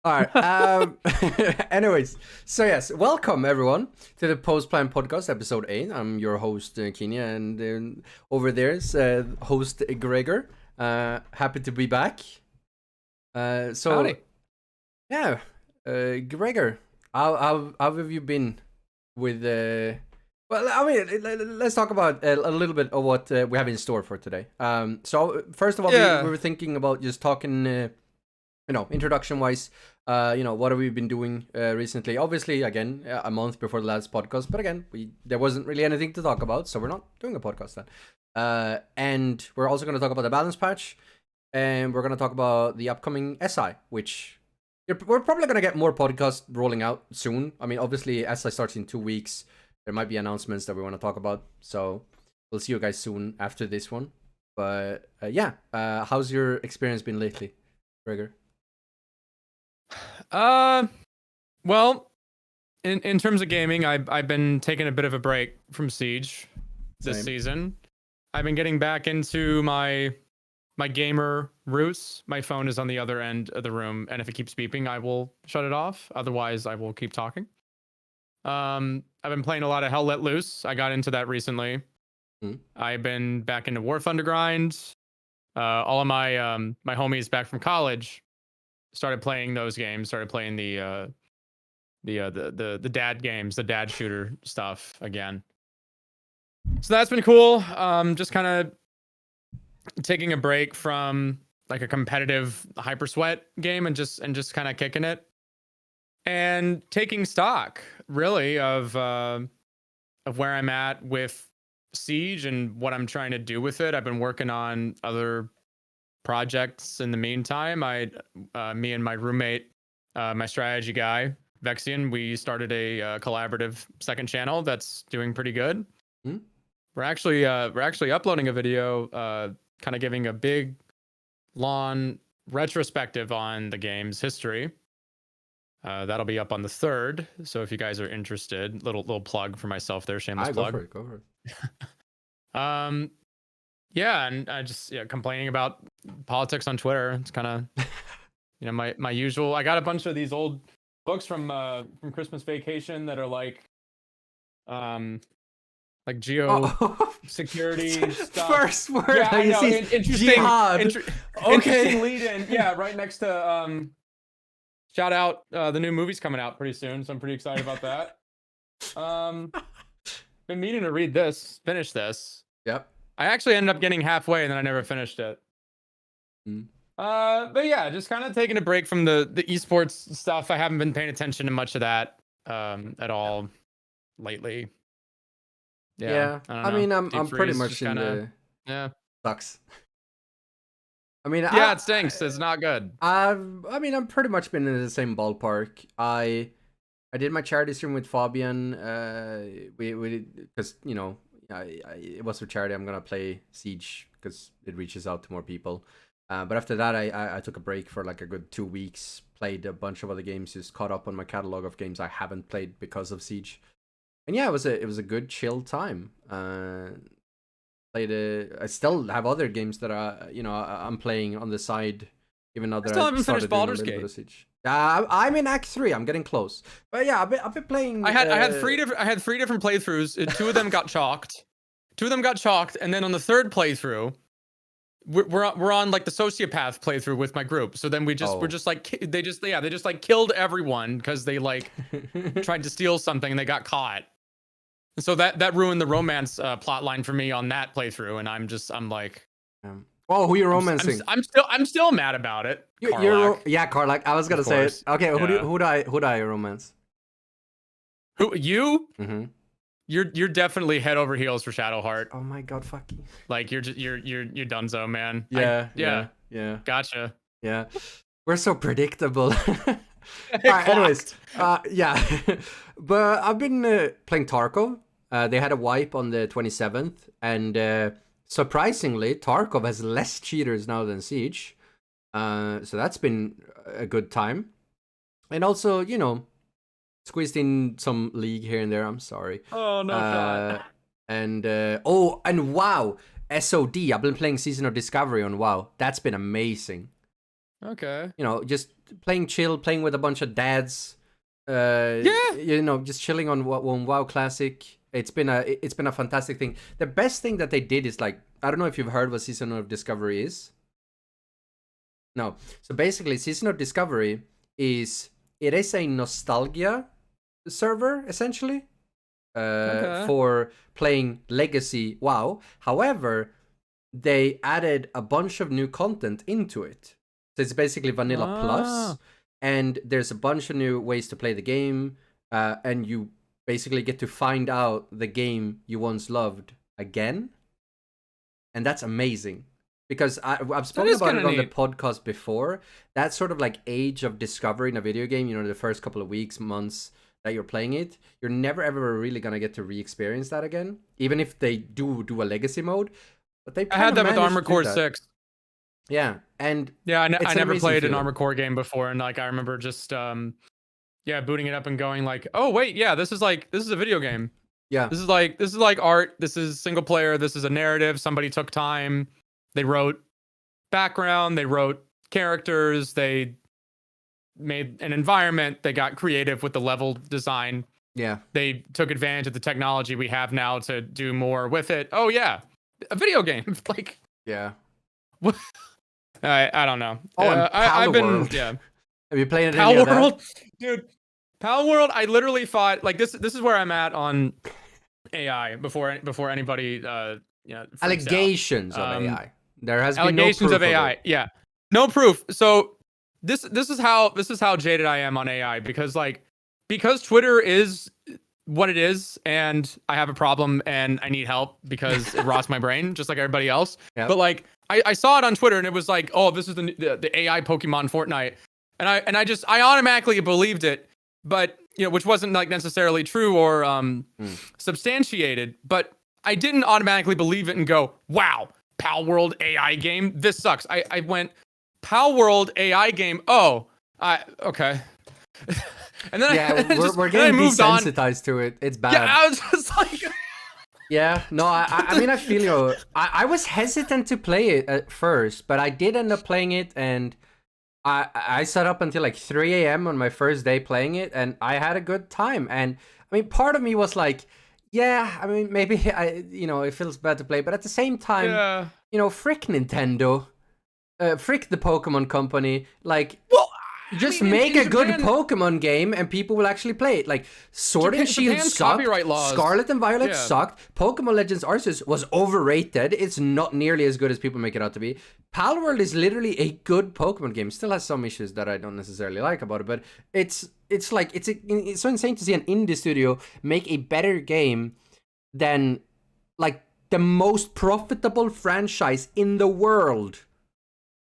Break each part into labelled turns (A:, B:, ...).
A: All right. Anyways, so yes, welcome everyone to the Post Plan Podcast, episode 8. I'm your host Kenya, and over there's host Gregor. Happy to be back. So
B: Howdy.
A: yeah, Gregor, how have you been with? Well, I mean, let's talk about a little bit of what we have in store for today. So first of all, we
B: Yeah.
A: were thinking about just talking. Introduction wise, what have we been doing recently? Obviously, again, a month before the last podcast, but again, there wasn't really anything to talk about, so we're not doing a podcast then. And we're also going to talk about the balance patch, and we're going to talk about the upcoming SI, which we're probably going to get more podcasts rolling out soon. I mean, obviously, SI starts in 2 weeks. There might be announcements that we want to talk about, so we'll see you guys soon after this one. But how's your experience been lately, Gregor?
B: Well, in terms of gaming, I've been taking a bit of a break from Siege this
A: Same.
B: season. I've been getting back into my gamer roots. My phone is on the other end of the room, and if it keeps beeping, I will shut it off. Otherwise, I will keep talking. I've been playing a lot of Hell Let Loose. I got into that recently. I've been back into War Thunder grind. All of my my homies back from college started playing those games. Started playing the dad games, the dad shooter stuff again. So that's been cool. Just kind of taking a break from like a competitive hyper sweat game and just kind of kicking it and taking stock really of where I'm at with Siege and what I'm trying to do with it. I've been working on other projects in the meantime. Me and my roommate, my strategy guy, Vexian, we started a collaborative second channel that's doing pretty good. We're actually uploading a video, kind of giving a big, long retrospective on the game's history. That'll be up on the 3rd. So if you guys are interested, little plug for myself there, shameless plug.
A: Go for
B: it. Yeah, and I just complaining about politics on Twitter. It's kind of my usual. I got a bunch of these old books from Christmas vacation that are like geo security stuff.
A: First word
B: Yeah,
A: you see
B: interesting.
A: Okay.
B: Interesting lead in. Yeah, right next to shout out the new movie's coming out pretty soon, so I'm pretty excited about that. Been meaning to finish this.
A: Yep.
B: I actually ended up getting halfway and then I never finished it. But yeah, just kind of taking a break from the esports stuff. I haven't been paying attention to much of that at all lately.
A: Yeah. I mean, I'm pretty much in the sucks. I mean,
B: it stinks. It's not good.
A: I'm pretty much been in the same ballpark. I did my charity stream with Fabian. We because it was for charity. I'm gonna play Siege because it reaches out to more people. But after that, I took a break for like a good 2 weeks. Played a bunch of other games. Just caught up on my catalog of games I haven't played because of Siege. And yeah, it was a good chill time. I still have other games that I'm playing on the side, even though
B: I still haven't finished Baldur's Gate.
A: I'm in Act 3. I'm getting close. But yeah, I've been playing.
B: I had three different playthroughs. 2 of them got chalked. And then on the 3rd playthrough, we're on like the sociopath playthrough with my group. So then we're just like they just like killed everyone because they like tried to steal something and they got caught. And so that ruined the romance plot line for me on that playthrough, and I'm like,
A: oh, who you romancing?
B: I'm still mad about it.
A: Karlak. I was gonna say it. Okay, who do I romance?
B: Who you?
A: Mm-hmm.
B: You're definitely head over heels for Shadowheart.
A: Oh my god, fuck you.
B: Like you're donezo, man.
A: Yeah.
B: Gotcha.
A: Yeah, we're so predictable. Alright, anyways, yeah, but I've been playing Tarkov. They had a wipe on the 27th, and surprisingly, Tarkov has less cheaters now than Siege. So that's been a good time, and also squeezed in some League here and there. I'm sorry.
B: Oh no.
A: And wow, SOD. I've been playing Season of Discovery on WoW. That's been amazing.
B: Okay.
A: You know, just playing with a bunch of dads.
B: Yeah.
A: You know, just chilling on WoW Classic. It's been a fantastic thing. The best thing that they did is like, I don't know if you've heard what Season of Discovery is. No. So basically, Season of Discovery is a nostalgia server essentially
B: Okay.
A: for playing Legacy WoW. However, they added a bunch of new content into it. So it's basically Vanilla Plus, and there's a bunch of new ways to play the game, and you basically get to find out the game you once loved again, and that's amazing. Because I've spoken about it on the podcast before. That sort of like age of discovery in a video game, you know, the first couple of weeks, months that you're playing it, you're never ever really gonna get to re-experience that again, even if they do a legacy mode. But they
B: I had that with Armored Core 6.
A: Yeah, and
B: yeah, I never played an Armored Core game before, and like I remember just booting it up and going like, oh wait, yeah, this is a video game.
A: Yeah,
B: this is like art. This is single player. This is a narrative. Somebody took time. They wrote background. They wrote characters. They made an environment. They got creative with the level design.
A: Yeah,
B: they took advantage of the technology we have now to do more with it. Oh yeah, a video game. Like,
A: yeah.
B: What? I don't know.
A: Oh,
B: I've been
A: World.
B: Yeah.
A: Have you played it?
B: Pal World, dude. Pal World. I literally thought like this is where I'm at on AI before anybody
A: allegations of AI. There has been
B: allegations
A: no
B: of AI. Yeah, no proof. So this is how jaded I am on AI because Twitter is what it is, and I have a problem and I need help because it rots my brain just like everybody else. Yep. But like I saw it on Twitter and it was like, oh, this is the AI Pokemon Fortnite, and I automatically believed it, but you know, which wasn't like necessarily true or substantiated, but I didn't automatically believe it and go, wow, Pal World AI game, this sucks. I went, Pal World AI game, oh, okay. And then
A: we're getting desensitized to it. It's bad.
B: Yeah, I was just like,
A: yeah, no, I mean, I feel you. I was hesitant to play it at first, but I did end up playing it, and I sat up until like 3 a.m. on my first day playing it, and I had a good time. And I mean, part of me was like, yeah, I mean, maybe it feels bad to play, but at the same time, frick Nintendo, frick the Pokemon Company, like, well, just make a good Pokemon game and people will actually play it. Like, Sword and Shield sucked, Scarlet and Violet sucked, Pokemon Legends Arceus was overrated, it's not nearly as good as people make it out to be. Pal World is literally a good Pokemon game, still has some issues that I don't necessarily like about it, but it's so insane to see an indie studio make a better game than like the most profitable franchise in the world.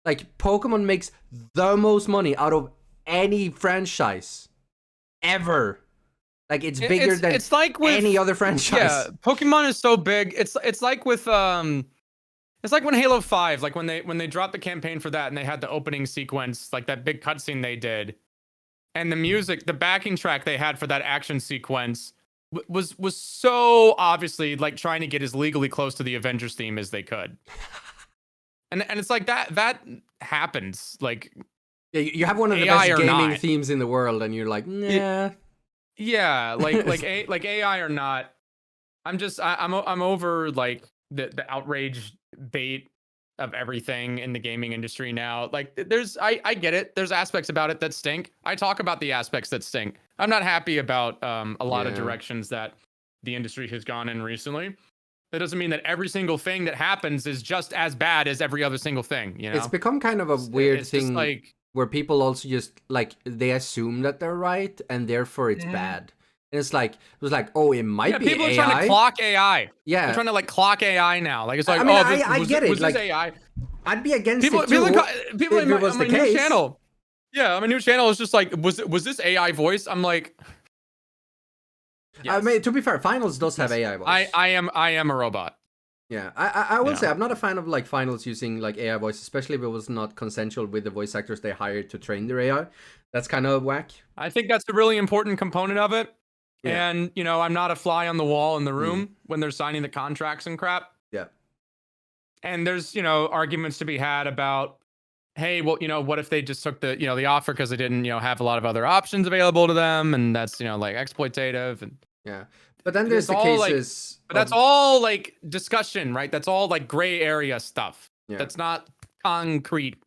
A: Like, Pokemon makes the most money out of any franchise ever. Like, it's bigger than any other franchise.
B: Yeah, Pokemon is so big. It's like with it's like when Halo 5, like when they dropped the campaign for that and they had the opening sequence, like that big cutscene they did, and the music, the backing track they had for that action sequence was so obviously like trying to get as legally close to the Avengers theme as they could. And it's like that happens. Like,
A: yeah, you have one of the best gaming themes in the world, and you're like, nah.
B: Yeah, like AI or not. I'm over like the outrage bait of everything in the gaming industry now. Like, I get it. There's aspects about it that stink. I talk about the aspects that stink. I'm not happy about a lot of directions that the industry has gone in recently. That doesn't mean that every single thing that happens is just as bad as every other single thing, you know?
A: It's become kind of a weird thing where people also just, like, they assume that they're right, and therefore it's bad. And it was like, oh, it might be
B: people
A: AI.
B: People are trying to clock AI.
A: Yeah.
B: They're trying to, like, clock AI now. Like, it's like,
A: I get it.
B: Was
A: like,
B: this AI?
A: I'd be against
B: people,
A: it, too,
B: people in my new channel. Yeah, my new channel is just like, was this AI voice? I'm like...
A: Yes. I mean, to be fair, Finals does have AI voice.
B: I am a robot.
A: Yeah, I will say I'm not a fan of like Finals using like AI voice, especially if it was not consensual with the voice actors they hired to train their AI. That's kind of whack.
B: I think that's a really important component of it. Yeah. And I'm not a fly on the wall in the room when they're signing the contracts and crap.
A: Yeah.
B: And there's arguments to be had about, hey, well, what if they just took the the offer because they didn't have a lot of other options available to them, and that's like exploitative, and
A: Yeah, but then there's
B: it's
A: the
B: all like,
A: cases
B: but that's
A: of
B: all like discussion, right? That's all like gray area stuff.
A: yeah.
B: That's not concrete.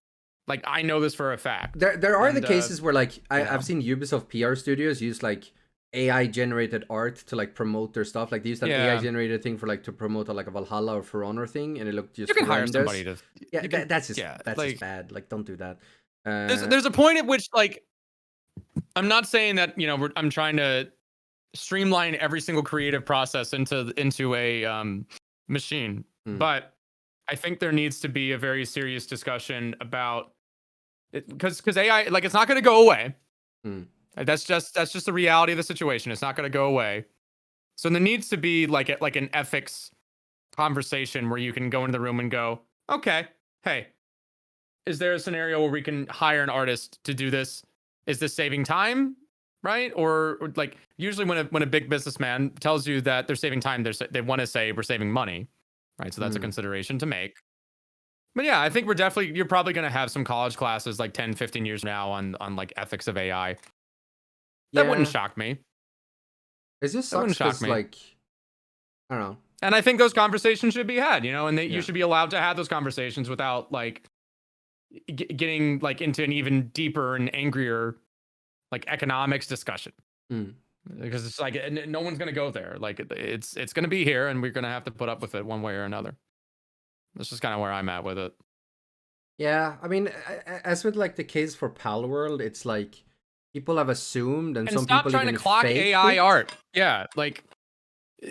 B: Like I know this for a fact.
A: There are the
B: And
A: cases where like
B: you know.
A: I've seen Ubisoft PR studios use like AI generated art to like promote their stuff. Like they used that AI
B: Yeah,
A: generated thing for like to promote like a Valhalla or For Honor thing, and it looked
B: you
A: just
B: can hire
A: horrendous.
B: somebody to.
A: Yeah,
B: You can,
A: that's just
B: yeah,
A: that's
B: like
A: just bad. Like don't do that.
B: there's a point at which like I'm not saying that I'm trying to streamline every single creative process into a machine, but I think there needs to be a very serious discussion about it because AI, like, it's not going to go away. That's just the reality of the situation. It's not going to go away. So there needs to be like an ethics conversation where you can go into the room and go, okay, hey, is there a scenario where we can hire an artist to do this? Is this saving time? Right? Or like usually when a big businessman tells you that they're saving time, they want to say we're saving money. Right. So that's a consideration to make. But yeah, I think you're probably going to have some college classes like 10, 15 years now on like ethics of AI. That wouldn't shock me.
A: It just sucks because like, I don't know.
B: And I think those conversations should be had, and you should be allowed to have those conversations without like getting like into an even deeper and angrier like economics discussion. Because it's like no one's going to go there. Like it's going to be here and we're going to have to put up with it one way or another. That's just kind of where I'm at with it.
A: Yeah, I mean, as with like the case for Pal World, it's like people have assumed, and some
B: stop
A: people
B: trying
A: even
B: to clock
A: faked
B: AI
A: it.
B: art. Yeah, like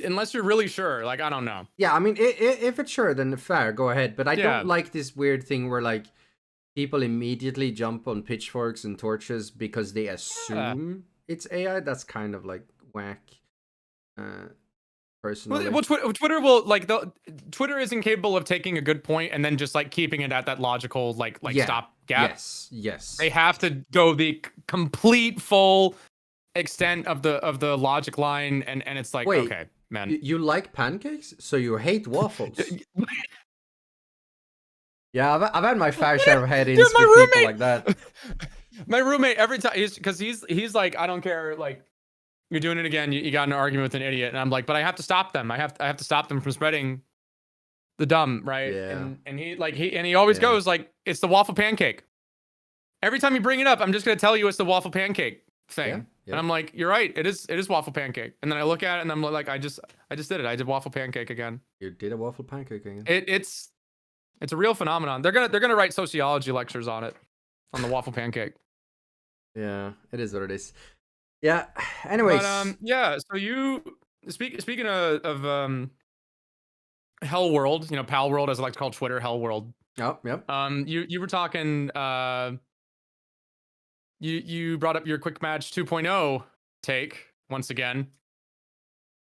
B: unless you're really sure, like I don't know.
A: Yeah, I mean, if it's sure, then fair, go ahead. But I don't like this weird thing where like people immediately jump on pitchforks and torches because they assume it's AI. That's kind of like whack. Personally,
B: well, Twitter will like Twitter is incapable of taking a good point and then just like keeping it at that logical like stop gap.
A: Yes.
B: They have to go the complete full extent of the logic line, and it's like,
A: wait,
B: okay, man,
A: you like pancakes, so you hate waffles. Yeah, I've had my fair share of head-ins with people like that.
B: My roommate, every time he's like, I don't care, like you're doing it again. You got in an argument with an idiot, and I'm like, but I have to stop them. I have to stop them from spreading the dumb, right?
A: Yeah.
B: And he always goes like, it's the waffle pancake. Every time you bring it up, I'm just gonna tell you it's the waffle pancake thing. Yeah. And I'm like, you're right. It is waffle pancake. And then I look at it and I'm like, I just did it. I did waffle pancake again.
A: You did a waffle pancake again.
B: It's a real phenomenon. They're gonna write sociology lectures on it, on the waffle pancake.
A: Yeah, it is what it is. Yeah. Anyways.
B: But yeah. So you speaking of Hell World, Pal World, as I like to call Twitter, Hell World.
A: Oh, yep.
B: You were talking. You brought up your quick match 2.0 take once again.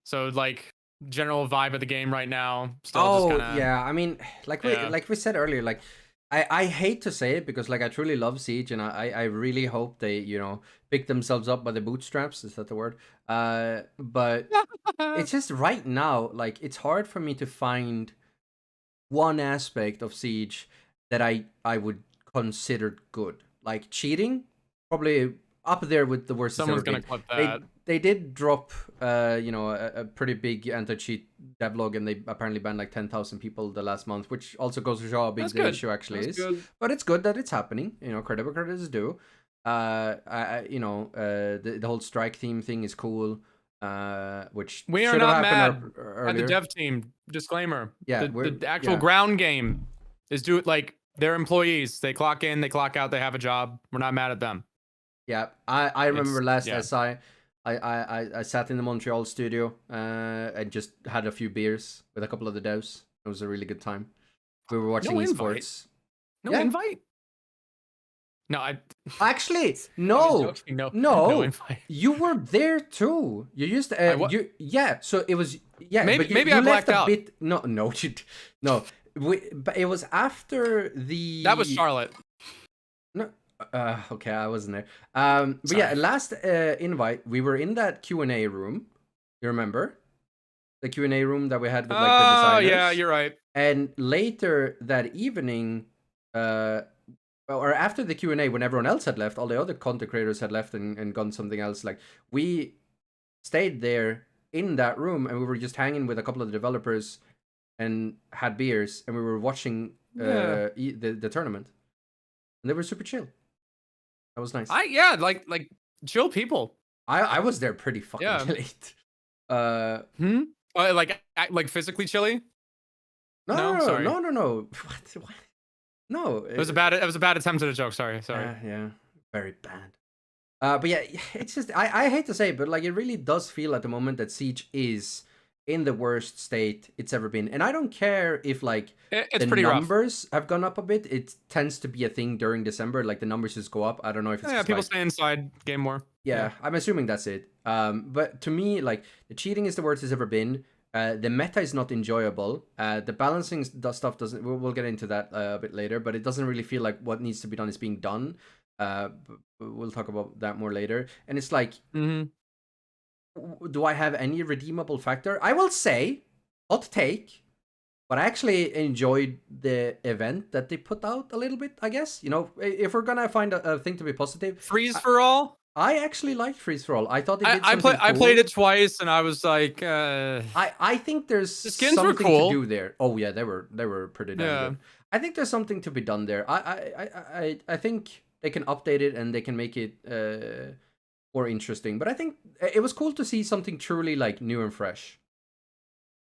B: So like general vibe of the game right now. Still just kinda,
A: yeah. I mean, like we said earlier, like I hate to say it because like I truly love Siege and I really hope they pick themselves up by the bootstraps. Is that the word? But it's just right now like it's hard for me to find one aspect of Siege that I would consider good. Like cheating, probably up there with the worst.
B: Someone's gonna clip that.
A: They did drop a pretty big anti-cheat devlog, and they apparently banned like 10,000 people the last month, which also goes to show how big the issue actually is. Good. But it's good that it's happening. Credit where credit is due. The whole strike theme thing is cool. Which
B: we are not mad at the dev team. Disclaimer. Yeah, the actual ground game is like their employees. They clock in, they clock out, they have a job. We're not mad at them.
A: Yeah, I remember last SI, I sat in the Montreal studio and just had a few beers with a couple of the devs. It was a really good time. We were watching esports.
B: No invite. No,
A: actually no. Invite. You were there too. You used So it was
B: Maybe I blacked out.
A: No. But it was after the.
B: That was Charlotte.
A: No. Okay, I wasn't there. But sorry. Yeah, last invite, we were in that Q&A room. You remember? The Q&A room that we had with like the designers.
B: Oh, yeah, you're right.
A: And later that evening, or after the Q&A, when everyone else had left, all the other content creators had left and gone something else. Like, we stayed there in that room, and we were just hanging with a couple of the developers and had beers, and we were watching the tournament, and they were super chill. That was nice.
B: Like chill people.
A: I was there pretty fucking late.
B: Like physically chilly?
A: No.
B: Sorry.
A: No. What? No.
B: It was a bad attempt at a joke. Sorry.
A: Yeah, very bad. But yeah, it's just I hate to say it, but like it really does feel at the moment that Siege is in the worst state it's ever been. And I don't care if like
B: it's
A: the
B: pretty
A: numbers have gone up a bit. It tends to be a thing during December, like the numbers just go up. I don't know if it's
B: people
A: like,
B: stay inside, game more.
A: Yeah, I'm assuming that's it. But to me, like the cheating is the worst it's ever been. The meta is not enjoyable. The balancing stuff doesn't. We'll get into that a bit later, but it doesn't really feel like what needs to be done is being done. We'll talk about that more later. And it's like, do I have any redeemable factor? I will say, hot take, but I actually enjoyed the event that they put out a little bit. I guess, you know, if we're gonna find a thing to be positive,
B: freeze for all.
A: I actually liked freeze for all. I thought they did
B: I
A: cool.
B: played it twice, and I was like,
A: I think there's
B: the skins
A: something
B: were cool
A: to do there. Oh yeah, they were pretty damn good. I think there's something to be done there. I think they can update it and they can make it more interesting. But I think it was cool to see something truly like new and fresh.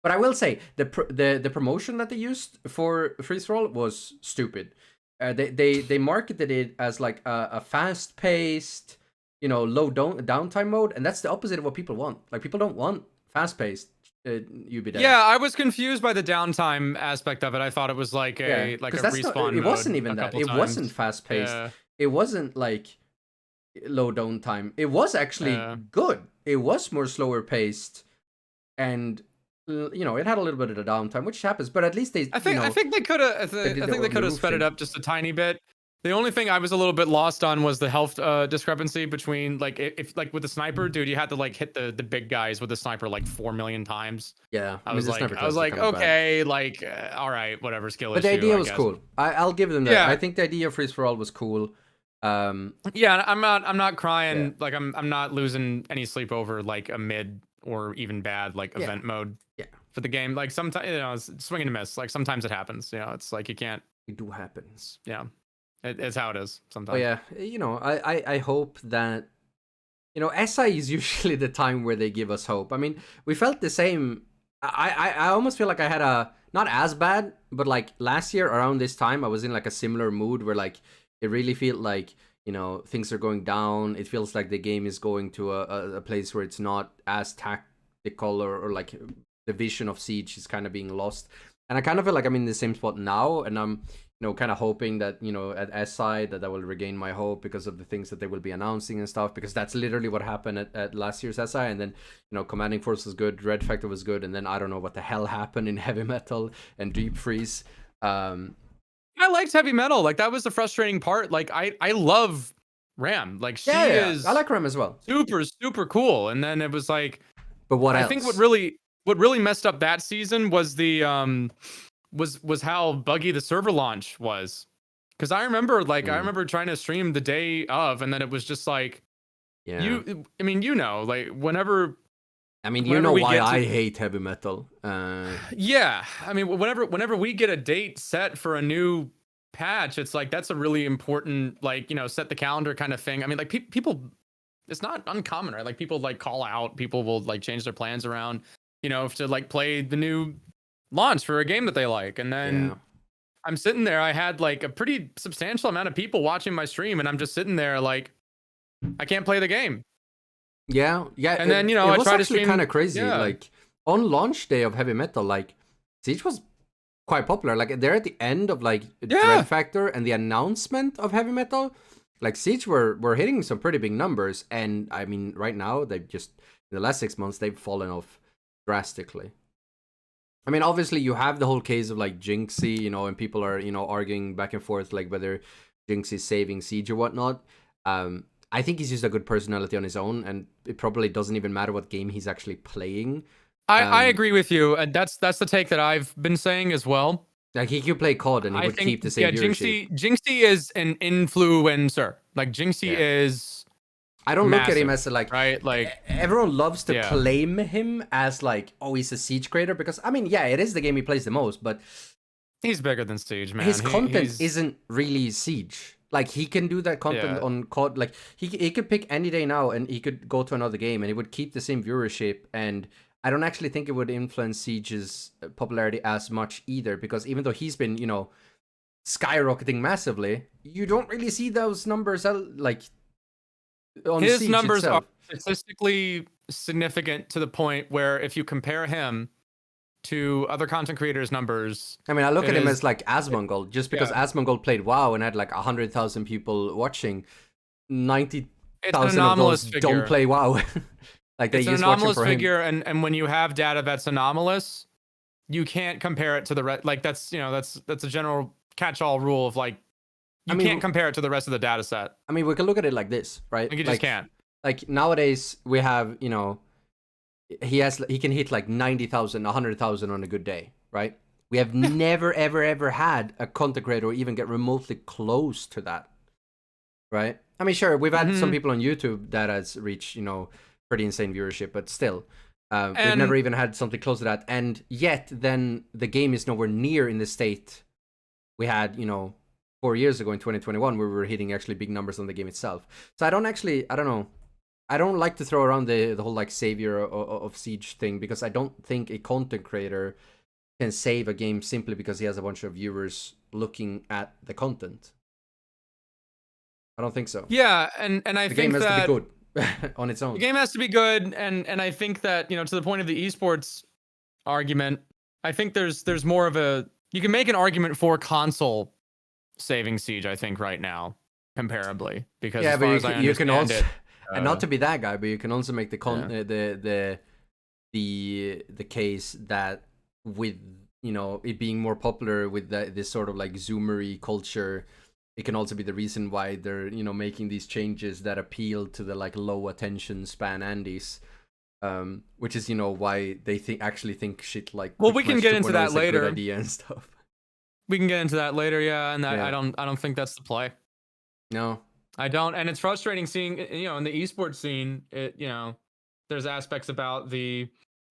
A: But I will say the promotion that they used for freeze for all was stupid. They marketed it as like a fast paced, you know, low downtime mode, and that's the opposite of what people want. Like people don't want fast paced. You'd be dead.
B: Yeah, I was confused by the downtime aspect of it. I thought it was like a respawn.
A: It wasn't even that. It wasn't fast paced. Yeah. It wasn't like low downtime. It was actually good. It was more slower paced, and you know, it had a little bit of the downtime, which happens. But at least they. I
B: think they could have. I think they could have sped it up just a tiny bit. The only thing I was a little bit lost on was the health discrepancy between like if like with the sniper, dude, you had to like hit the big guys with the sniper like 4 million times.
A: Yeah,
B: I was like, okay, like all right, whatever skill.
A: But the idea was cool. I'll give them that. Yeah. I think the idea of freeze for all was cool.
B: Yeah, I'm not crying. Yeah. Like I'm not losing any sleep over like a mid or even bad like event mode.
A: Yeah.
B: For the game, like sometimes, you know, it's swing and a miss. Like sometimes it happens. You know, it's like you can't.
A: It do happen.
B: Yeah. It's how it is sometimes.
A: Oh yeah, you know, I hope that, you know, SI is usually the time where they give us hope. I mean, we felt the same. I almost feel like I had a, not as bad, but like last year around this time, I was in like a similar mood where like it really felt like, you know, things are going down. It feels like the game is going to a place where it's not as tactical or like the vision of Siege is kind of being lost. And I kind of feel like I'm in the same spot now, and I'm, you know, kind of hoping that, you know, at SI that I will regain my hope because of the things that they will be announcing and stuff, because that's literally what happened at last year's SI. And then, you know, Commanding Force was good, Red Factor was good, and then I don't know what the hell happened in Heavy Metal and Deep Freeze.
B: I liked Heavy Metal. Like that was the frustrating part. Like I love Ram. Like she is. I
A: like Ram as well.
B: Super cool. And then it was like,
A: but what else?
B: I think what really messed up that season was the was how buggy the server launch was. Because I remember trying to stream the day of, and then it was just like, you know, like whenever
A: you know why I hate Heavy Metal.
B: Yeah, I mean, whenever we get a date set for a new patch, it's like that's a really important, like, you know, set the calendar kind of thing. I mean, like people, it's not uncommon, right? Like people like call out, people will like change their plans around, you know, to like play the new launch for a game that they like. And then I'm sitting there, I had like a pretty substantial amount of people watching my stream, and I'm just sitting there like, I can't play the game.
A: Yeah.
B: And then, you know,
A: it
B: I
A: was
B: tried to
A: actually
B: stream
A: kind of crazy. Like on launch day of Heavy Metal, like Siege was quite popular. Like they're at the end of like Red Factor and the announcement of Heavy Metal, like Siege were hitting some pretty big numbers. And I mean, right now they've just, in the last 6 months, they've fallen off drastically. I mean, obviously you have the whole case of like Jinxie, you know, and people are, you know, arguing back and forth like whether Jinx is saving Siege or whatnot. I think he's just a good personality on his own, and it probably doesn't even matter what game he's actually playing.
B: I agree with you, and that's the take that I've been saying as well.
A: Like he could play COD and he
B: I
A: would
B: think,
A: keep the same viewership.
B: Jinxie is an influencer. Like Jinxie is
A: I don't look at him as like
B: right. Like
A: everyone loves to
B: yeah.
A: claim him as like, oh, he's a Siege creator, because I mean, yeah, it is the game he plays the most, but
B: he's bigger than Siege, man.
A: his content isn't really Siege. Like he can do that content on COD. Like he could pick any day now and he could go to another game and he would keep the same viewership. And I don't actually think it would influence Siege's popularity as much either, because even though he's been, you know, skyrocketing massively, you don't really see those numbers like on
B: his
A: Siege
B: numbers
A: itself.
B: are statistically significant to the point where if you compare him to other content creators' numbers,
A: I mean, I look at him as like Asmongold, just because Asmongold played WoW and had like 100,000 people watching. 90,000 of those don't play WoW. Like they use watching for
B: figure, and when you have data that's anomalous, you can't compare it to the rest. Like that's, you know, that's a general catch-all rule of like you can't compare it to the rest of the data set.
A: I mean, we can look at it like this, right?
B: Like you just can't.
A: Like nowadays we have, you know, he can hit like 90,000, 100,000 on a good day, right? We have never ever had a content creator even get remotely close to that, right? I mean, sure, we've had some people on YouTube that has reached, you know, pretty insane viewership, but still, we've never even had something close to that. And yet, then the game is nowhere near in the state we had, you know, 4 years ago in 2021, where we were hitting actually big numbers on the game itself. So I don't know. I don't like to throw around the whole like savior of Siege thing, because I don't think a content creator can save a game simply because he has a bunch of viewers looking at the content. I don't think so.
B: Yeah, and I think
A: the game has
B: that
A: to be good on its own.
B: The game has to be good, and I think that, you know, to the point of the esports argument, I think there's more of a, you can make an argument for console saving Siege, I think, right now, comparably, because as far as you can also,
A: and not to be that guy, but you can also make the case that with, you know, it being more popular with this sort of like zoomery culture, it can also be the reason why they're, you know, making these changes that appeal to the like low attention span Andes, which is, you know, why they actually think shit like,
B: well, we can get into that later,
A: idea and stuff.
B: We can get into that later, yeah, and that, I don't think that's the play.
A: No,
B: I don't, and it's frustrating seeing, you know, in the esports scene, it, you know, there's aspects about the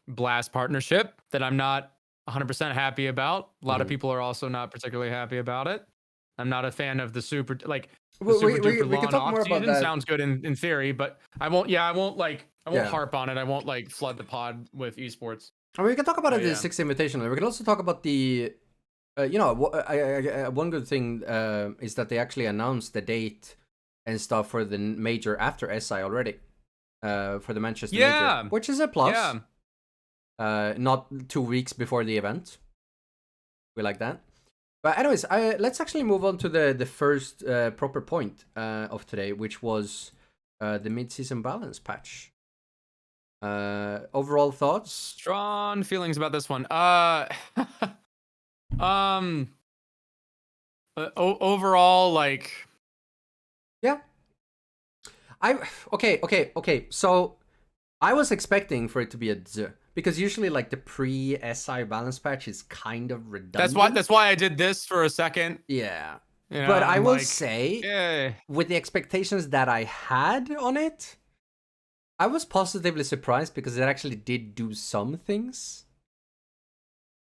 B: Blast partnership that I'm not 100% happy about. A lot of people are also not particularly happy about it. I'm not a fan of the super, like, the super duper long off season. Sounds good in theory, but I won't harp on it. I won't like flood the pod with esports.
A: I mean, we can talk about it in the 6th Invitational. We can also talk about the, you know, one good thing is that they actually announced the date and stuff for the major after SI already, for the Manchester major, which is a plus. Not 2 weeks before the event. We like that. But anyways, let's actually move on to the first proper point of today, which was the mid-season balance patch. Overall thoughts?
B: Strong feelings about this one. Overall, like,
A: yeah. Okay. So I was expecting for it to be a Z, because usually like the pre-SI balance patch is kind of redundant.
B: That's why I did this for a second.
A: Yeah. You know, but I will say, with the expectations that I had on it, I was positively surprised, because it actually did do some things.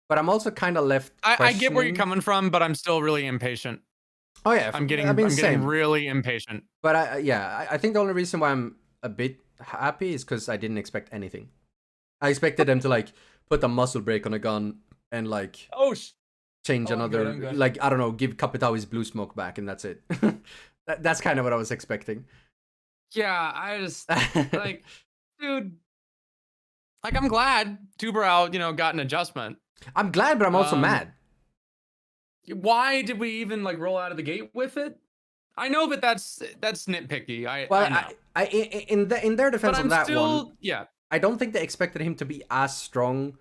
A: But I'm also kind of left.
B: I get where you're coming from, but I'm still really impatient.
A: Oh yeah,
B: I'm getting really impatient.
A: But I think the only reason why I'm a bit happy is because I didn't expect anything. I expected them to like put a muzzle brake on a gun and like change another, good. Like, I don't know, give Capitao his blue smoke back, and that's it. That's kind of what I was expecting.
B: Yeah, I just like, dude, like, I'm glad Tuberal, you know, got an adjustment.
A: I'm glad, but I'm also mad.
B: Why did we even like roll out of the gate with it? I know that that's nitpicky. I
A: in their defense on that one,
B: yeah,
A: I don't think they expected him to be as strong,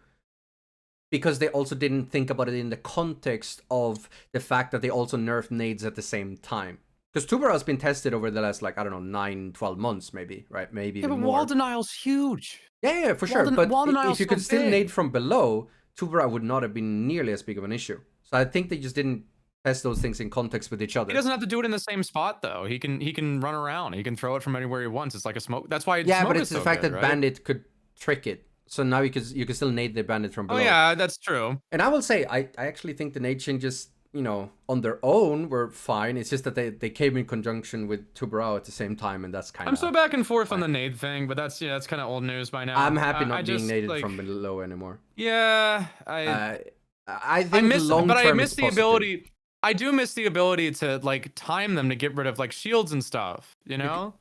A: because they also didn't think about it in the context of the fact that they also nerfed nades at the same time. Because Tuberal has been tested over the last, like, I don't know, 9-12 months, maybe, right? Maybe even more.
B: Wall denial's huge.
A: Yeah, for sure. But if you could still nade from below, Tuberal would not have been nearly as big of an issue. So I think they just didn't test those things in context with each other.
B: He doesn't have to do it in the same spot though. He can run around. He can throw it from anywhere he wants. It's like a smoke. That's why
A: Yeah,
B: smoke
A: but
B: is
A: it's
B: so
A: the fact
B: good,
A: that
B: right?
A: Bandit could trick it. So now you can still nade the Bandit from below.
B: Oh yeah, that's true.
A: And I will say, I actually think the nade changes, on their own were fine. It's just that they came in conjunction with Tubarão at the same time, and that's kind of...
B: I'm so back and forth on the nade thing, but that's kind of old news by now.
A: I'm happy not being
B: just,
A: naded from below anymore.
B: Yeah,
A: I think long term
B: but I miss
A: it's
B: the
A: positive.
B: ability. I do miss the ability to like time them to get rid of like shields and stuff. You know?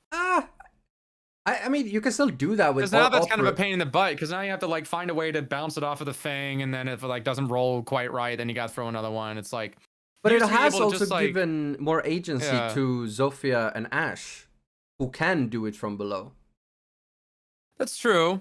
A: I mean, you can still do that with.
B: Because now that's kind of a pain in the butt. Because now you have to like find a way to bounce it off of the thing, and then if it like doesn't roll quite right, then you got to throw another one. It's like.
A: But it has also given more agency to Zofia and Ashe, who can do it from below.
B: That's true.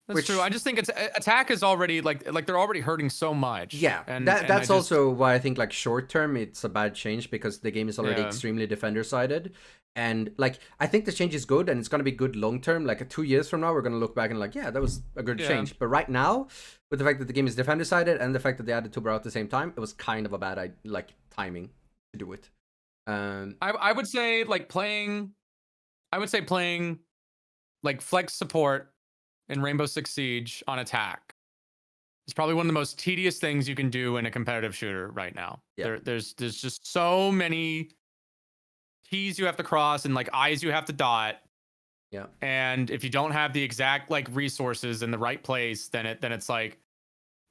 B: That's true. I just think attack is already like they're already hurting so much.
A: Yeah, and that's also why I think like short term it's a bad change, because the game is already extremely defender sided, and like I think the change is good and it's gonna be good long term. Like 2 years from now, we're gonna look back and like, yeah, that was a good change. But right now, with the fact that the game is defender sided and the fact that they added Tubarão at the same time, it was kind of a bad timing to do it.
B: I would say playing like flex support in Rainbow Six Siege on attack is probably one of the most tedious things you can do in a competitive shooter right now. Yeah. There's just so many T's you have to cross and like I's you have to dot.
A: Yeah.
B: And if you don't have the exact like resources in the right place, then it's like,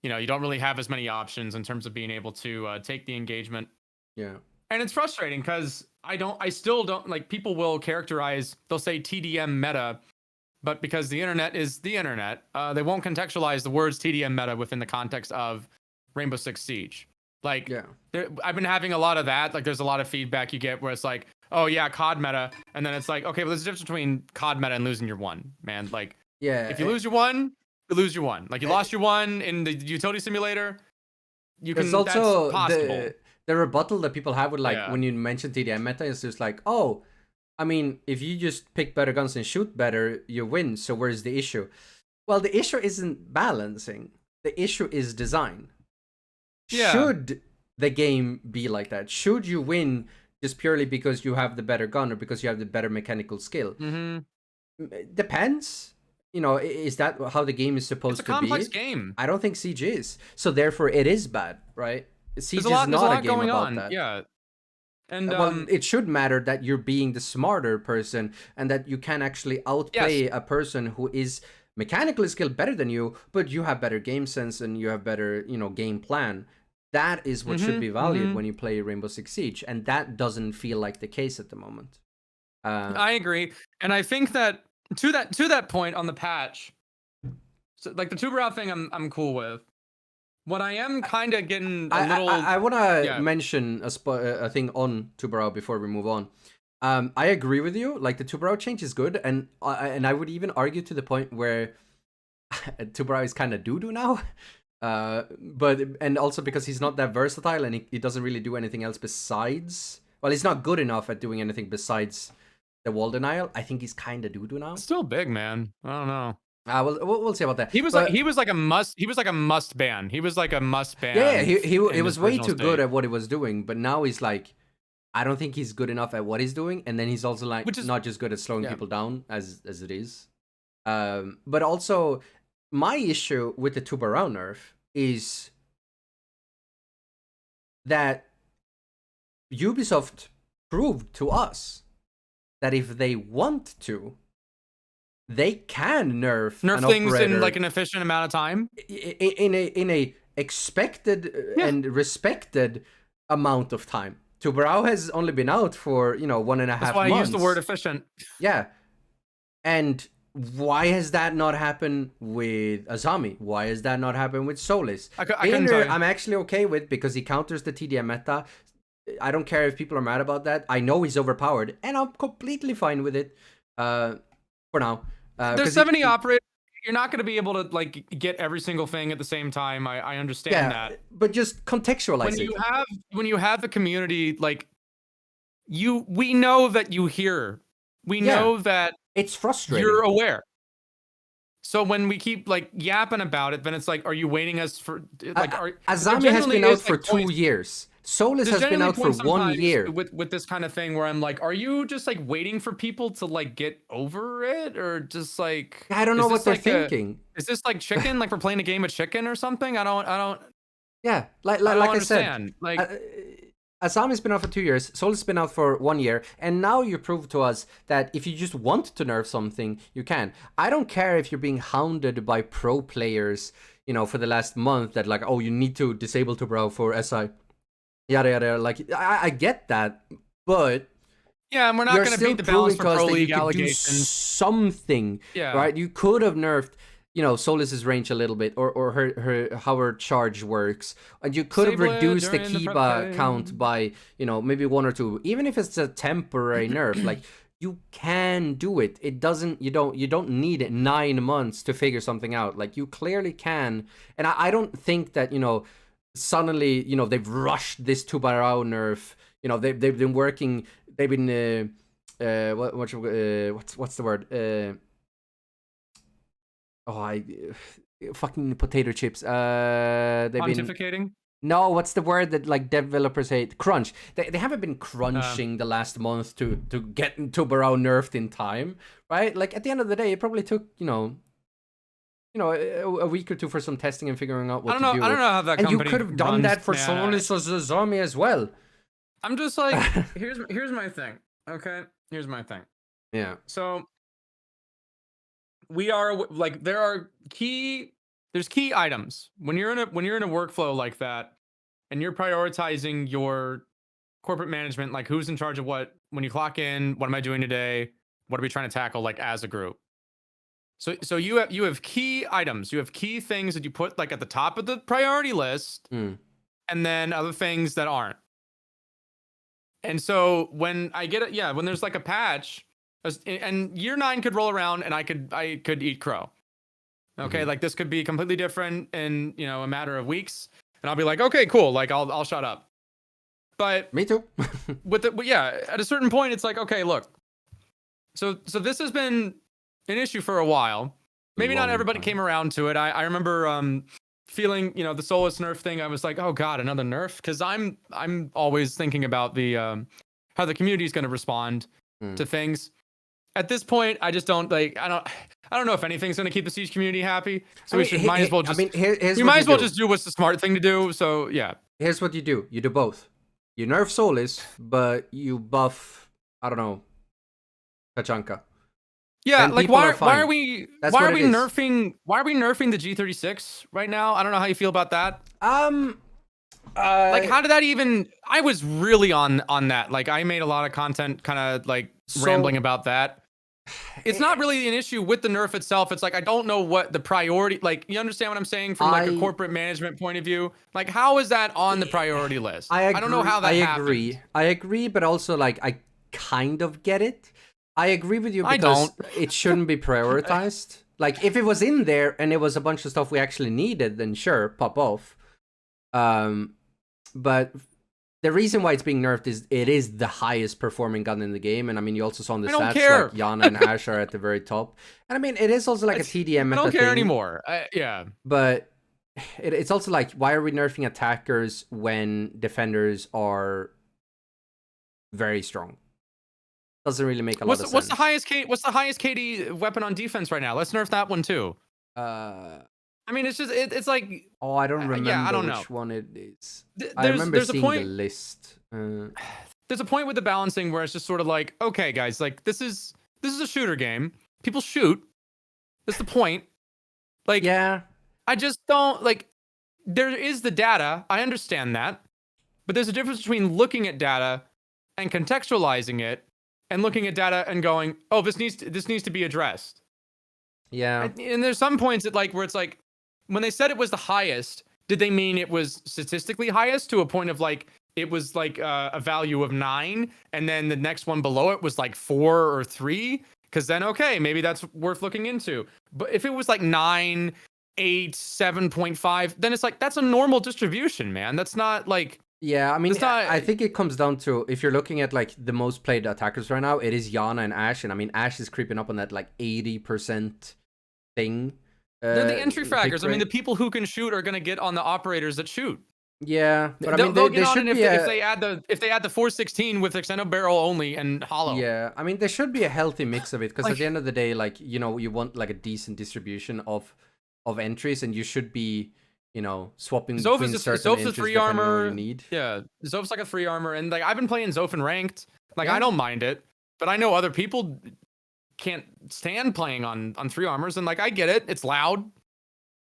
B: you don't really have as many options in terms of being able to take the engagement.
A: Yeah.
B: And it's frustrating because I still don't like, people will characterize, they'll say TDM meta, but because the internet is the internet, they won't contextualize the words TDM meta within the context of Rainbow Six Siege. Like, I've been having a lot of that. Like, there's a lot of feedback you get where it's like, oh yeah, COD meta, and then it's like, okay, well, there's a difference between COD meta and losing your one, man. Like, if you lose your one, you lose your one. Like, you lost your one in the utility simulator. You can.
A: There's also
B: that's possible.
A: The rebuttal that people have with like when you mention TDM meta is just like, oh, I mean, if you just pick better guns and shoot better, you win. So where's the issue? Well, the issue isn't balancing. The issue is design. Yeah. Should the game be like that? Should you win just purely because you have the better gun or because you have the better mechanical skill? It depends. Is that how the game is supposed to be?
B: It's a complex game.
A: I don't think Siege is. So therefore, it is bad, right? Siege is not a game
B: going
A: about
B: on.
A: that.
B: Yeah. And
A: well, it should matter that you're being the smarter person and that you can actually outplay a person who is mechanically skilled better than you, but you have better game sense and you have better, game plan. That is what should be valued when you play Rainbow Six Siege, and that doesn't feel like the case at the moment.
B: I agree, and I think that to that point on the patch, so like the Tubarão thing, I'm cool with. What I am kind of getting a little...
A: I want to mention a thing on Tubarão before we move on. I agree with you. Like, the Tubarão change is good, and I would even argue to the point where Tubarão is kind of doo-doo now. And also because he's not that versatile and he doesn't really do anything else besides... Well, he's not good enough at doing anything besides the wall denial. I think he's kind of doo-doo now.
B: Still big, man. I don't know.
A: We'll see about that.
B: He was like a must ban. He was like a must ban.
A: Yeah, he was way too good at what he was doing, but now he's like, I don't think he's good enough at what he's doing, and then he's also like not just good at slowing people down as it is. But also, my issue with the Tubarão nerf is that Ubisoft proved to us that if they want to, they can nerf
B: things in like an efficient amount of time
A: in a expected and respected amount of time. Tubarão has only been out for 1.5 months.
B: That's why I use the word efficient.
A: Yeah, and why has that not happened with Azami? Why has that not happened with Solis? I'm actually okay with, because he counters the TDM meta. I don't care if people are mad about that. I know he's overpowered, and I'm completely fine with it. For now,
B: there's 70 operators. You're not going to be able to like get every single thing at the same time. I understand that,
A: but just contextualize it.
B: When you have the community, like we know that you hear. We know that
A: it's frustrating.
B: You're aware. So when we keep like yapping about it, then it's like, are you waiting us for like?
A: Azami has been out for 2 years. Solus has been out for 1 year.
B: With this kind of thing where I'm like, are you just like waiting for people to like get over it, or just like
A: I don't know what they're thinking.
B: Is this like chicken? Like we're playing a game of chicken or something? I don't.
A: Yeah, like I said, like Azami's been out for 2 years. Solus has been out for 1 year, and now you prove to us that if you just want to nerf something, you can. I don't care if you're being hounded by pro players, you know, for the last month that like, oh, you need to disable to brow for SI. Yada yada. Like I get that, but
B: yeah, and we're not going to beat the balance for pro league allegations.
A: Something, yeah, right? You could have nerfed, you know, Solus's range a little bit, or her how her charge works, and you could have reduced the Kiba count by, you know, maybe 1 or 2, even if it's a temporary nerf. Like you can do it. It doesn't. You don't need 9 months to figure something out. Like you clearly can, and I don't think that, you know, suddenly, you know, they've rushed this 2-barrel nerf. You know, they've been working. They've been what's the word? Fucking potato chips. They've
B: pontificating?
A: No, what's the word that like developers hate? Crunch. They haven't been crunching the last month to get 2-barrel nerfed in time, right? Like at the end of the day, it probably took, you know, a week or 2 for some testing and figuring out what to do.
B: I don't know how that company
A: and you could have done that for Solus or Azami as well.
B: I'm just like, here's my thing. Okay, here's my thing.
A: Yeah.
B: So we are like, there's key items when you're in a workflow like that, and you're prioritizing your corporate management, like who's in charge of what, when you clock in, what am I doing today, what are we trying to tackle, like as a group. So you have key items, you have key things that you put like at the top of the priority list, and then other things that aren't. And so when I get it, when there's like a patch, and year 9 could roll around and I could eat crow. Okay, like this could be completely different in, you know, a matter of weeks, and I'll be like, okay, cool, like I'll shut up. But
A: me too.
B: At a certain point, it's like, okay, look. So this has been an issue for a while. Maybe not everybody came around to it. I remember feeling, you know, the Solus nerf thing. I was like, oh god, another nerf, because I'm always thinking about the how the community is going to respond to things. At this point, I just don't like. I don't know if anything's going to keep the Siege community happy. So might as well just. I mean, we might as well just do what's the smart thing to do. So yeah.
A: Here's what you do. You do both. You nerf Solus, but you buff, I don't know, Tachanka.
B: Yeah, like why are we nerfing the G36 right now? I don't know how you feel about that. Like how did that even? I was really on that. Like I made a lot of content, kind of like rambling about that. It's not really an issue with the nerf itself. It's like I don't know what the priority. Like you understand what I'm saying from like a corporate management point of view. Like how is that on the priority list?
A: I
B: don't know how that happened.
A: I agree, but also like I kind of get it. I agree with you because it shouldn't be prioritized. Like if it was in there and it was a bunch of stuff we actually needed, then sure, pop off. But the reason why it's being nerfed is it is the highest performing gun in the game, and I mean you also saw in the stats like Yana and Ash are at the very top, and I mean it is also like a TDM meta.
B: I don't care anymore. Yeah,
A: but it's also like, why are we nerfing attackers when defenders are very strong? Doesn't really make a lot of sense.
B: What's the highest KD weapon on defense right now? Let's nerf that one too. I mean, it's just it's like,
A: oh, I don't remember
B: I don't know
A: which one it is. I remember seeing the list.
B: There's a point with the balancing where it's just sort of like, okay, guys, like this is a shooter game. People shoot. That's the point. Like,
A: yeah,
B: I just don't like. There is the data. I understand that, but there's a difference between looking at data and contextualizing it, and looking at data and going, oh, this needs to be addressed.
A: Yeah.
B: And there's some points that like where it's like, when they said it was the highest, did they mean it was statistically highest to a point of like it was like a value of 9, and then the next one below it was like 4 or 3? Because then okay, maybe that's worth looking into. But if it was like 9, 8, 7.5, then it's like that's a normal distribution, man. That's not like.
A: Yeah, I mean, I think it comes down to, if you're looking at like the most played attackers right now, it is Yana and Ashe, and I mean Ashe is creeping up on that like 80% thing.
B: They're the entry
A: pick
B: fraggers. I mean,
A: rate.
B: the people who can shoot are going to get on the operators that shoot.
A: Yeah, but I
B: They'll,
A: mean,
B: they'll
A: they
B: get on
A: should
B: it
A: be
B: if they add the 416 with extended barrel only and hollow.
A: Yeah, I mean, there should be a healthy mix of it because
B: Like-
A: at the end of the day, like, you know, you want like a decent distribution of entries, and you should be, you know, swapping between certain
B: Zoph's a
A: entries
B: 3
A: depending on what
B: armor.
A: you need.
B: Yeah, Zoph's like a 3 armor, and like I've been playing Zoph in ranked. Like
A: Yeah.
B: I don't mind it, but I know other people can't stand playing on 3 armors, and like I get it. It's loud.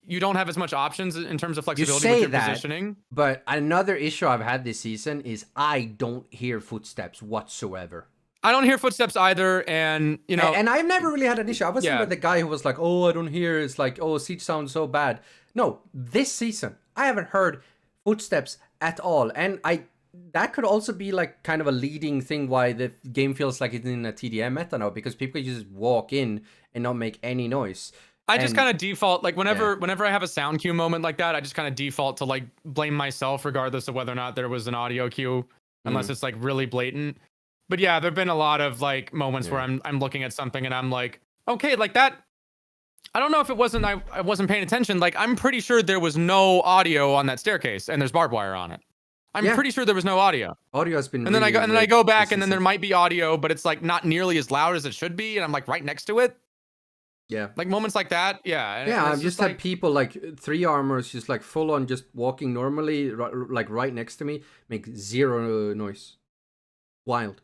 B: You don't have as much options in terms of flexibility
A: say
B: with your
A: that,
B: positioning.
A: But another issue I've had this season is I don't hear footsteps whatsoever.
B: I don't hear footsteps either, and you know,
A: and I've never really had an issue. I wasn't with the guy who was like, "Oh, I don't hear." It's like, "Oh, siege sounds so bad." No, this season I haven't heard footsteps at all, and that could also be like kind of a leading thing why the game feels like it's in a TDM meta now, because people just walk in and not make any noise.
B: I just kind of default, like whenever I have a sound cue moment like that, I just kind of default to like blame myself regardless of whether or not there was an audio cue, unless it's like really blatant. But yeah, there've been a lot of like moments where I'm looking at something and I'm like, okay, like that. I don't know if it wasn't I wasn't paying attention. Like I'm pretty sure there was no audio on that staircase and there's barbed wire on it. I'm pretty sure there was no audio.
A: Audio has been.
B: And then I go back and then there might be audio, but it's like not nearly as loud as it should be, and I'm like right next to it.
A: Yeah.
B: Like moments like that. Yeah.
A: Yeah, I've just had people like 3 armors just like full on just walking normally, like right next to me, make zero noise. Wild.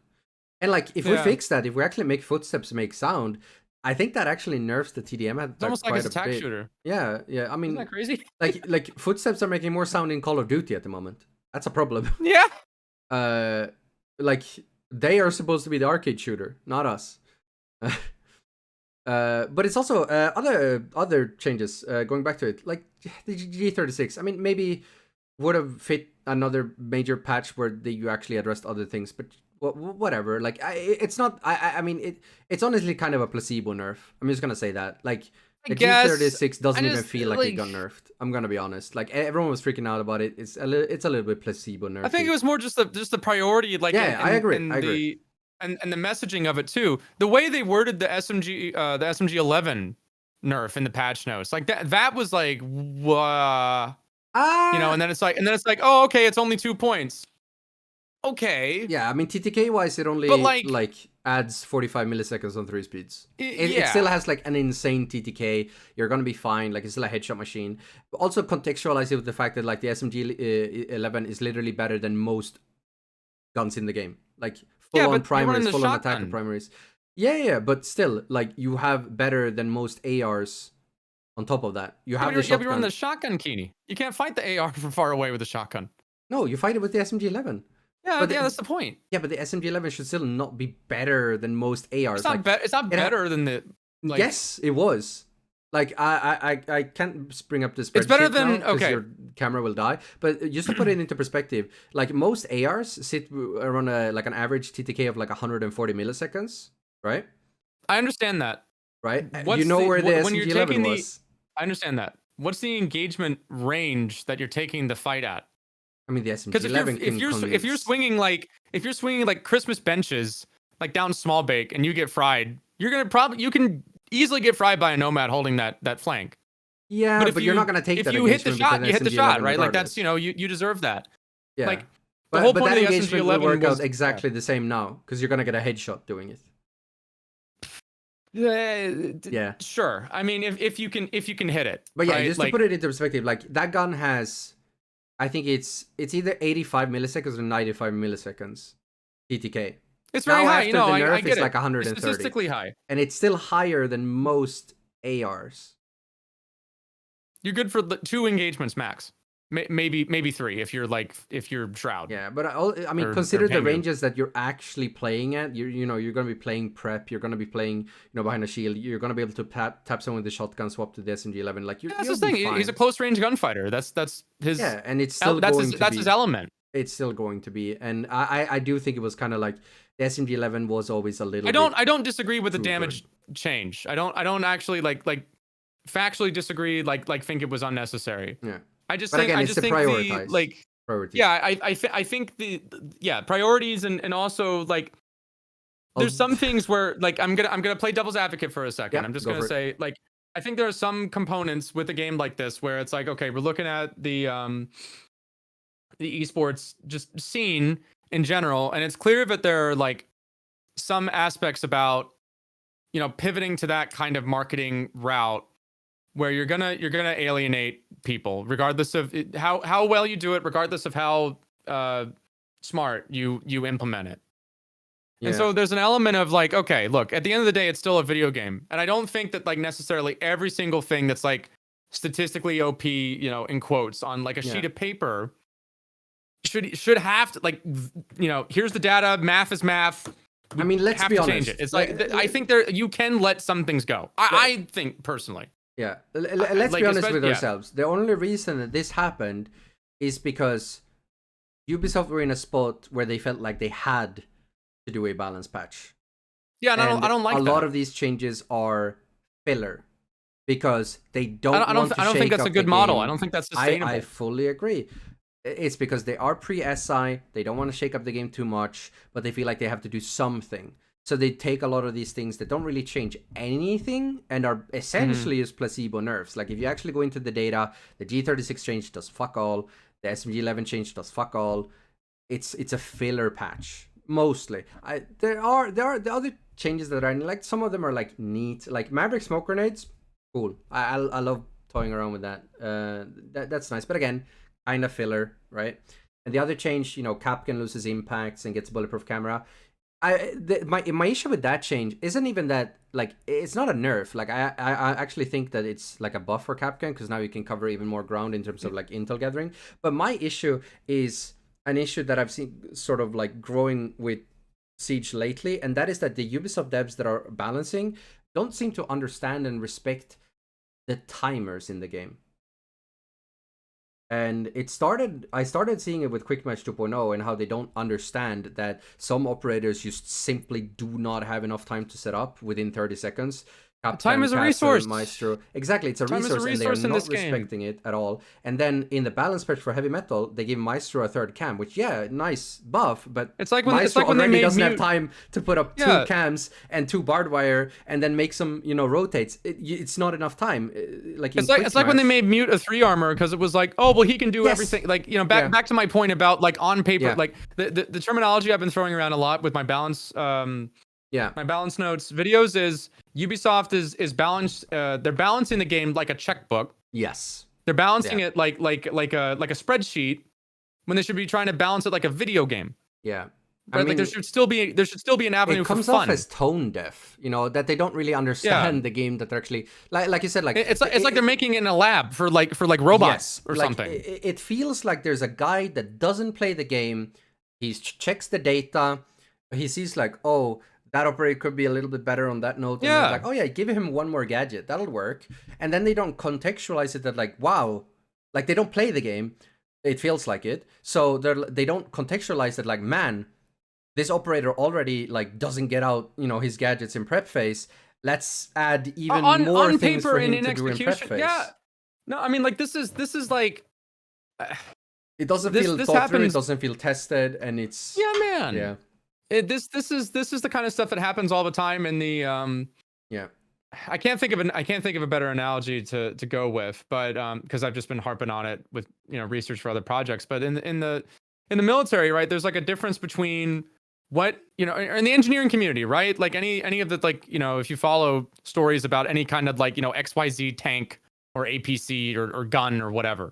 A: And like if we fix that, if we actually make footsteps make sound, I think that actually nerfs the TDM.
B: It's almost like it's a attack shooter.
A: Yeah. I mean,
B: isn't that crazy?
A: like footsteps are making more sound in Call of Duty at the moment. That's a problem.
B: Yeah.
A: Like they are supposed to be the arcade shooter, not us. But it's also other changes. Going back to it, like the G36. I mean, maybe would have fit another major patch where you actually addressed other things, but whatever. Like it's not. I mean, it's honestly kind of a placebo nerf. I'm just gonna say that. Like the G36 doesn't even feel like it got nerfed. I'm gonna be honest. Like everyone was freaking out about it. It's a little bit placebo nerf.
B: I think it was more just the priority. Like
A: I agree.
B: And the messaging of it too. The way they worded the SMG 11 nerf in the patch notes, like that was like, you know, and then it's like, oh, okay, it's only 2 points. Okay.
A: Yeah, I mean, TTK wise, it only like adds 45 milliseconds on 3 speeds. It still has like an insane TTK. You're gonna be fine. Like it's still a headshot machine. Also contextualize it with the fact that like the SMG 11 is literally better than most guns in the game. Like full on primaries, full on attacker primaries. Yeah, but still, like you have better than most ARs. On top of that, you have the shotgun.
B: You run the shotgun, Keeney. You can't fight the AR from far away with a shotgun.
A: No, you fight it with the SMG 11.
B: Yeah, but that's the point.
A: Yeah, but the SMG 11 should still not be better than most ARs.
B: It's not better than the. Like,
A: yes, it was. Like I can't bring up this.
B: It's better than
A: your camera will die. But just to put it into perspective, like most ARs sit around like an average TTK of like 140 milliseconds, right?
B: I understand that.
A: Right? You know where the SMG 11 was.
B: I understand that. What's the engagement range that you're taking the fight at?
A: I mean, the SMG 11
B: if you're swinging like Christmas benches like down small bake and you get fried, you can easily get fried by a nomad holding that flank.
A: Yeah, but you're not gonna take that.
B: If you hit the shot, you hit the shot, right? Like that's, you know, you deserve that.
A: Yeah.
B: Like
A: the whole point of the SMG 11 will work out exactly the same now because you're gonna get a headshot doing it.
B: Yeah, sure. I mean, if you can hit it.
A: But yeah, just to put it into perspective, like that gun has, I think it's either 85 milliseconds or 95 milliseconds TTK.
B: It's very high, you know.
A: The nerf
B: I get
A: is
B: it.
A: like 130.
B: It's statistically high,
A: and it's still higher than most ARs.
B: You're good for 2 engagements max. Maybe 3 if you're Shroud.
A: Yeah, but I mean, consider the ranges that you're actually playing at. You know, you're going to be playing prep. You're going to be playing, you know, behind a shield. You're going to be able to tap someone with the shotgun, swap to the SMG 11. Like
B: that's the thing. He's a close range gunfighter. That's his.
A: Yeah, and it's still
B: that's his element.
A: It's still going to be, and I do think it was kind of like the SMG 11 was always a little.
B: I don't disagree with the damage change. I don't actually like factually disagree. Like think it was unnecessary.
A: Yeah.
B: I just think priorities. Yeah, I think the priorities and also like there's some things where like I'm gonna play devil's advocate for a second. I'm just gonna say like I think there are some components with a game like this where it's like, okay, we're looking at the esports just scene in general, and it's clear that there are like some aspects about, you know, pivoting to that kind of marketing route where you're gonna alienate people regardless of how well you do it, regardless of how smart you implement it.
A: Yeah.
B: And so there's an element of like, okay, look, at the end of the day, it's still a video game. And I don't think that like necessarily every single thing that's like statistically OP, you know, in quotes on like a sheet of paper should have to like, you know, here's the data, math is math.
A: I mean, let's be honest.
B: Change it. It's like, I think there, you can let some things go. I think personally.
A: Yeah. Let's
B: like,
A: be honest with ourselves. The only reason that this happened is because Ubisoft were in a spot where they felt like they had to do a balance patch.
B: Yeah, and I don't like
A: a
B: that.
A: lot of these changes are filler because they don't.
B: I don't think that's a good model. I don't think that's sustainable.
A: I fully agree. It's because they are pre-SI. They don't want to shake up the game too much, but they feel like they have to do something. So they take a lot of these things that don't really change anything and are essentially just placebo nerfs. Like if you actually go into the data, the G36 change does fuck all. The SMG11 change does fuck all. It's a filler patch. Mostly, there are the other changes that are like some of them are like neat, like Maverick smoke grenades. Cool, I love toying around with that. That's nice, but again, kind of filler, right? And the other change, you know, Capcan loses impacts and gets a bulletproof camera. My issue with that change isn't even that like it's not a nerf. Like I actually think that it's like a buff for Capcan because now you can cover even more ground in terms of like intel gathering. But my issue is an issue that I've seen sort of like growing with Siege lately, and that is that the Ubisoft devs that are balancing don't seem to understand and respect the timers in the game. And I started seeing it with Quick Match 2.0 and how they don't understand that some operators just simply do not have enough time to set up within 30 seconds.
B: Time is a resource.
A: Maestro. Exactly, it's a resource, and they are not respecting it at all. And then in the balance patch for heavy metal, they give Maestro a third cam, which nice buff, but
B: it's like when
A: Maestro
B: when
A: already doesn't have time to put up 2 cams and 2 barbed wire and then make some, you know, rotates. It's not enough time. Like
B: it's like when they made Mute a 3 armor because it was like, oh well, he can do everything. Like, you know, back to my point about like on paper, like the terminology I've been throwing around a lot with my balance. My balance notes videos is Ubisoft is balanced. They're balancing the game like a checkbook.
A: Yes,
B: they're balancing it like a spreadsheet when they should be trying to balance it like a video game.
A: Yeah,
B: I mean, like there should still be an avenue for fun.
A: It comes off as tone deaf, you know, that they don't really understand the game, that they're actually like you said, like
B: it's like they're making it in a lab for like robots or
A: like,
B: something.
A: It feels like there's a guy that doesn't play the game. He checks the data. He sees like, oh, that operator could be a little bit better on that note. And like, oh yeah, give him one more gadget. That'll work. And then they don't contextualize it that like, wow, like they don't play the game. It feels like it. So they don't contextualize it like, man, this operator already like doesn't get out, you know, his gadgets in prep phase. Let's add even more
B: on
A: things
B: paper
A: for him
B: and in
A: to do in prep phase.
B: Yeah. No, I mean like this is like
A: it doesn't feel thought through, it doesn't feel tested, and it's
B: man.
A: Yeah.
B: This is the kind of stuff that happens all the time in the I can't think of a better analogy to go with, but because I've just been harping on it with, you know, research for other projects. But in the military, right, there's like a difference between what, you know, in the engineering community, right, like any of the, like, you know, if you follow stories about any kind of like, you know, XYZ tank or APC or gun or whatever,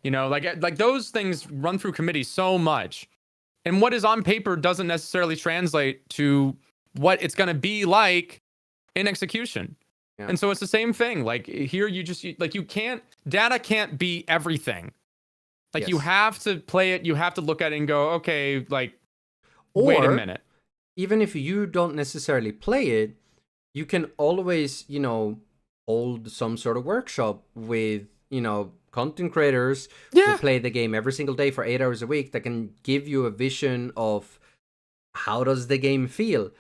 B: you know, like those things run through committees so much. And what is on paper doesn't necessarily translate to what it's going to be like in execution. Yeah. And so it's the same thing. Like here, data can't be everything. Like you have to play it. You have to look at it and go, okay, like, wait a minute.
A: Even if you don't necessarily play it, you can always, you know, hold some sort of workshop with, you know, content creators who play the game every single day for 8 hours a week that can give you a vision of how does the game feel.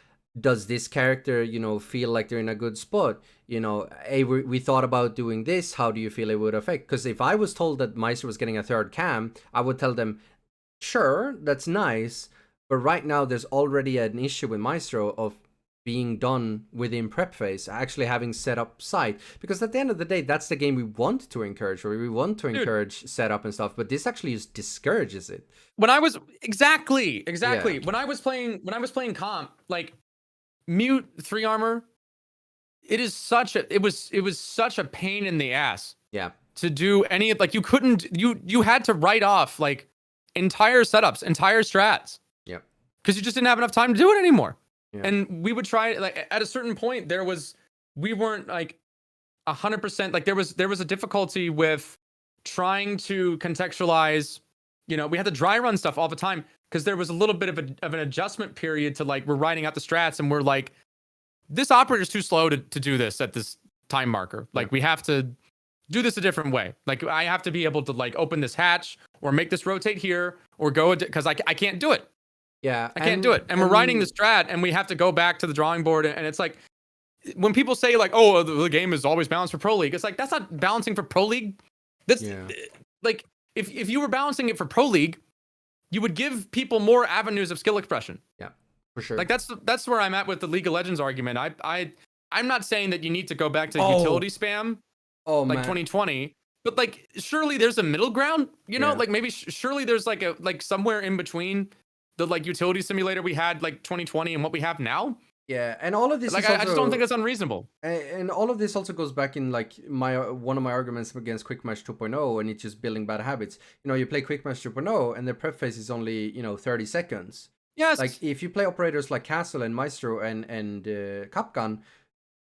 A: Does this character, you know, feel like they're in a good spot? You know, hey, we thought about doing this. How do you feel it would affect? Because if I was told that Meister was getting a third cam, I would tell them, sure, that's nice. But right now, there's already an issue with Maestro of being done within prep phase, actually having set up site, because at the end of the day, that's the game we want to encourage, or we want to encourage setup and stuff, but this actually just discourages it.
B: When I was exactly when I was playing comp, like mute 3 armor, it was such a pain in the ass.
A: Yeah.
B: To do any, like, you couldn't, you had to write off like entire setups, entire strats.
A: Yep.
B: Because you just didn't have enough time to do it anymore.
A: Yeah.
B: And we would try, like, at a certain point we weren't like 100%, like there was a difficulty with trying to contextualize, we had to dry run stuff all the time because there was a little bit of an adjustment period to, like, we're writing out the strats and we're like, this operator's too slow to do this at this time marker. Like, we have to do this a different way. Like, I have to be able to, like, open this hatch or make this rotate here or go, because I can't do it.
A: Yeah,
B: I can't do it. And we're writing the strat and we have to go back to the drawing board. And it's like, when people say, like, oh, the game is always balanced for Pro League, it's like, that's not balancing for Pro League. That's like, if you were balancing it for Pro League, you would give people more avenues of skill expression.
A: Yeah, for sure.
B: Like, that's where I'm at with the League of Legends argument. I'm not saying that you need to go back to utility spam, like 2020, but, like, surely there's a middle ground, like, maybe surely there's like somewhere in between the, like, utility simulator we had, like, 2020 and what we have now.
A: Yeah, and all of this,
B: like,
A: is also,
B: I just don't think that's unreasonable.
A: And all of this also goes back in, like, one of my arguments against Quick Match 2.0, and it's just building bad habits. You play Quick Match 2.0 and the prep phase is only 30 seconds.
B: Yes.
A: Like, if you play operators like Castle and Maestro and Capgun,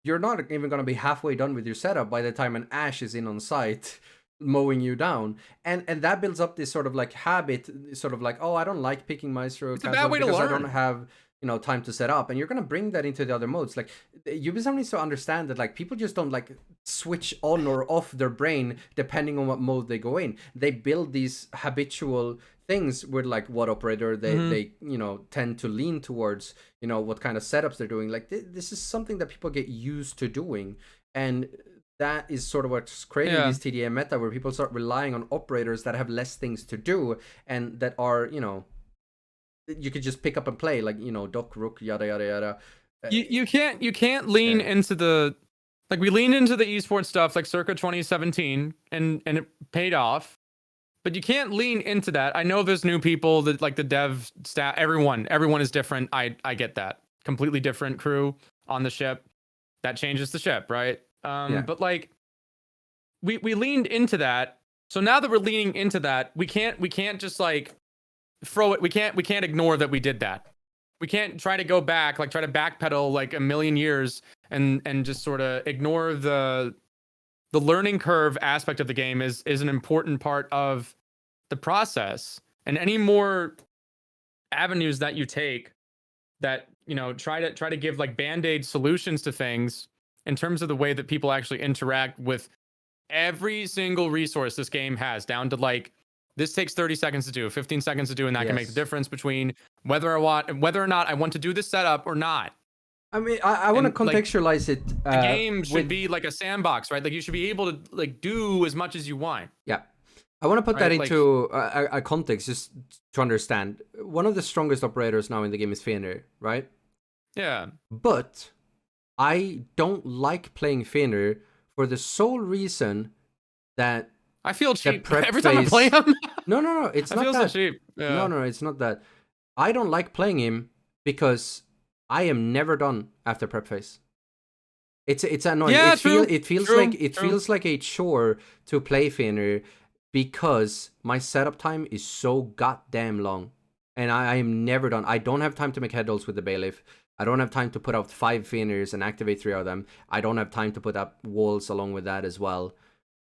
A: you're not even going to be halfway done with your setup by the time an Ashe is in on site mowing you down. And that builds up this sort of, like, habit, sort of like, oh, I don't like picking Maestro
B: Castle, a bad way
A: because
B: to learn.
A: I don't have time to set up. And you're going to bring that into the other modes. Like, Ubisoft needs to understand that, like, people just don't, like, switch on or off their brain depending on what mode they go in. They build these habitual things with, like, what operator they tend to lean towards, what kind of setups they're doing. Like, this is something that people get used to doing, and that is sort of what's creating this TDM meta, where people start relying on operators that have less things to do and that are you could just pick up and play, like, Doc, Rook, yada yada yada.
B: You can't lean into the, like, we leaned into the esports stuff like circa 2017 and it paid off. But you can't lean into that. I know there's new people that, like, the dev staff, everyone is different. I get that. Completely different crew on the ship. That changes the ship, right? But, like, we leaned into that. So now that we're leaning into that, we can't just, like, throw it. We can't ignore that we did that. We can't try to go back, like, try to backpedal like a million years and just sort of ignore the learning curve aspect of the game is an important part of the process. And any more avenues that you take that, try to give, like, band-aid solutions to things in terms of the way that people actually interact with every single resource this game has, down to, like, this takes 30 seconds to do, 15 seconds to do, and that can make the difference between whether or not I want to do this setup or not.
A: I mean, I want to contextualize, like, it.
B: The game should be like a sandbox, right? Like, you should be able to, like, do as much as you want.
A: Yeah. I want to put that into a context, just to understand. One of the strongest operators now in the game is Fenrir, right?
B: Yeah.
A: But I don't like playing Fenrir for the sole reason that
B: I feel cheap every time I play him.
A: No, it's not that.
B: I feel so cheap. Yeah.
A: No, it's not that. I don't like playing him because I am never done after prep phase. It's annoying.
B: Yeah,
A: it feels like a chore to play Fenrir because my setup time is so goddamn long, and I am never done. I don't have time to make head rolls with the bailiff. I don't have time to put out 5 Fenrirs and activate 3 of them. I don't have time to put up walls along with that as well,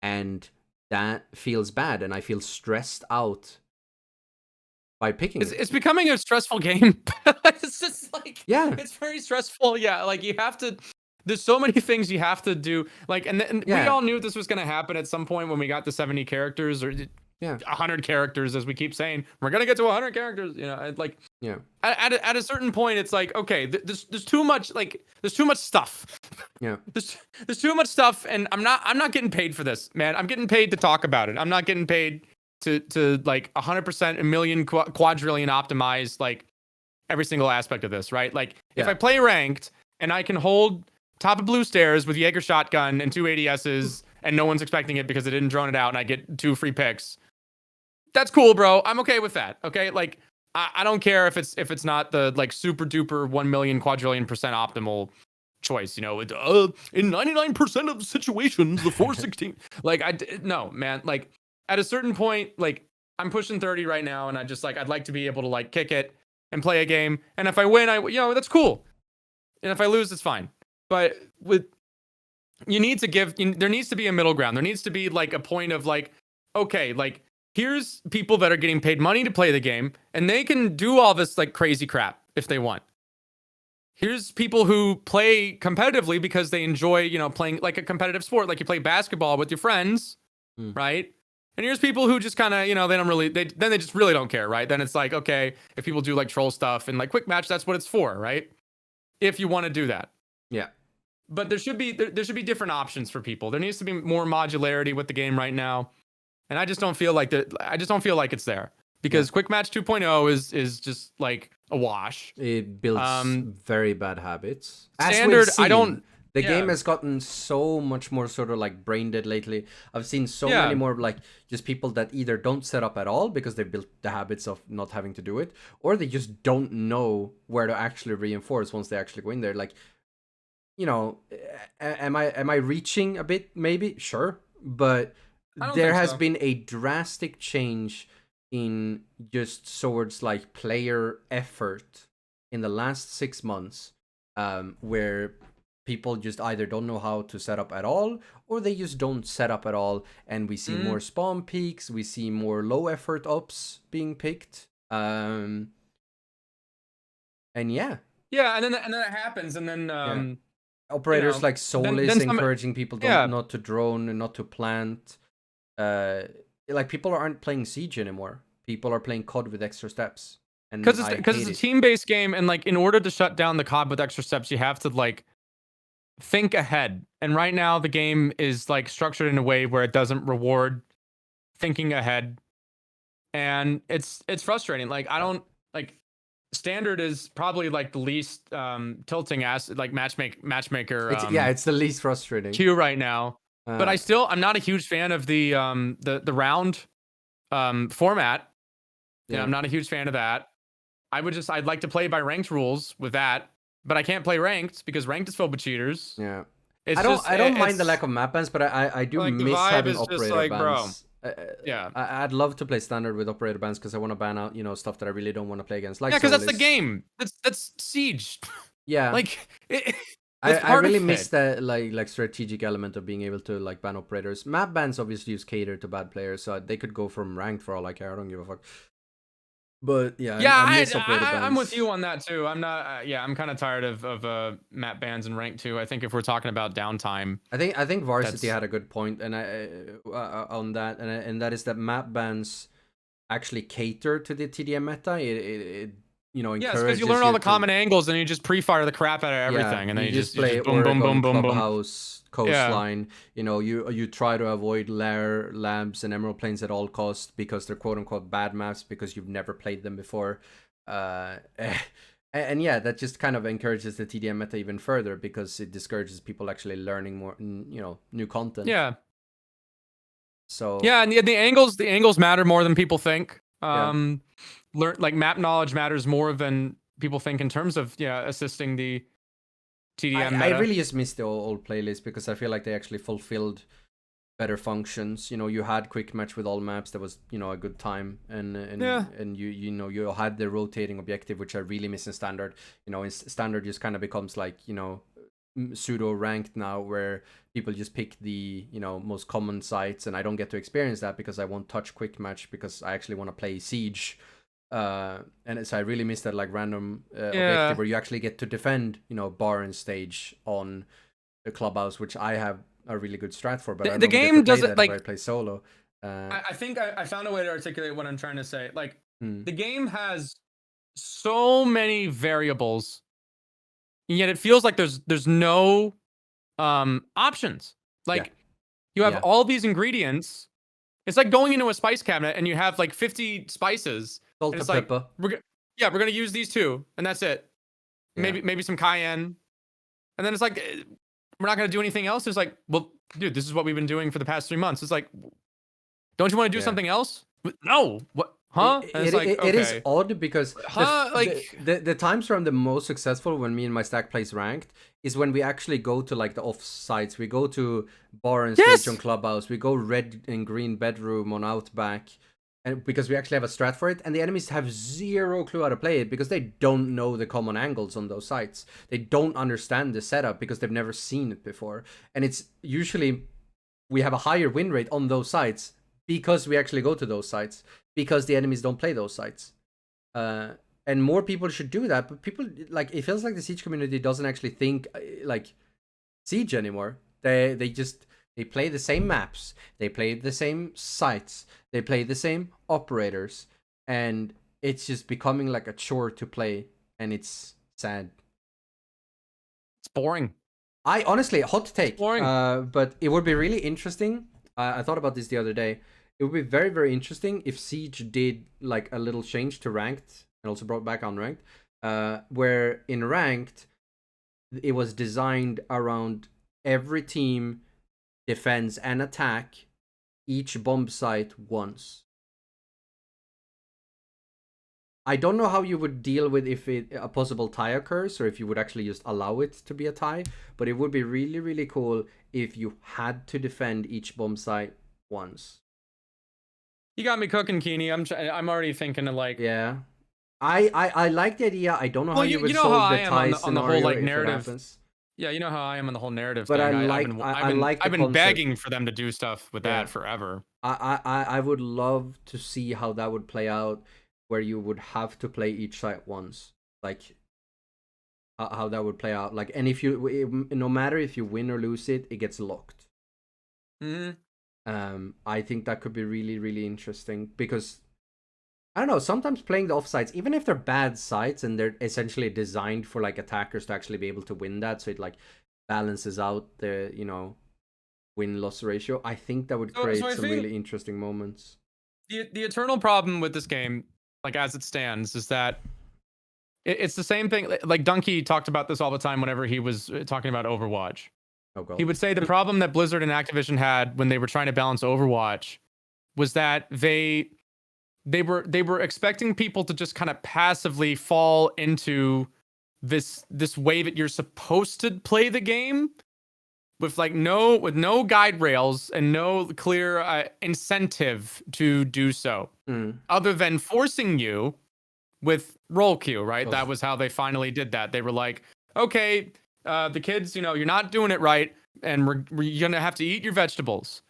A: and that feels bad, and I feel stressed out by picking it.
B: It's becoming a stressful game. It's just like, it's very stressful. Yeah, like, you have to, there's so many things you have to do. Like, and we all knew this was going to happen at some point when we got to 70 characters or 100 characters, as we keep saying. We're going to get to 100 characters, like, at a certain point, it's like, okay, there's too much, like, there's too much stuff.
A: Yeah.
B: There's too much stuff, and I'm not getting paid for this, man. I'm getting paid to talk about it. I'm not getting paid to like 100%, a million, quadrillion optimize, like, every single aspect of this, right? Like, if I play ranked and I can hold top of blue stairs with Jaeger shotgun and 2 ADSs, and no one's expecting it because I didn't drone it out, and I get 2 free picks. That's cool, bro. I'm okay with that. Okay, like I don't care if it's not the like super duper 1 million quadrillion percent optimal choice. You know, in 99% of situations, the 416. Like no, man. Like at a certain point, like I'm pushing 30 right now, and I'd like to be able to like kick it and play a game. And if I win, that's cool. And if I lose, it's fine. But there needs to be a middle ground. There needs to be like a point of like, okay, like here's people that are getting paid money to play the game, and they can do all this like crazy crap if they want. Here's people who play competitively because they enjoy, playing like a competitive sport, like you play basketball with your friends, right? And here's people who just kind of, they don't really, they just really don't care, right? Then it's like, okay, if people do like troll stuff and like quick match, that's what it's for, right? If you want to do that.
A: Yeah.
B: But there should be different options for people. There needs to be more modularity with the game right now. And I just don't feel like it's there. Because Quick Match 2.0 is just like a wash.
A: It builds very bad habits.
B: Standard,
A: The game has gotten so much more sort of like brain dead lately. I've seen so many more like just people that either don't set up at all because they built the habits of not having to do it, or they just don't know where to actually reinforce once they actually go in there. Like, am I reaching a bit? Maybe, sure, but there has been a drastic change in just towards like player effort in the last 6 months, where people just either don't know how to set up at all, or they just don't set up at all, and we see more spawn peaks, we see more low effort ops being picked, and and then
B: it happens, and then
A: operators like Soulless encouraging people not to drone and not to plant. Like people aren't playing Siege anymore. People are playing COD with extra steps, and
B: because it's a team-based game, and like in order to shut down the COD with extra steps, you have to like think ahead. And right now, the game is like structured in a way where it doesn't reward thinking ahead, and it's frustrating. Like I don't like standard is probably like the least tilting ass like matchmaker.
A: It's the least frustrating
B: queue right now. But I'm not a huge fan of the round format. Yeah, I'm not a huge fan of that. I'd like to play by ranked rules with that, but I can't play ranked because ranked is filled with cheaters.
A: Yeah, I don't mind the lack of map bans, but I do like miss having operator bans. I'd love to play standard with operator bans because I want to ban out stuff that I really don't want to play against. Like
B: because that's the game. That's Siege.
A: Yeah,
B: like.
A: I really miss that like strategic element of being able to like ban operators. Map bans obviously use cater to bad players, so they could go from ranked for all I care. I don't give a fuck. But
B: I'm with you on that too. I'm not. I'm kind of tired of map bans and rank too. I think if we're talking about downtime,
A: I think Varsity had a good point, and on that, and that is that map bans actually cater to the TDM meta. It
B: because you learn all the common angles and you just pre-fire the crap out of everything, and then you just
A: play
B: boom, boom, boom, boom, boom.
A: House, coastline. You try to avoid lair labs and emerald plains at all costs because they're quote unquote bad maps because you've never played them before. And that just kind of encourages the TDM meta even further because it discourages people actually learning more, new content.
B: Yeah.
A: So
B: and the angles matter more than people think. Like map knowledge matters more than people think in terms of assisting the TDM meta.
A: I really just miss the old playlist because I feel like they actually fulfilled better functions. You had quick match with all maps. That was a good time, and you had the rotating objective, which I really miss in standard. In standard just kind of becomes like pseudo ranked now, where people just pick the most common sites, and I don't get to experience that because I won't touch quick match because I actually want to play Siege. And so I really miss that like random objective where you actually get to defend bar and stage on the clubhouse, which I have a really good strat for, but
B: the game doesn't like
A: I play solo.
B: I think I found a way to articulate what I'm trying to say. Like the game has so many variables, and yet it feels like there's no options. Like you have all these ingredients. It's like going into a spice cabinet and you have like 50 spices.
A: Salt and pepper.
B: We're gonna use these two, and that's it. Maybe some cayenne, And then it's like, we're not going to do anything else. It's like, well, dude, this is what we've been doing for the past 3 months. It's like, don't you want to do something else? No. What? Huh? And it's like,
A: it is odd because
B: like
A: the times where I'm the most successful when me and my stack plays ranked is when we actually go to like the off sites. We go to bar and stage on Clubhouse. We go red and green bedroom on Outback. And because we actually have a strat for it, and the enemies have zero clue how to play it because they don't know the common angles on those sites. They don't understand the setup because they've never seen it before. And it's usually we have a higher win rate on those sites because we actually go to those sites because the enemies don't play those sites. And more people should do that, but people like it feels like the Siege community doesn't actually think like Siege anymore. They play the same maps, they play the same sites, they play the same operators, and it's just becoming like a chore to play, and it's sad.
B: It's boring.
A: I honestly, hot take,
B: boring.
A: But it would be really interesting. I thought about this the other day. It would be very, very interesting if Siege did like a little change to ranked and also brought back unranked, where in ranked, it was designed around every team defends and attack each bomb site once. I don't know how you would deal with if a possible tie occurs or if you would actually just allow it to be a tie, but it would be really, really cool if you had to defend each bomb site once.
B: You got me cooking, Keeney. I'm already thinking of like...
A: Yeah. I like the idea. I don't know how you would solve the tie
B: on the whole like narrative. Yeah, you know how I am on the whole narrative
A: but
B: thing. I've been begging for them to do stuff with that forever.
A: I would love to see how that would play out, where you would have to play each site once, like how that would play out. Like, and if you, no matter if you win or lose it, it gets locked. I think that could be really, really interesting because I don't know, sometimes playing the offsites, even if they're bad sites and they're essentially designed for like attackers to actually be able to win that, so it like balances out the, you know, win-loss ratio, I think that would create some really interesting moments.
B: The eternal problem with this game, like as it stands, is that it's the same thing. Like Dunkey talked about this all the time whenever he was talking about Overwatch.
A: Oh, God.
B: He would say the problem that Blizzard and Activision had when they were trying to balance Overwatch was that they were expecting people to just kind of passively fall into this way that you're supposed to play the game with no guide rails and no clear incentive to do so, other than forcing you with roll queue, right? Oh. That was how they finally did that. They were like, okay, the kids, you know, you're not doing it right, and you're gonna have to eat your vegetables.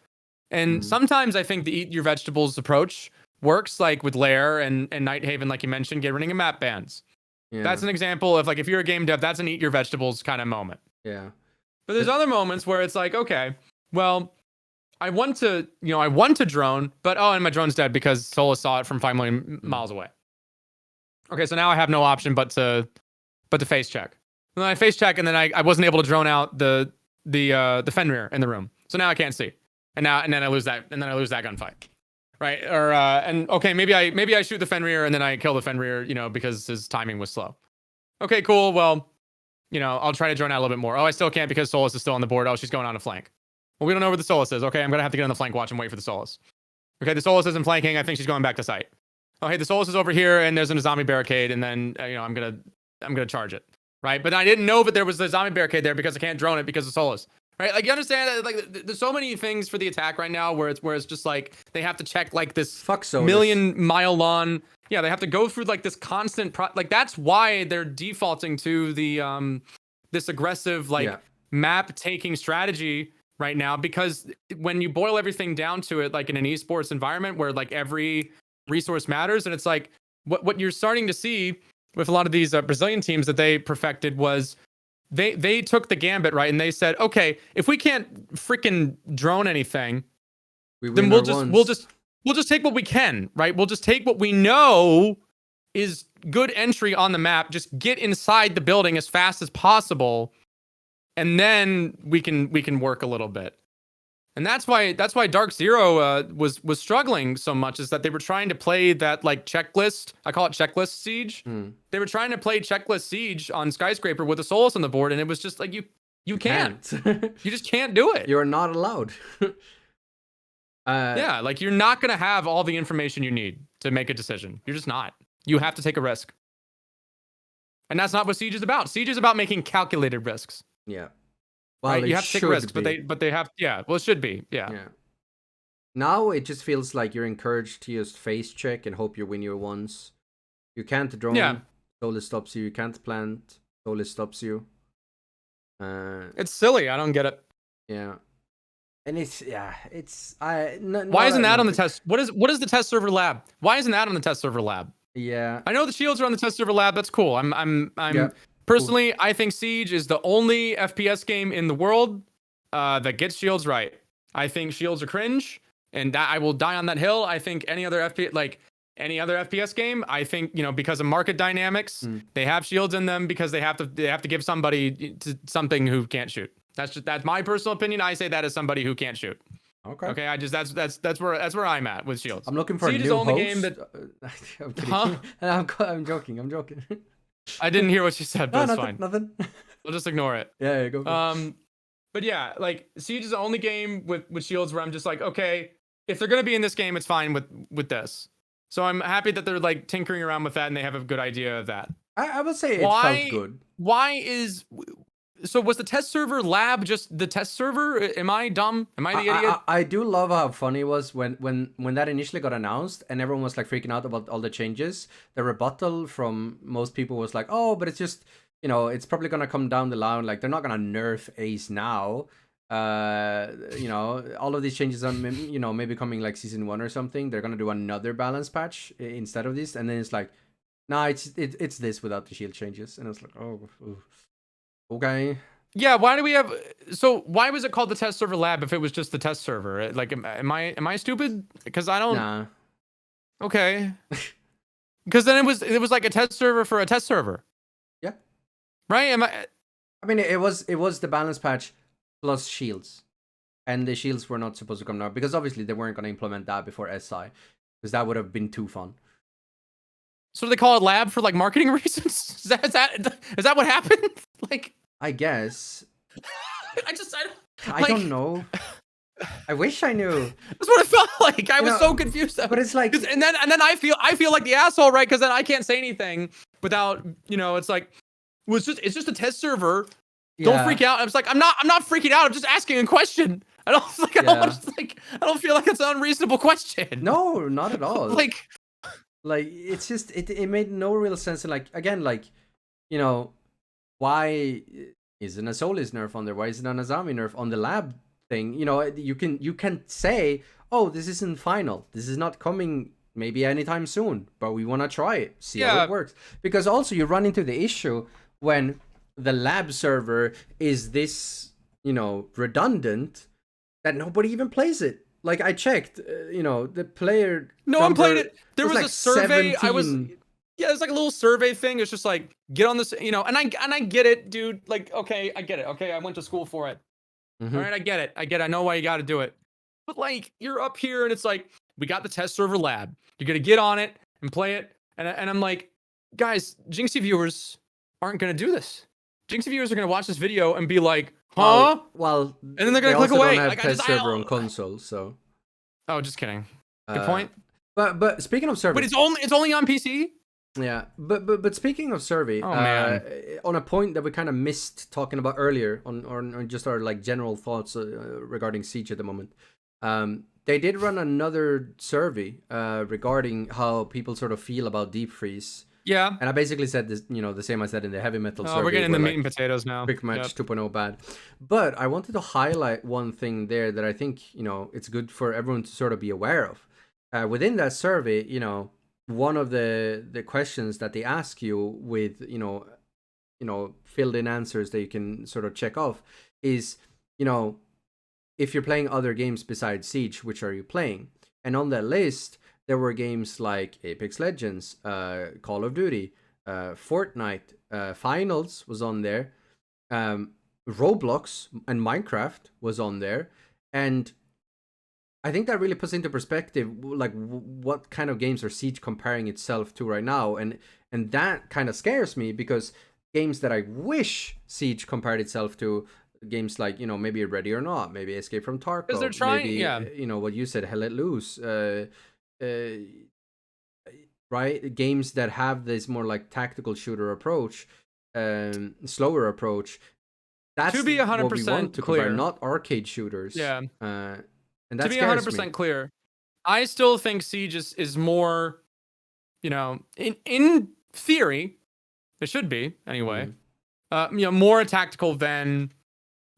B: And sometimes I think the eat your vegetables approach works, like with Lair and Nighthaven, like you mentioned, get rid of map bans. Yeah. That's an example of like, if you're a game dev, that's an eat your vegetables kind of moment.
A: Yeah.
B: But there's other moments where it's like, okay, well, I want to drone, but and my drone's dead because Solus saw it from 5 million miles away. Okay, so now I have no option but to face check. And then I face check, and then I wasn't able to drone out the Fenrir in the room. So now I can't see. And then I lose that gunfight. Right? Or and okay, maybe I shoot the Fenrir and then I kill the Fenrir, you know, because his timing was slow. Okay, cool. Well, you know, I'll try to drone out a little bit more. Oh, I still can't because Solus is still on the board. Oh, she's going on a flank. Well, we don't know where the Solus is. Okay, I'm gonna have to get on the flank, watch and wait for the Solus. Okay, the Solus isn't flanking. I think she's going back to site. Oh, hey, the Solus is over here and there's a zombie barricade, and then you know, I'm gonna charge it. Right? But I didn't know that there was a zombie barricade there because I can't drone it because of Solus. Right? Like, you understand that, like, there's so many things for the attack right now where it's just like they have to check like this million-mile long. Yeah, they have to go through like this constant like that's why they're defaulting to the this aggressive map taking strategy right now, because when you boil everything down to it, like in an esports environment where like every resource matters, and it's like what you're starting to see with a lot of these Brazilian teams that they perfected was they took the gambit, right? And they said, okay, if we can't freaking drone anything, then we'll just take what we can, right? We'll just take what we know is good entry on the map, just get inside the building as fast as possible, and then we can work a little bit. And that's why Dark Zero was struggling so much, is that they were trying to play that like checklist. I call it checklist siege. They were trying to play checklist siege on Skyscraper with a Solus on the board, and it was just like You can't.
A: Can't.
B: You just can't do it.
A: You're not allowed.
B: Yeah, like you're not gonna have all the information you need to make a decision. You're just not. You have to take a risk. And that's not what Siege is about. Siege is about making calculated risks.
A: Yeah. Well,
B: right? You have to take risks,
A: be.
B: but they have, yeah. Well, it should be, yeah.
A: Yeah. Now it just feels like you're encouraged to just face check and hope you win your ones. You can't drone.
B: Yeah.
A: Solely stops you. You can't plant. Solely stops you.
B: It's silly. I don't get it.
A: Yeah. And it's
B: why isn't that on the test? What is the test server lab? Why isn't that on the test server lab?
A: Yeah.
B: I know the shields are on the test server lab. That's cool. I'm personally, I think Siege is the only FPS game in the world that gets shields right. I think shields are cringe, and I will die on that hill. I think any other FPS game, I think, you know, because of market dynamics, they have shields in them because they have to give somebody something who can't shoot. That's my personal opinion. I say that as somebody who can't shoot.
A: Okay.
B: Okay. That's where I'm at with shields.
A: I'm looking for
B: Siege
A: a new
B: is the only
A: host.
B: game that.
A: I'm kidding.
B: Huh?
A: I'm joking.
B: I didn't hear what you said, but
A: no,
B: it's
A: nothing,
B: fine.
A: Nothing.
B: We'll just ignore it.
A: Yeah, go.
B: But yeah, like Siege is the only game with shields where I'm just like, okay, if they're gonna be in this game, it's fine with this. So I'm happy that they're like tinkering around with that and they have a good idea of that.
A: I would say it felt good.
B: So was the test server lab just the test server? Am I dumb? Am I the idiot?
A: I do love how funny it was when that initially got announced and everyone was like freaking out about all the changes. The rebuttal from most people was like, oh, but it's just, you know, it's probably gonna come down the line. Like they're not gonna nerf Ace now. You know, all of these changes are, you know, maybe coming like season 1 or something. They're gonna do another balance patch instead of this, and then it's like, nah, it's this without the shield changes, and it's like, oh. Okay.
B: Yeah, why was it called the test server lab if it was just the test server? Like, am I stupid? Because I don't.
A: Nah.
B: Okay. Because then it was like a test server for a test server.
A: Yeah.
B: Right?
A: I mean, it was the balance patch plus shields, and the shields were not supposed to come now because obviously they weren't going to implement that before SI, because that would have been too fun.
B: So do they call it lab for like marketing reasons? Is that what happened? Like, I
A: guess.
B: I
A: don't know. I wish I knew.
B: That's what it felt like. I was so confused.
A: But it's like,
B: and then I feel like the asshole, right? Because then I can't say anything without, you know, it's like, well, it's just a test server. Yeah. Don't freak out. I was like, I'm not freaking out. I'm just asking a question. I don't feel like it's an unreasonable question.
A: No, not at all.
B: like
A: it's just it made no real sense. And like, again, like, you know, why isn't a Solis nerf on there? Why isn't an Azami nerf on the lab thing? You know, you can say, oh, this isn't final. This is not coming maybe anytime soon, but we want to try it, see how it works. Because also you run into the issue when the lab server is this, you know, redundant that nobody even plays it. Like I checked, you know, the player.
B: No one played it. There was
A: like
B: a survey.
A: 17.
B: Yeah, it's like a little survey thing. It's just like, get on this, you know, and I get it, dude. Like, okay, I get it. Okay, I went to school for it.
A: Mm-hmm.
B: All right, I get it. I know why you got to do it. But like, you're up here and it's like, we got the test server lab. You're gonna get on it and play it. And I'm like, guys, Jinxie viewers aren't gonna do this. Jinxie viewers are gonna watch this video and be like, huh?
A: Well,
B: and then they're gonna click away.
A: Don't have test server on console, so.
B: Oh, just kidding. Good point.
A: But speaking of server,
B: but it's only on PC.
A: Yeah, but speaking of survey, on a point that we kind of missed talking about earlier, on just our like general thoughts regarding Siege at the moment, they did run another survey regarding how people sort of feel about deep freeze.
B: Yeah,
A: and I basically said this, you know, the same I said in the heavy metal survey.
B: We're getting the meat and potatoes now.
A: Quick match 2.0 bad, but I wanted to highlight one thing there that I think, you know, it's good for everyone to sort of be aware of. Within that survey, you know, one of the questions that they ask you with, you know, filled in answers that you can sort of check off is, you know, if you're playing other games besides Siege, which are you playing? And on that list, there were games like Apex Legends, Call of Duty, Fortnite, Finals was on there, Roblox and Minecraft was on there, and I think that really puts into perspective like what kind of games are Siege comparing itself to right now, and that kind of scares me because games that I wish Siege compared itself to, games like, you know, maybe Ready or Not, maybe Escape from
B: Because they're
A: Tarkov,
B: trying,
A: maybe
B: yeah.
A: you know what you said, Hell Let Loose, uh, right? Games that have this more like tactical shooter approach, slower approach. That's
B: To be
A: what we want
B: 100%
A: to compare,
B: clear,
A: not arcade shooters.
B: yeah.
A: And
B: To
A: that
B: be
A: scares me.
B: 100% clear, I still think Siege is more, you know, in theory, it should be anyway. You know, more tactical than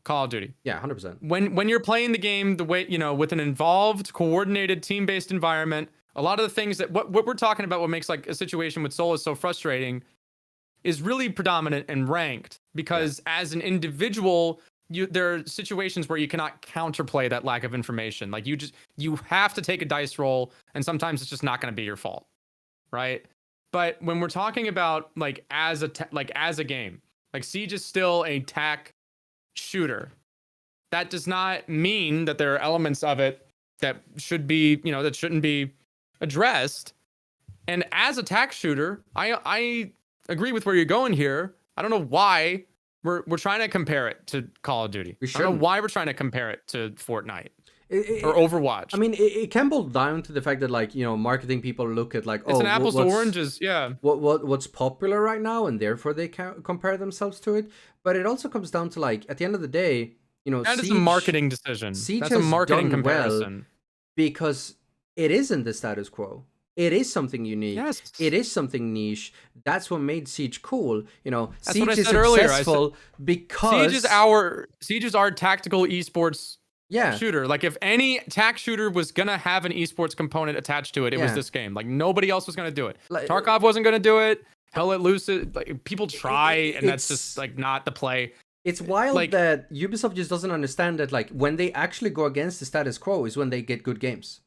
B: Call of Duty.
A: Yeah, 100%.
B: When you're playing the game the way, you know, with an involved, coordinated, team-based environment, a lot of the things that what we're talking about, what makes like a situation with Solas so frustrating, is really predominant and ranked because as an individual, there are situations where you cannot counterplay that lack of information. Like you have to take a dice roll, and sometimes it's just not going to be your fault, right? But when we're talking about like as a game, like Siege is still a tac shooter. That does not mean that there are elements of it that should be, you know, that shouldn't be addressed. And as a tac shooter, I agree with where you're going here. I don't know why we're trying to compare it to Call of Duty. I don't know why we're trying to compare it to Fortnite or Overwatch.
A: I mean, it can boil down to the fact that, like, you know, marketing people look at like,
B: it's an apples to oranges, yeah.
A: What's popular right now, and therefore they can compare themselves to it. But it also comes down to, like, at the end of the day, you know,
B: that is a marketing decision.
A: Siege
B: That's a marketing
A: done
B: comparison.
A: Well because it isn't the status quo. It is something unique.
B: Yes.
A: It is something niche. That's what made Siege cool. You know,
B: That's
A: Siege
B: what I
A: is
B: said earlier.
A: successful because
B: Siege is our tactical esports shooter. Like if any tac shooter was gonna have an esports component attached to it, it was this game. Like nobody else was gonna do it. Like, Tarkov wasn't gonna do it. Hell Let Loose, like people try, and that's just like not the play.
A: It's wild like, that Ubisoft just doesn't understand that, like, when they actually go against the status quo is when they get good games.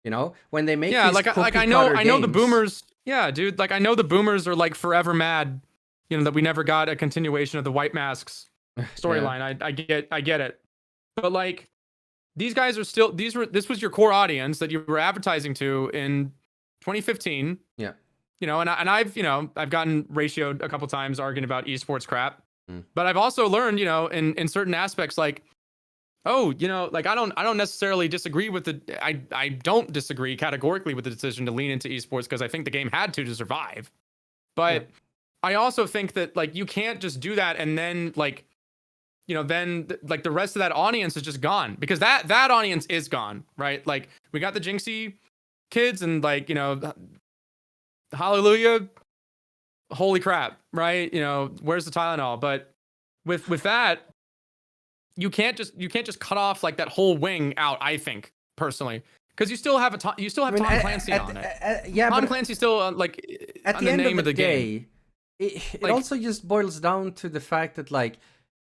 A: You know, when they make
B: I know the boomers. Yeah, dude. Like I know the boomers are like forever mad, you know, that we never got a continuation of the White Masks storyline. I get it, but like these guys are still this was your core audience that you were advertising to in 2015.
A: Yeah,
B: you know, and I've gotten ratioed a couple times arguing about esports crap, but I've also learned, you know, in certain aspects like, oh, you know, like I don't necessarily disagree with I don't disagree categorically with the decision to lean into esports because I think the game had to survive. But I also think that like you can't just do that and then like, you know, then like the rest of that audience is just gone because that audience is gone, right? Like we got the Jinxie kids and like, you know, hallelujah, holy crap, right? You know, where's the Tylenol? But with that, you can't just cut off like that whole wing out. I think personally, because you still have Tom Clancy on it. Tom Clancy still like
A: at the end of the day. It like, also just boils down to the fact that like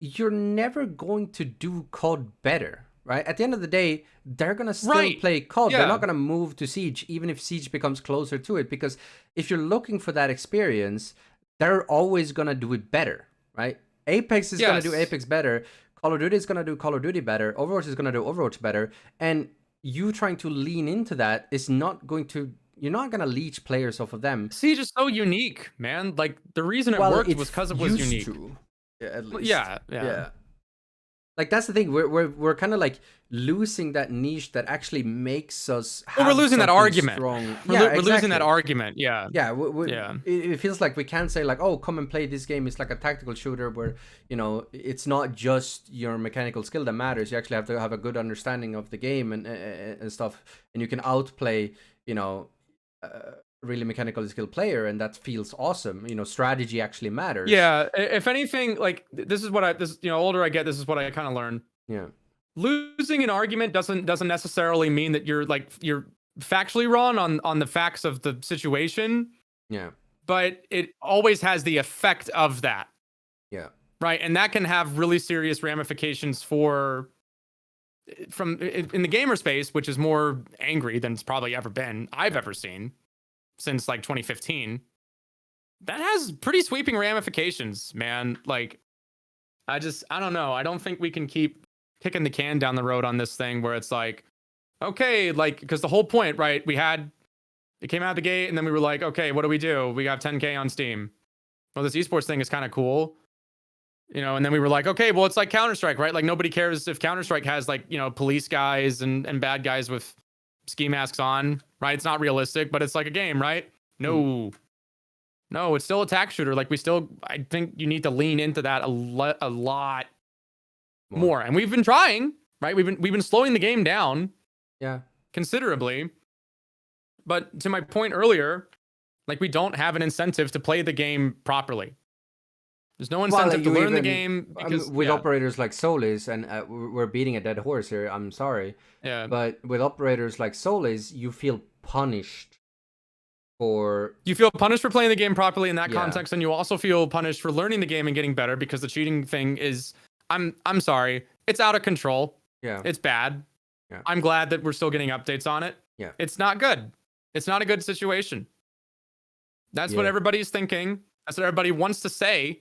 A: you're never going to do COD better, right? At the end of the day, they're gonna still play COD. They're not gonna move to Siege, even if Siege becomes closer to it. Because if you're looking for that experience, they're always gonna do it better, right? Apex is gonna do Apex better. Call of Duty is gonna do Call of Duty better. Overwatch is gonna do Overwatch better. And you trying to lean into that is not going to. You're not gonna leech players off of them.
B: Siege is so unique, man. Like the reason it worked was because it was unique.
A: At least.
B: Yeah.
A: Like that's the thing. We're kind of like losing that niche that actually makes us.
B: Well, we're losing that argument.
A: Strong.
B: We're losing that argument. Yeah.
A: Yeah. It feels like we can't say like, oh, come and play this game. It's like a tactical shooter where, you know, it's not just your mechanical skill that matters. You actually have to have a good understanding of the game and stuff, and you can outplay, you know, really mechanically skilled player, and that feels awesome. You know, strategy actually matters.
B: Yeah, if anything, like this is what you know, older I get, this is what I kind of learn.
A: Yeah,
B: losing an argument doesn't necessarily mean that you're factually wrong on the facts of the situation.
A: Yeah,
B: but it always has the effect of that.
A: Yeah,
B: right, and that can have really serious ramifications in the gamer space, which is more angry than it's probably I've ever seen since like 2015. That has pretty sweeping ramifications, man. Like, I don't know. I don't think we can keep kicking the can down the road on this thing where it's like, okay, like, because the whole point, right? It came out the gate and then we were like, okay, what do? We got 10K on Steam. Well, this esports thing is kind of cool. You know, and then we were like, okay, well, it's like Counter-Strike, right? Like nobody cares if Counter-Strike has like, you know, police guys and bad guys with ski masks on, right? It's not realistic, but it's like a game, right? No. No, it's still a tac shooter. Like I think you need to lean into that a lot more. And we've been trying, right? We've been slowing the game down, considerably. But to my point earlier, like we don't have an incentive to play the game properly. There's no incentive to learn the game because
A: with operators like Solis, and we're beating a dead horse here. I'm sorry, but with operators like Solis, you feel punished.
B: You feel punished for playing the game properly in that context, and you also feel punished for learning the game and getting better because the cheating thing is, I'm sorry, it's out of control.
A: Yeah,
B: it's bad. Yeah. I'm glad that we're still getting updates on it.
A: Yeah,
B: it's not good. It's not a good situation. That's what everybody's thinking. That's what everybody wants to say.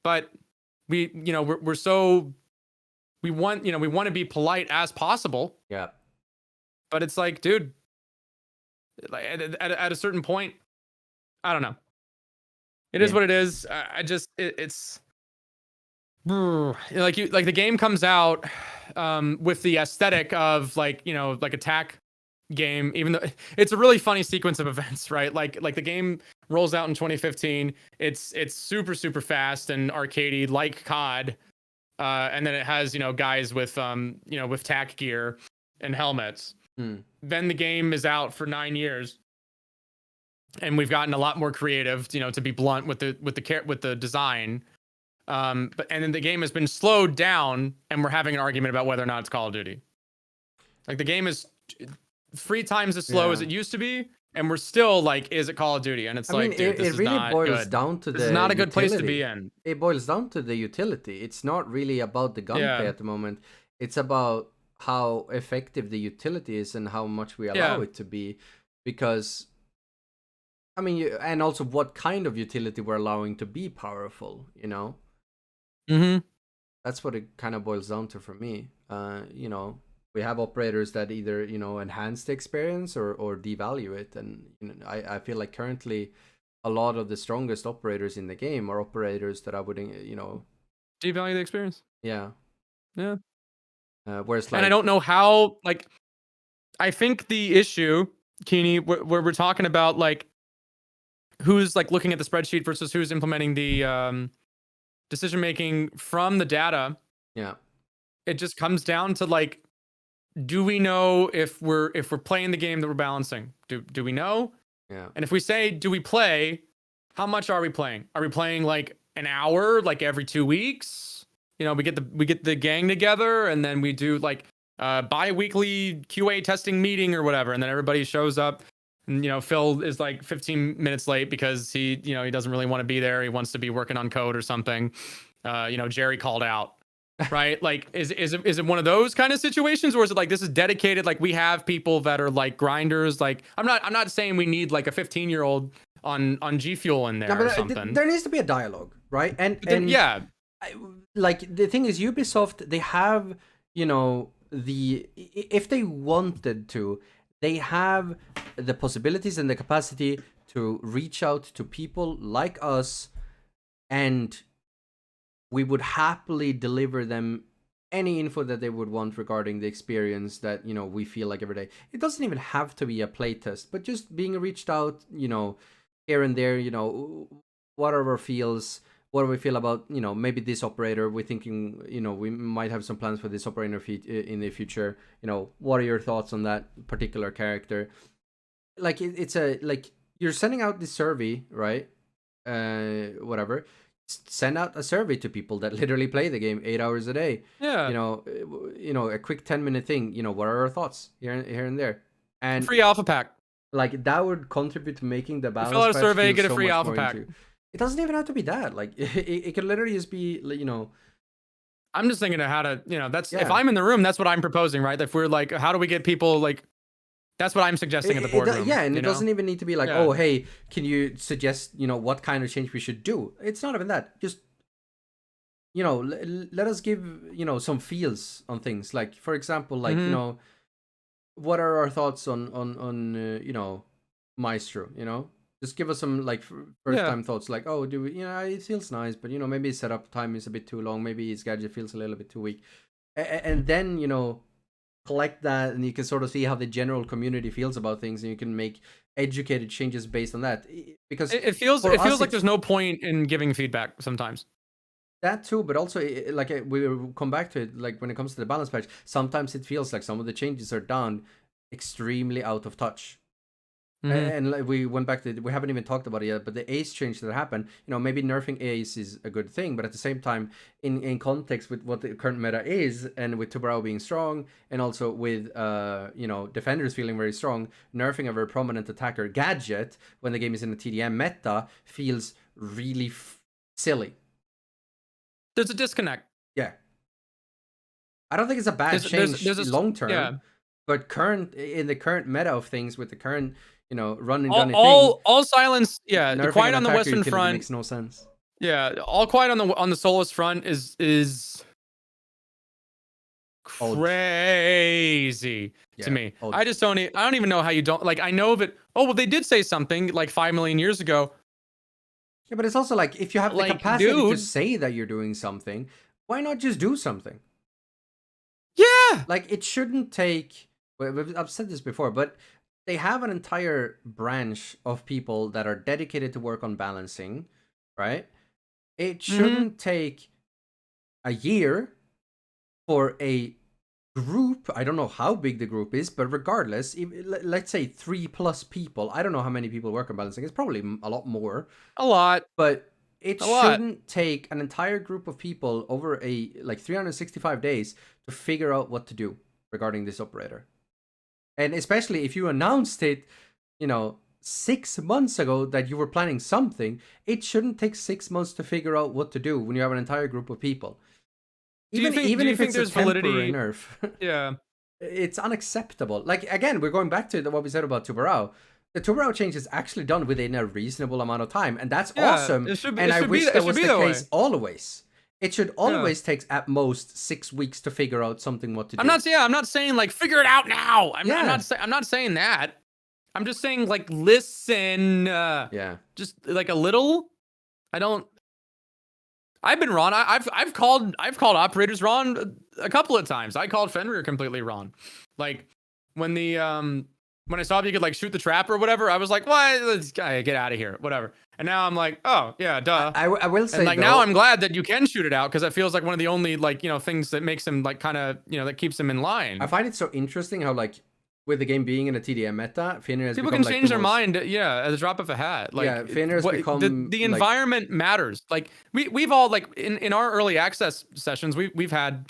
B: But we want to be polite as possible.
A: Yeah.
B: But it's like, dude, like at a certain point, I don't know. It is what it is. It's like the game comes out with the aesthetic of like attack game, even though it's a really funny sequence of events, right? Like the game rolls out in 2015. It's super fast and arcadey like COD, and then it has guys with with tac gear and helmets. Then the game is out for 9 years, and we've gotten a lot more creative, to be blunt with the design. And then the game has been slowed down, and we're having an argument about whether or not it's Call of Duty. Like the game is 3 times as slow as it used to be, and we're still like, is it Call of Duty? And it's dude, this is not good. This is not a good place to be in.
A: It boils down to the utility. It's not really about the gunplay at the moment. It's about how effective the utility is and how much we allow it to be. Because, I mean, and also what kind of utility we're allowing to be powerful, That's what it kind of boils down to for me. We have operators that either enhance the experience or devalue it, and I feel like currently a lot of the strongest operators in the game are operators that I would
B: devalue the experience.
A: Yeah.
B: Whereas and I don't know how, like, I think the issue, Keeney, where we're talking about like who's like looking at the spreadsheet versus who's implementing the decision making from the data.
A: Yeah.
B: It just comes down to like, do we know if we're playing the game that we're balancing? Do we know?
A: Yeah.
B: And if we say, do we play? How much are we playing? Are we playing like an hour, like every 2 weeks? We get the gang together, and then we do like bi-weekly QA testing meeting or whatever, and then everybody shows up. And Phil is like 15 minutes late because he doesn't really want to be there. He wants to be working on code or something. Jerry called out. Right? Like, is it one of those kind of situations, or is it like this is dedicated? Like, we have people that are like grinders. Like, I'm not saying we need like a 15-year-old on G Fuel in there or something.
A: There needs to be a dialogue, right? And like the thing is, Ubisoft, they have if they wanted to, they have the possibilities and the capacity to reach out to people like us, and we would happily deliver them any info that they would want regarding the experience that we feel like every day. It doesn't even have to be a playtest, but just being reached out, here and there. What are our feels? What do we feel about maybe this operator? We're thinking we might have some plans for this operator in the future. What are your thoughts on that particular character? Like it's like you're sending out this survey, right? Whatever. Send out a survey to people that literally play the game 8 hours a day.
B: Yeah.
A: A quick 10-minute thing. What are our thoughts here and there? And
B: free alpha pack.
A: Like that would contribute to making the balance.
B: Fill out a survey, get a free alpha pack.
A: It doesn't even have to be that. Like it could literally just be
B: I'm just thinking of how to that's if I'm in the room, that's what I'm proposing, right? If we're like, how do we get people like. That's what I'm suggesting at the boardroom.
A: It doesn't even need to be like, oh, hey, can you suggest, what kind of change we should do? It's not even that. Just, let us give, some feels on things. Like, for example, like, what are our thoughts on Maestro, Just give us some like first time thoughts. Like, oh, do we? It feels nice, but maybe setup time is a bit too long. Maybe his gadget feels a little bit too weak, and then collect that, and you can sort of see how the general community feels about things, and you can make educated changes based on that. Because
B: it feels like there's no point in giving feedback sometimes.
A: That too, but also like we will come back to it. Like when it comes to the balance patch, sometimes it feels like some of the changes are done extremely out of touch. And like we went back to we haven't even talked about it yet, but the ace change that happened, maybe nerfing ace is a good thing, but at the same time, in context with what the current meta is, and with Tubarão being strong, and also with defenders feeling very strong, nerfing a very prominent attacker gadget when the game is in a TDM meta feels really silly.
B: There's a disconnect.
A: Yeah. I don't think it's a bad change long term, but in the current meta of things, with the current run and gunny thing,
B: all silence. Yeah, the quiet on the Western front
A: makes no sense.
B: Yeah, all quiet on the Solus front is crazy to me. I just don't even know how you don't like. I know that. Oh well, they did say something like 5 million years ago.
A: Yeah, but it's also like if you have the capacity to say that you're doing something, why not just do something?
B: Yeah,
A: like it shouldn't take. I've said this before, but they have an entire branch of people that are dedicated to work on balancing, right? It shouldn't take a year for a group. I don't know how big the group is, but regardless, let's say 3+ people. I don't know how many people work on balancing. It's probably a lot more.
B: A lot.
A: But it shouldn't take an entire group of people over 365 days to figure out what to do regarding this operator. And especially if you announced it, 6 months ago that you were planning something, it shouldn't take 6 months to figure out what to do when you have an entire group of people. Even if it's a temporary nerf,
B: yeah,
A: it's unacceptable. Like again, we're going back to what we said about Tubarão. The Tubarão change is actually done within a reasonable amount of time, and that's awesome. And I wish that was the case always. It should always take at most 6 weeks to figure out something what to do.
B: I'm not saying like figure it out now. I'm not saying that. I'm just saying like listen. Just like a little. I've been wrong. I've called operators wrong a couple of times. I called Fenrir completely wrong. Like when when I saw if you could like shoot the trap or whatever, I was like, "What? Let's get out of here." Whatever. And now I'm like, "Oh yeah, duh."
A: I will say,
B: and like now I'm glad that you can shoot it out, because it feels like one of the only things that makes him like kind of that keeps him in line.
A: I find it so interesting how like with the game being in a TDM meta, Fenrir has
B: people
A: become
B: can change their mind at the drop of a hat. Like
A: Fenrir has become
B: the environment matters. Like we've all like in our early access sessions, we've had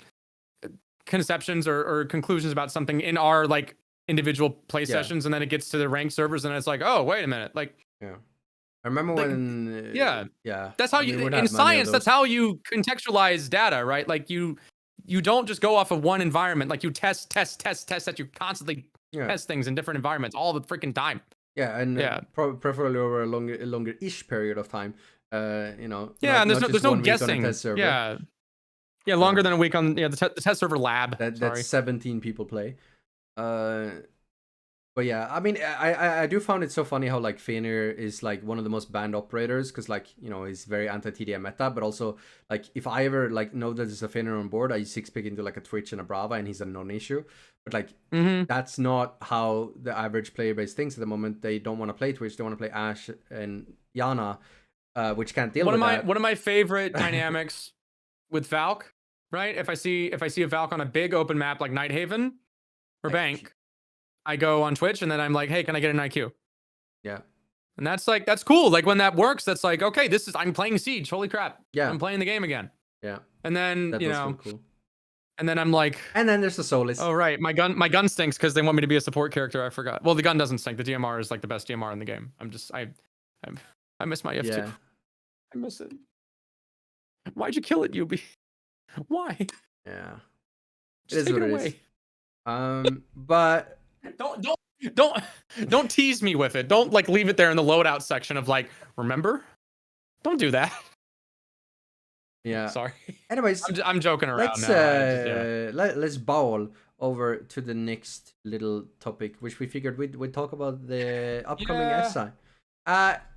B: conceptions or conclusions about something in our like individual play sessions, and then it gets to the ranked servers, and it's like, oh wait a minute, like
A: I remember when
B: that's how in science, that's how you contextualize data, right? Like you don't just go off of one environment. Like you test that you constantly test things in different environments all the freaking time.
A: Preferably over a longer-ish period of time.
B: And there's no guessing. Longer than a week on the test server lab.
A: That 17 people play. But yeah, I mean, I do find it so funny how like Fenrir is like one of the most banned operators, because like he's very anti-TDM meta, but also like if I ever like know that there's a Fenrir on board, I 6-pick into like a Twitch and a Brava, and he's a non-issue. But like that's not how the average player base thinks at the moment. They don't want to play Twitch, they want to play Ashe and Yana, which can't deal with that.
B: One of my favorite dynamics with Valk, right? If I see a Valk on a big open map like Nighthaven or Bank, I go on Twitch and then I'm like, hey, can I get an IQ?
A: Yeah.
B: And that's cool. Like when that works, that's like, okay, I'm playing Siege. Holy crap.
A: Yeah.
B: I'm playing the game again.
A: Yeah.
B: And then,
A: cool.
B: And then I'm like,
A: and then there's the Solus.
B: Oh, right. My gun stinks because they want me to be a support character. I forgot. Well, the gun doesn't stink. The DMR is like the best DMR in the game. I miss my F2.
A: Yeah.
B: I miss it. Why'd you kill it, Yubi? Why?
A: Yeah.
B: Just take it away.
A: But
B: don't tease me with it. Don't like leave it there in the loadout section of like, remember? Don't do that.
A: Yeah.
B: Sorry.
A: Anyways,
B: I'm joking around.
A: Let's bowl over to the next little topic, which we figured we'd talk about the upcoming SI.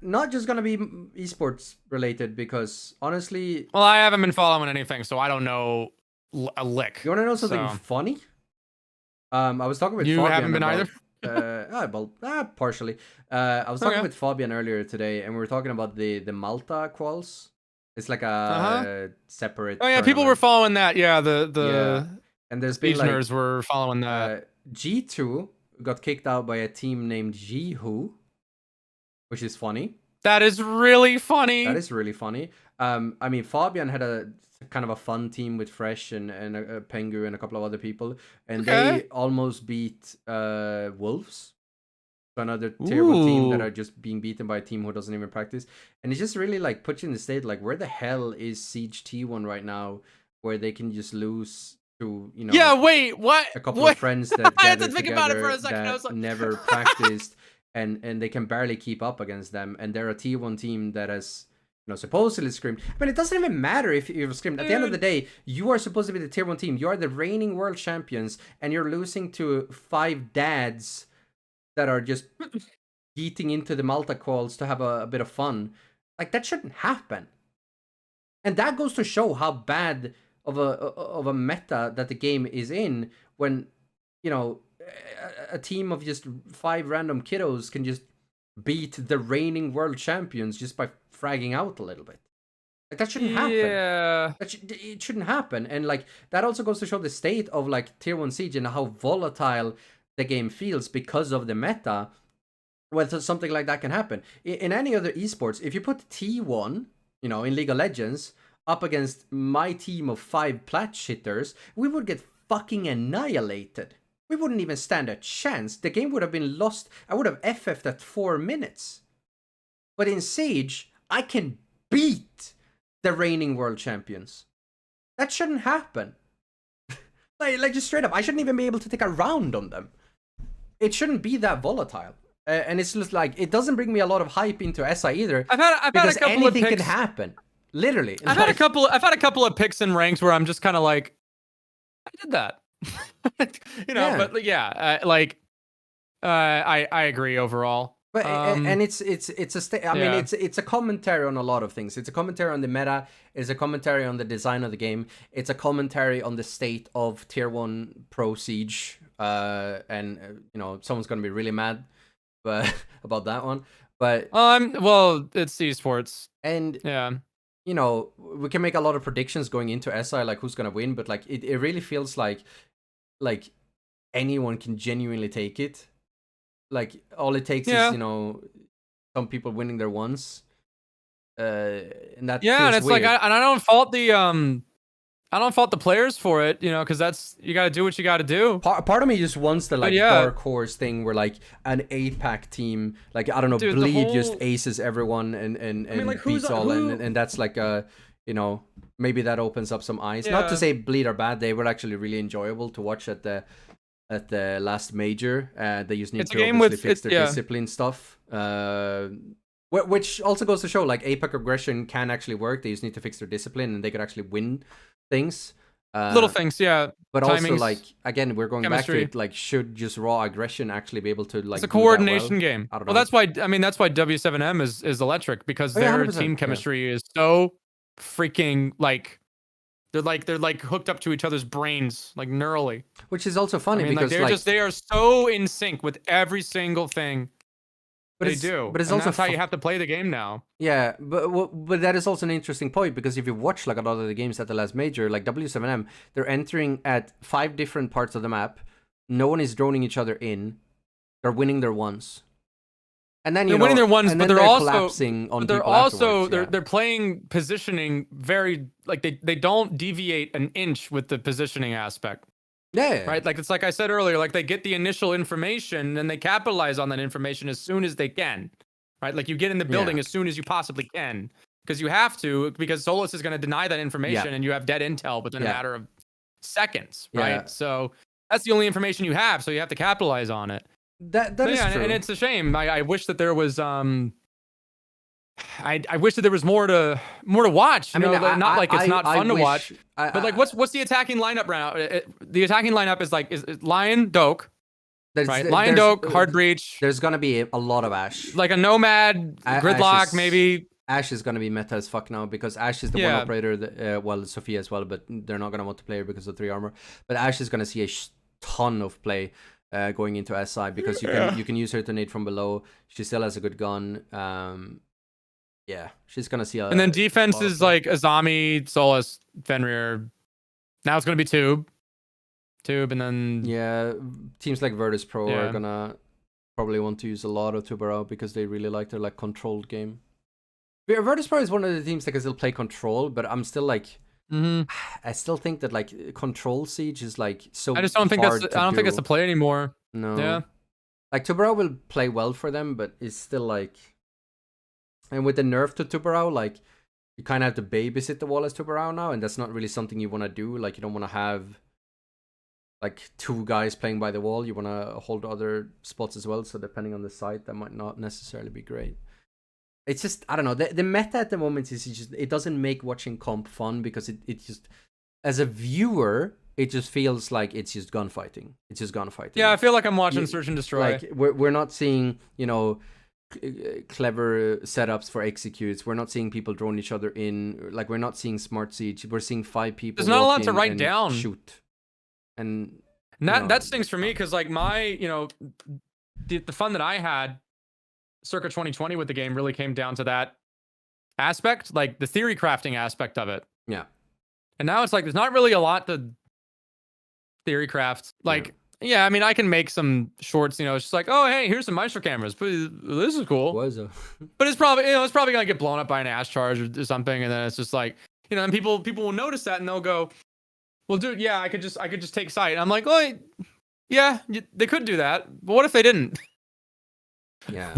A: Not just gonna be esports related because honestly,
B: Well, I haven't been following anything, so I don't know a lick.
A: you wanna know something
B: So,
A: funny? I was talking with
B: you
A: Fabian
B: haven't been
A: about,
B: either?
A: partially. I was talking
B: Okay.
A: with Fabian earlier today, and we were talking about the Malta quals. It's like
B: Uh-huh.
A: a separate.
B: Oh yeah, people were
A: tournament.
B: following that. Yeah,
A: Yeah,
B: the
A: and there's been
B: speech
A: like
B: nerds were following that.
A: G2 got kicked out by a team named Jihu, which is funny.
B: That is really funny.
A: That is really funny. I mean, Fabian had a kind of a fun team with Fresh and Pengu and a couple of other people, and
B: Okay.
A: they almost beat Wolves, another tier 1 team that
B: Ooh.
A: are just being beaten by a team who doesn't even practice. And it just really like puts you in the state like, where the hell is Siege T1 right now, where they can just lose to, you know,
B: Yeah, wait, what?
A: a couple
B: What?
A: of friends that
B: I had to
A: gathered
B: think about it for
A: together
B: a second. I was
A: that
B: like,
A: never practiced, and they can barely keep up against them, and they're a T1 team that has, you know, supposedly scrimmed. I mean, it doesn't even matter if you've scrimmed. At the end of the day, you are supposed to be the tier 1 team. You are the reigning world champions, and you're losing to 5 dads that are just eating into the Malta calls to have a bit of fun. Like, that shouldn't happen. And that goes to show how bad of a meta that the game is in, when, you know, a team of just 5 random kiddos can just beat the reigning world champions just by fragging out a little bit. Like, that shouldn't happen.
B: yeah.
A: It shouldn't happen. And like, that also goes to show the state of like tier 1 Siege and how volatile the game feels because of the meta. Whether something like that can happen in any other esports, if you put T1, you know, in League of Legends up against my team of 5 plat shitters, we would get fucking annihilated. We wouldn't even stand a chance. The game would have been lost. I would have FF'd at 4 minutes. But in Siege, I can beat the reigning world champions. That shouldn't happen. like just straight up, I shouldn't even be able to take a round on them. It shouldn't be that volatile. And it's just like, it doesn't bring me a lot of hype into SI either.
B: I've had a couple
A: anything
B: of picks.
A: can happen. Literally.
B: I've had a couple of picks and ranks where I'm just kind of like, I did that. You know,
A: Yeah.
B: but yeah, I agree overall.
A: But and it's I mean,
B: Yeah.
A: it's a commentary on a lot of things. It's a commentary on the meta. It's a commentary on the design of the game. It's a commentary on the state of tier 1 pro Siege. And you know, someone's gonna be really mad, but about that one. But
B: well, it's esports,
A: and
B: yeah.
A: you know, we can make a lot of predictions going into SI, like who's gonna win. But like, it really feels like anyone can genuinely take it. Like, all it takes is, you know, some people winning their ones. And that feels
B: and it's
A: weird.
B: like, I don't fault the players for it, you know, because that's, you got to do what you got to do.
A: Part of me just wants the like dark horse thing where like an APAC team, like, I don't know,
B: Dude,
A: Bleed just aces everyone and I mean, like, beats all, and that's like you know, maybe that opens up some eyes. Not to say Bleed are bad, they were actually really enjoyable to watch at the last major. They just need to obviously fix their discipline stuff. Which also goes to show like APAC aggression can actually work. They just need to fix their discipline and they could actually win things.
B: Little things, yeah.
A: But
B: timings,
A: also, like, again, we're going
B: chemistry.
A: back to it. Like, should just raw aggression actually be able to like?
B: It's a coordination game.
A: I don't know.
B: Well, that's why W7M is electric, because their team chemistry is so freaking like. They're like hooked up to each other's brains, like neurally.
A: Which is also funny, because
B: they are so in sync with every single thing they do. But it's also that's how you have to play the game now.
A: Yeah, but that is also an interesting point, because if you watch like a lot of the games at the last major, like W7M, they're entering at 5 different parts of the map. No one is droning each other in. They're winning their ones. And then
B: they're winning their ones, but they're also
A: collapsing on.
B: They're also they're playing positioning very, like, they don't deviate an inch with the positioning aspect.
A: Yeah.
B: Right. Like, it's like I said earlier. Like, they get the initial information and they capitalize on that information as soon as they can. Right. Like, you get in the building as soon as you possibly can, because you have to, because Solus is going to deny that information and you have dead intel within a matter of seconds. Right. So that's the only information you have. So you have to capitalize on it.
A: That is true.
B: And it's a shame. I wish that there was I wish that there was more to watch. You know, not like it's not fun to watch. But like, what's the attacking lineup right now? The attacking lineup is like is Lion, Doke, right? Lion Doak, Hard Breach.
A: There's gonna be a lot of Ashe.
B: Like a Nomad, Gridlock, maybe.
A: Ashe is gonna be meta as fuck now because Ashe is the one operator that, well, Sophia as well, but they're not gonna want to play her because of 3 armor. But Ashe is gonna see a ton of play going into SI because you can use her to nade from below. She still has a good gun. Yeah, she's gonna see
B: and then defense is like Azami, Solus, Fenrir. Now it's gonna be Tube, and then
A: teams like Virtus Pro are gonna probably want to use a lot of Tubarão because they really like their like controlled game. Virtus Pro is one of the teams that can still play control, but I'm still like, I still think that like control siege is like so.
B: I just don't think that's the play anymore.
A: No.
B: Yeah.
A: Like Tubarão will play well for them, but it's still like, and with the nerf to Tubarão, like you kind of have to babysit the wall as Tubarão now, and that's not really something you want to do. Like you don't want to have like 2 guys playing by the wall. You want to hold other spots as well. So depending on the site, that might not necessarily be great. It's just, I don't know, the meta at the moment is just, it doesn't make watching comp fun because it just, as a viewer, it just feels like it's just gunfighting. It's just gunfighting.
B: Yeah, I feel like I'm watching Search and Destroy.
A: Like we're not seeing, you know, clever setups for executes. We're not seeing people drone each other in. Like we're not seeing smart siege. We're seeing 5 people.
B: There's not a lot to write down.
A: Shoot. And
B: that stings for me because like my, you know, the fun that I had circa 2020 with the game really came down to that aspect, like the theory crafting aspect of it.
A: Yeah.
B: And now it's like there's not really a lot to theory craft. Like, yeah, I mean, I can make some shorts, you know, it's just like, oh, hey, here's some Maestro cameras. This is cool. But it's probably, you know, it's probably gonna get blown up by an Ashe charge or something, and then it's just like, you know, and people will notice that and they'll go, well, dude, yeah, I could just take sight. And I'm like, oh, yeah, they could do that, but what if they didn't?
A: Yeah.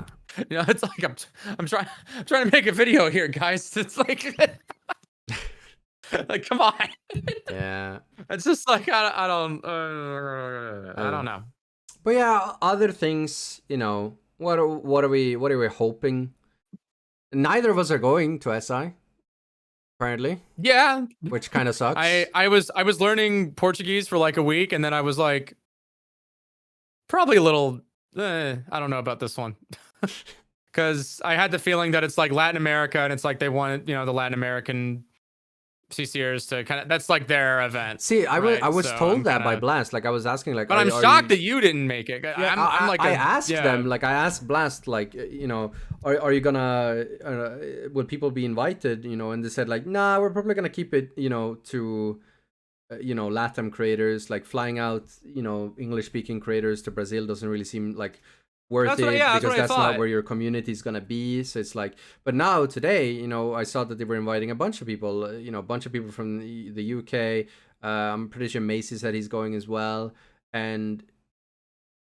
B: You know, it's like I'm trying to make a video here, guys. It's like, like, come on.
A: Yeah.
B: It's just like I don't know.
A: But yeah, other things, you know, what are we hoping? Neither of us are going to SI, apparently.
B: Yeah.
A: Which kind of sucks.
B: I was learning Portuguese for like a week, and then I was like, probably a little. I don't know about this one. Because I had the feeling that it's like Latin America, and it's like they wanted, you know, the Latin American CCers to kind of, that's like their event.
A: See, I was told that by Blast. Like I was asking, like,
B: but I'm shocked that you didn't make it. Yeah,
A: I asked them, like I asked Blast, like, you know, are you gonna, will people be invited, you know? And they said like, nah, we're probably gonna keep it, you know, to, you know, LATAM creators. Like flying out, you know, English speaking creators to Brazil doesn't really seem like worth it because that's not where your community is gonna be. So it's like, but now today, you know, I saw that they were inviting a bunch of people, you know, a bunch of people from the UK. I'm pretty sure Macy said he's going as well, and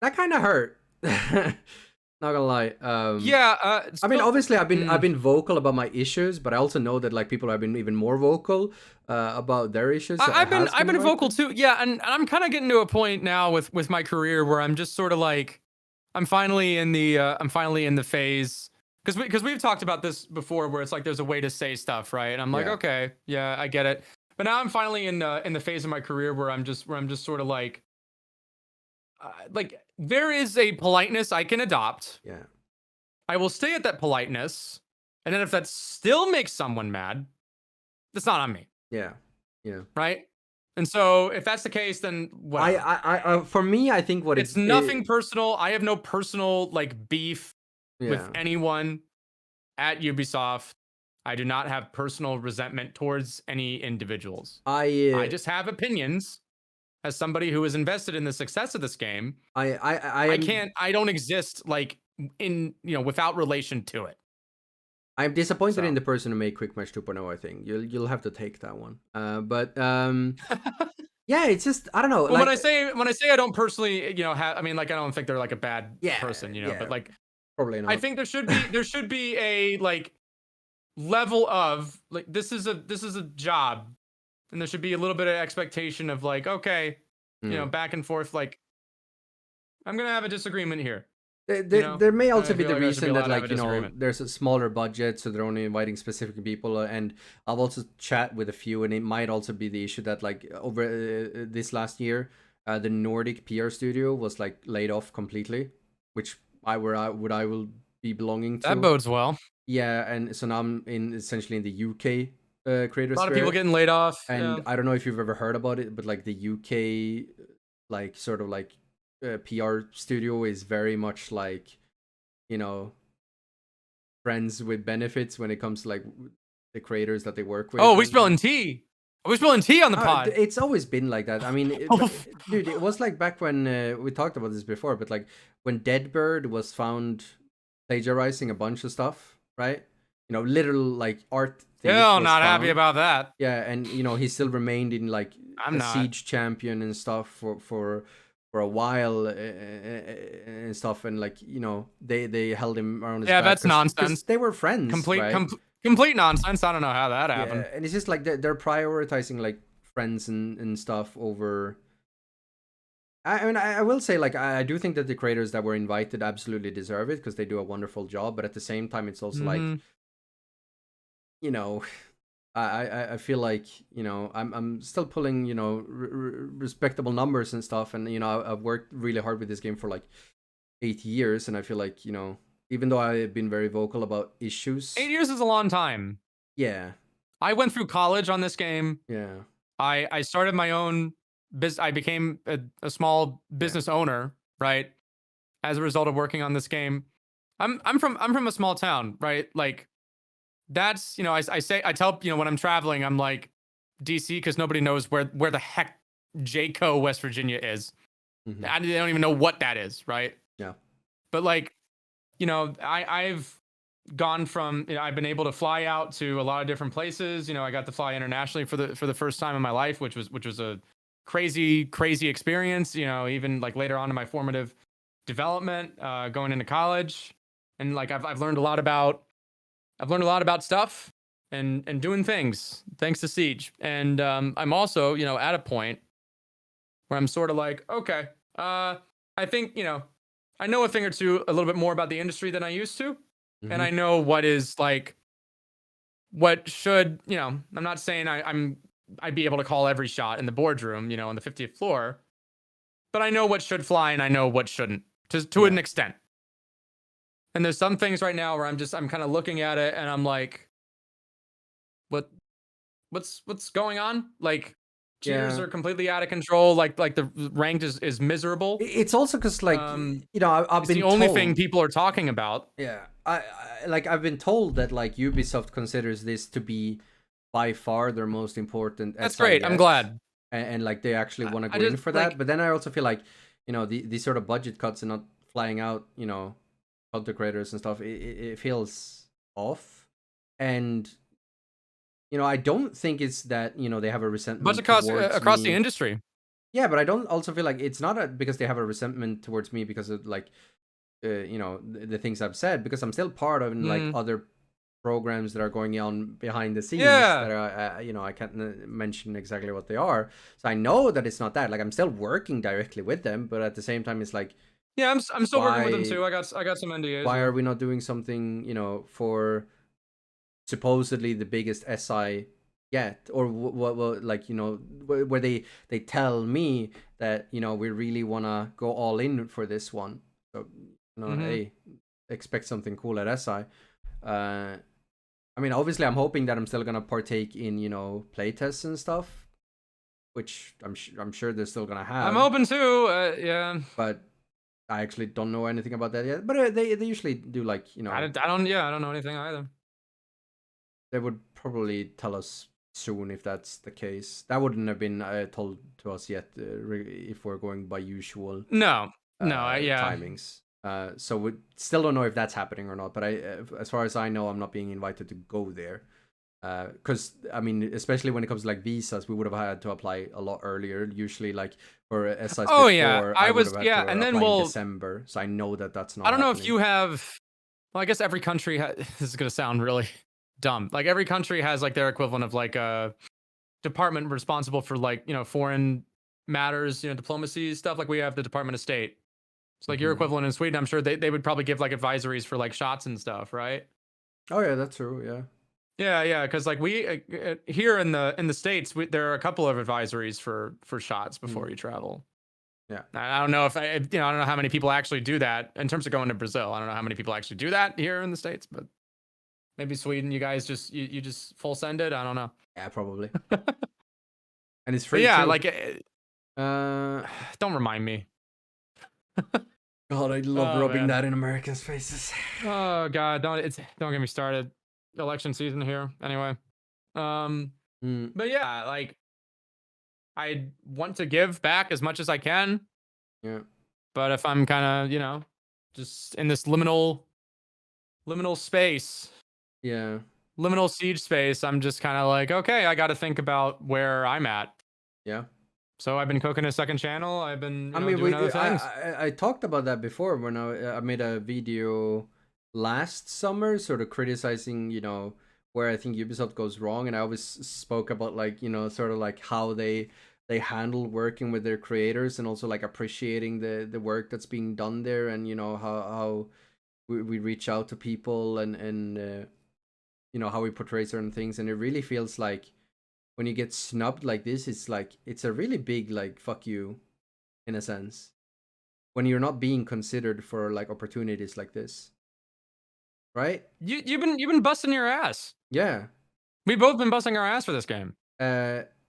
A: that kind of hurt. Not gonna lie. I mean, obviously, I've been vocal about my issues, but I also know that like people have been even more vocal about their issues. So
B: I've been vocal too. Yeah, and I'm kind of getting to a point now with my career where I'm just sort of like, I'm finally in the phase, because we've talked about this before, where it's like there's a way to say stuff, right? And I'm like, okay, yeah, I get it. But now I'm finally in the phase of my career where I'm just sort of like there is a politeness I can adopt.
A: Yeah,
B: I will stay at that politeness, and then if that still makes someone mad, that's not on me.
A: Yeah,
B: right. And so, if that's the case, then what?
A: I for me, I think
B: it's nothing personal. I have no personal like beef with anyone at Ubisoft. I do not have personal resentment towards any individuals. I just have opinions as somebody who is invested in the success of this game. I don't exist like in, you know, without relation to it.
A: I'm disappointed in the person who made Quick Match 2.0. I think you'll have to take that one. But yeah, it's just, I don't know.
B: Well, like, when I say I don't personally, you know, I mean, like I don't think they're like a bad person, you know. But like,
A: probably not.
B: I think there should be a like level of like this is a job, and there should be a little bit of expectation of like, okay, you know, back and forth. Like, I'm gonna have a disagreement here.
A: There may also be the reason that, like, you know, there's a smaller budget, so they're only inviting specific people. And I've also chat with a few, and it might also be the issue that, like, over this last year, the Nordic PR studio was like laid off completely, which I will be belonging
B: That
A: to.
B: bodes well.
A: Yeah, and so now I'm essentially in the UK creator
B: A lot of
A: sphere.
B: people getting laid off.
A: And
B: Yeah.
A: I don't know if you've ever heard about it, but like the UK, like sort of like PR studio is very much like, you know, friends with benefits when it comes to like the creators that they work with.
B: Oh, we spilling tea. Are we spilling tea on the pod?
A: It's always been like that. I mean, dude, it was like back when we talked about this before, but like when Deadbird was found plagiarizing a bunch of stuff, right? You know, literal like art thief
B: Hell,
A: was
B: not
A: found.
B: happy about that.
A: Yeah, and you know he still remained in like
B: I'm
A: a
B: not.
A: siege champion and stuff for a while and stuff, and like you know they held him around his
B: Yeah,
A: back
B: that's nonsense.
A: they were friends, right?
B: Complete nonsense. I don't know how that happened.
A: Yeah, and it's just like they're prioritizing like friends and stuff over. I mean, I will say like I do think that the creators that were invited absolutely deserve it because they do a wonderful job, but at the same time, it's also like, you know, I feel like you know I'm still pulling you know respectable numbers and stuff, and you know I've worked really hard with this game for like 8 years, and I feel like you know even though I've been very vocal about issues,
B: 8 years is a long time.
A: Yeah,
B: I went through college on this game.
A: Yeah,
B: I started my own business. I became a small business owner, right? As a result of working on this game. I'm from a small town, right? Like that's, you know, I tell, you know, when I'm traveling, I'm like DC because nobody knows where the heck Jayco, West Virginia is.
A: Mm-hmm.
B: They don't even know what that is, right?
A: Yeah.
B: But like, you know, I've gone from, you know, I've been able to fly out to a lot of different places. You know, I got to fly internationally for the first time in my life, which was a crazy experience. You know, even like later on in my formative development, going into college, and like I've learned a lot about stuff and doing things thanks to Siege. And I'm also, you know, at a point where I'm sort of like, okay, I think, you know, I know a thing or two, a little bit more about the industry than I used to.
A: Mm-hmm.
B: And I know what is like, what should, you know, I'm not saying I'd be able to call every shot in the boardroom, you know, on the 50th floor, but I know what should fly and I know what shouldn't to an extent. And there's some things right now where I'm kind of looking at it and I'm like, what's going on? Like, cheers are completely out of control. Like the ranked is miserable.
A: It's also because like you know I've been
B: the only thing people are talking about.
A: Yeah, I've been told that like Ubisoft considers this to be by far their most important.
B: That's great. I'm glad.
A: And like they actually want to go in for that.
B: Like,
A: but then I also feel like you know these sort of budget cuts and not flying out, you know, content creators and stuff. It feels off, and you know I don't think it's that you know they have a resentment
B: budget costs across the industry.
A: Yeah, but I don't also feel like it's not because they have a resentment towards me because of like you know the things I've said, because I'm still part of like other programs that are going on behind the scenes that are you know I can't mention exactly what they are, so I know that it's not that. Like I'm still working directly with them, but at the same time it's like,
B: yeah, I'm still working with them too. I got some NDAs.
A: Why are we not doing something, you know, for supposedly the biggest SI yet, or what like you know where they tell me that you know we really want to go all in for this one, so you know hey, expect something cool at SI. I mean obviously I'm hoping that I'm still gonna partake in, you know, playtests and stuff, which I'm sure they're still gonna have.
B: I'm hoping too, yeah,
A: but I actually don't know anything about that yet. But they usually do, like, you know,
B: I don't know anything either.
A: They would probably tell us soon if that's the case. That wouldn't have been told to us yet if we're going by usual timings. So we still don't know if that's happening or not. But as far as I know, I'm not being invited to go there. Because I mean, especially when it comes to like visas, we would have had to apply a lot earlier. Usually, like for SIs before,
B: yeah, I was and then
A: in December. So I know that that's not.
B: I don't know if you have. Well, I guess every country this is gonna sound really dumb. Like every country has like their equivalent of like a department responsible for like, you know, foreign matters, you know, diplomacy stuff. Like we have the Department of State. So like your equivalent in Sweden, I'm sure they would probably give like advisories for like shots and stuff, right?
A: Oh yeah, that's true. Yeah.
B: Yeah, because like we here in the States, there are a couple of advisories for shots before you travel.
A: Yeah.
B: I don't know if I don't know how many people actually do that in terms of going to Brazil. I don't know how many people actually do that here in the States, but maybe Sweden, you guys just you just full send it. I don't know.
A: Yeah, probably. And it's
B: But
A: free
B: yeah,
A: too.
B: like
A: Uh,
B: don't remind me.
A: God, I love
B: Oh
A: rubbing
B: man.
A: that in Americans' faces.
B: Oh god, don't get me started. Election season here. Anyway.
A: Mm,
B: But yeah, like I want to give back as much as I can,
A: yeah.
B: but if I'm kind of, just in this liminal space,
A: Yeah.
B: liminal siege space, I'm just kind of like, okay, I got to think about where I'm at.
A: Yeah.
B: So I've been cooking a second channel. I've been,
A: I mean,
B: doing other things.
A: I talked about that before when I made a video last summer, sort of criticizing, where I think Ubisoft goes wrong, and I always spoke about like, sort of like how they handle working with their creators, and also like appreciating the work that's being done there, and how we reach out to people, and how we portray certain things, and it really feels like when you get snubbed like this, it's a really big like fuck you, in a sense, when you're not being considered for like opportunities like this, right?
B: You've been busting your ass.
A: Yeah.
B: We've both been busting our ass for this game.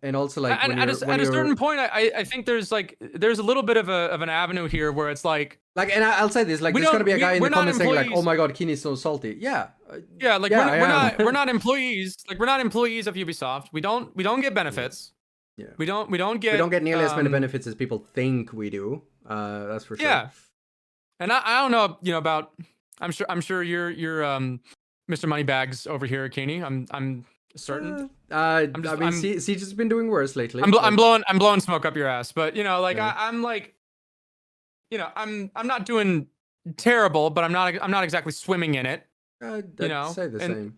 A: And also like
B: And at a certain point, I think there's a little bit of an avenue here where it's like,
A: and I'll say this, like, there's gonna be a guy in the comments saying like, oh my god, Keeney's so salty. Yeah.
B: Yeah, like
A: yeah,
B: we're not employees. Like we're not employees of Ubisoft. We don't get benefits.
A: Yeah.
B: We don't get
A: nearly as many benefits as people think we do. That's for sure.
B: Yeah. And I don't know, about I'm sure you're Mr. Moneybags over here, Keeney. I'm certain.
A: Siege has been doing worse lately.
B: I'm blowing smoke up your ass, but yeah. I'm like, I'm not doing terrible, but I'm not exactly swimming in it.
A: I'd say the same.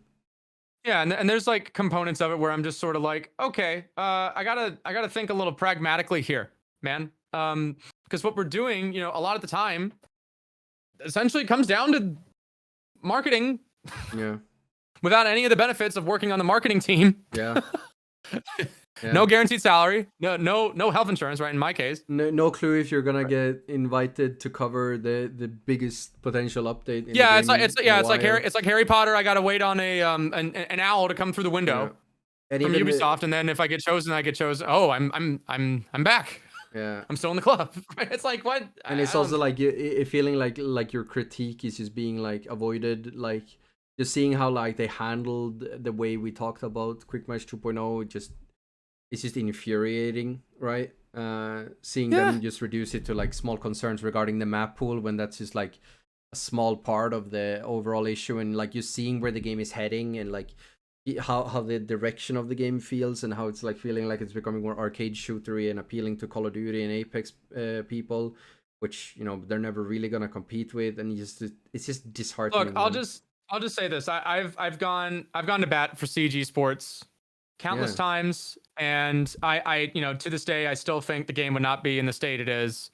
B: Yeah, and there's like components of it where I'm just sort of like, okay, I gotta think a little pragmatically here, man. Because what we're doing, a lot of the time, essentially comes down to marketing.
A: Yeah.
B: Without any of the benefits of working on the marketing team.
A: Yeah. Yeah.
B: No guaranteed salary. No health insurance, right? In my case.
A: No clue if you're gonna get invited to cover the biggest potential update.
B: It's like Harry Potter. I gotta wait on an owl to come through the window from Ubisoft, and then if I get chosen, I get chosen. Oh, I'm back.
A: Yeah,
B: I'm still in the club. It's like what?
A: And it's also like you feeling like your critique is just being like avoided, like just seeing how like they handled the way we talked about Quick Match 2.0. It's just infuriating, right? Seeing them just reduce it to like small concerns regarding the map pool, when that's just like a small part of the overall issue, and like you're seeing where the game is heading, and like how the direction of the game feels, and how it's like feeling like it's becoming more arcade shootery and appealing to Call of Duty and Apex people, which they're never really gonna compete with, and it's just disheartening.
B: Look, I'll just say this: I've gone to bat for Siege Esports countless times, and I to this day I still think the game would not be in the state it is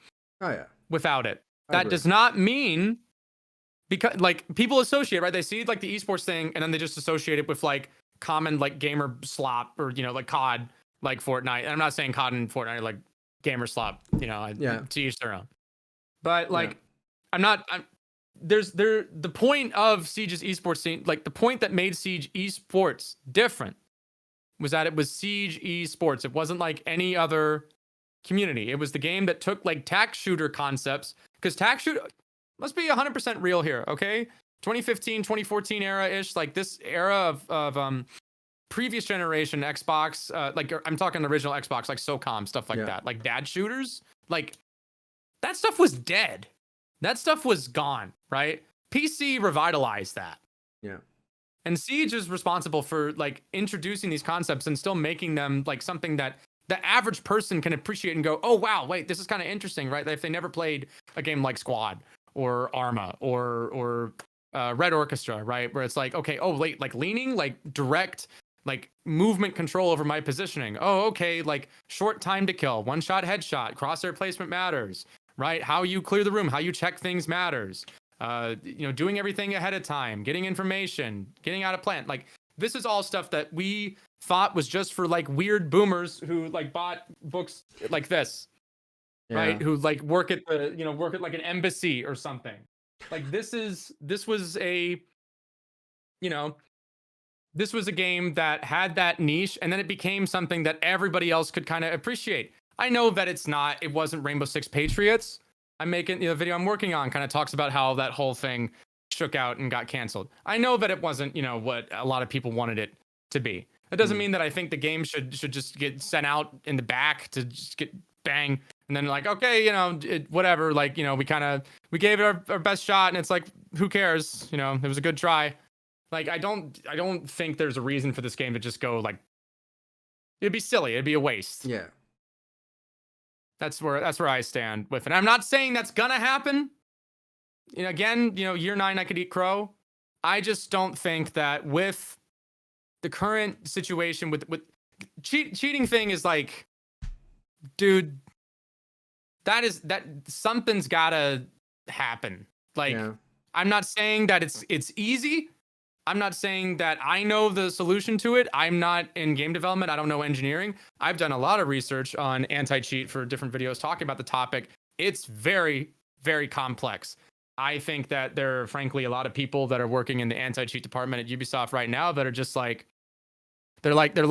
B: without it. That does not mean, because like people associate, right? They see like the esports thing and then they just associate it with like common like gamer slop, or like COD, like Fortnite. And I'm not saying COD and Fortnite are like gamer slop, to each their own. But like the point of Siege's esports scene, like the point that made Siege esports different was that it was Siege esports. It wasn't like any other community. It was the game that took like tac shooter concepts, because tac shooter, let's be 100% real here, okay? 2015, 2014 era-ish, like this era of previous generation Xbox, like I'm talking original Xbox, like SOCOM, stuff like that, like dad shooters, like that stuff was dead. That stuff was gone, right? PC revitalized that.
A: Yeah.
B: And Siege is responsible for like introducing these concepts and still making them like something that the average person can appreciate and go, oh wow, wait, this is kind of interesting, right? If they never played a game like Squad or Arma or Red Orchestra, right? Where it's like, okay, oh wait, like leaning, like direct, like movement control over my positioning. Oh, okay, like short time to kill, one shot headshot, crosshair placement matters, right? How you clear the room, how you check things matters. Doing everything ahead of time, getting information, getting out of plant. Like this is all stuff that we thought was just for like weird boomers who like bought books like this. right? Who like work at the, work at like an embassy or something. Like this was a, you know, this was a game that had that niche, and then it became something that everybody else could kind of appreciate. I know that it wasn't Rainbow Six Patriots. I'm making, the video I'm working on kind of talks about how that whole thing shook out and got canceled. I know that it wasn't, what a lot of people wanted it to be. That doesn't mean that I think the game should just get sent out in the back to just get bang, and then like, okay, whatever, like, we gave it our best shot, and it's like, who cares? It was a good try. Like, I don't think there's a reason for this game to just go like, it'd be silly, it'd be a waste.
A: Yeah.
B: That's where I stand with it. I'm not saying that's gonna happen. Again, year 9 I could eat crow. I just don't think that with the current situation with cheating thing is like, dude, that something's gotta happen. Like, I'm not saying that it's easy. I'm not saying that I know the solution to it. I'm not in game development. I don't know engineering. I've done a lot of research on anti-cheat for different videos talking about the topic. It's very, very complex. I think that there are, frankly, a lot of people that are working in the anti-cheat department at Ubisoft right now that are just like, they're like the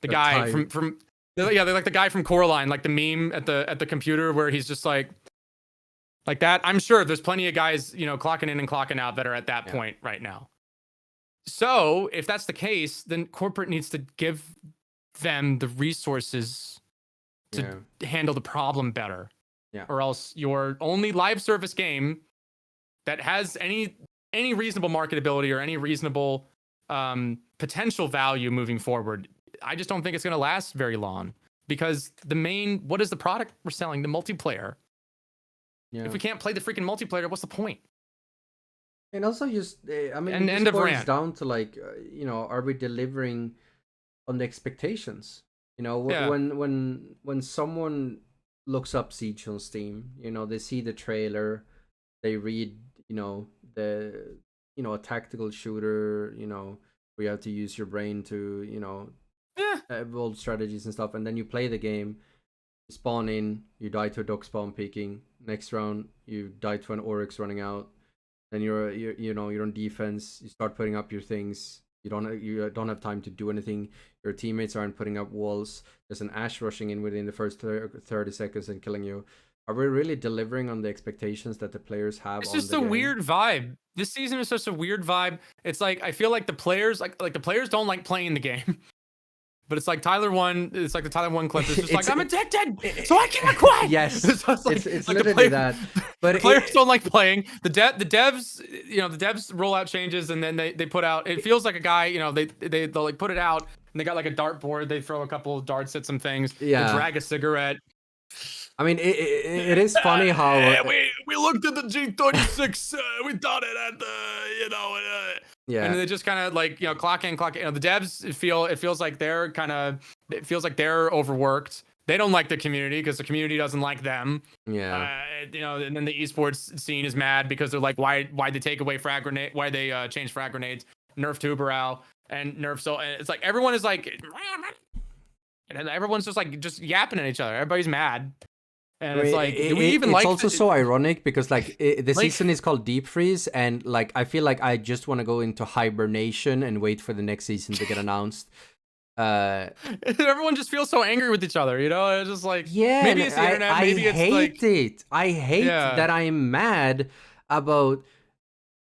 B: guy from they're like the guy from Coraline, like the meme at the computer where he's just like that. I'm sure there's plenty of guys, clocking in and clocking out that are at that point right now. So if that's the case, then corporate needs to give them the resources to handle the problem better. Yeah. Or else your only live service game that has any reasonable marketability or any reasonable potential value moving forward, I just don't think it's going to last very long, because what is the product we're selling? The multiplayer. Yeah. If we can't play the freaking multiplayer, what's the point?
A: And also just, I mean, it boils down to like, are we delivering on the expectations? When someone looks up Siege on Steam, they see the trailer, they read, a tactical shooter, where you have to use your brain to, evolve strategies and stuff, and then you play the game, you spawn in, you die to a dock spawn peeking, next round you die to an Oryx running out, then you're on defense, you start putting up your things, you don't have time to do anything, your teammates aren't putting up walls, there's an Ash rushing in within the first 30 seconds and killing you. Are we really delivering on the expectations that the players have?
B: It's just a weird vibe. This season is just a weird vibe. It's like, I feel like the players like the players don't like playing the game. But it's like Tyler 1. It's like the Tyler 1 clip. It's just like, I'm addicted, so I can't quit.
A: Yes,
B: it's
A: like literally that. But
B: the players don't like playing. The devs, the devs roll out changes, and then they put out. It feels like a guy, they'll like put it out, and they got like a dartboard. They throw a couple of darts at some things. Yeah. They drag a cigarette.
A: I mean, it is funny how
B: we looked at the G36. We thought it had the yeah, and they just kind of like clock in. The devs it feels like they're overworked. They don't like the community because the community doesn't like them. Yeah, and then the esports scene is mad because they're like, why they take away frag grenade? Why they change frag grenades? Nerf Tuberal and nerf. So it's like everyone is like, and everyone's just yapping at each other. Everybody's mad. And it's like, do we even like?
A: It's also so ironic because like the season is called Deep Freeze, and like I feel like I just want to go into hibernation and wait for the next season to get announced.
B: Everyone just feels so angry with each other, It's just like, maybe it's the internet. Maybe it's like,
A: I hate that I'm mad about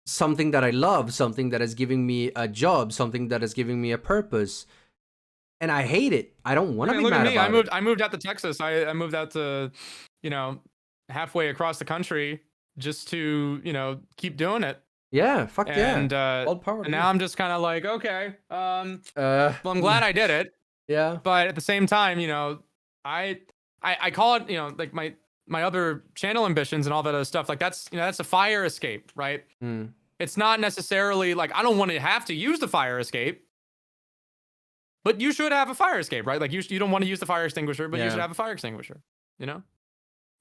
A: something that I love, something that is giving me a job, something that is giving me a purpose. And I hate it. I don't want to be mad about it.
B: I moved out to Texas. I moved out to, halfway across the country just to, keep doing it.
A: Yeah, fuck
B: and,
A: yeah.
B: And now I'm just kind of like, okay. Well, I'm glad I did it.
A: Yeah.
B: But at the same time, I call it, like my other channel ambitions and all that other stuff. Like that's a fire escape, right? It's not necessarily like I don't want to have to use the fire escape. But you should have a fire escape, right? Like you don't want to use the fire extinguisher, but you should have a fire extinguisher, And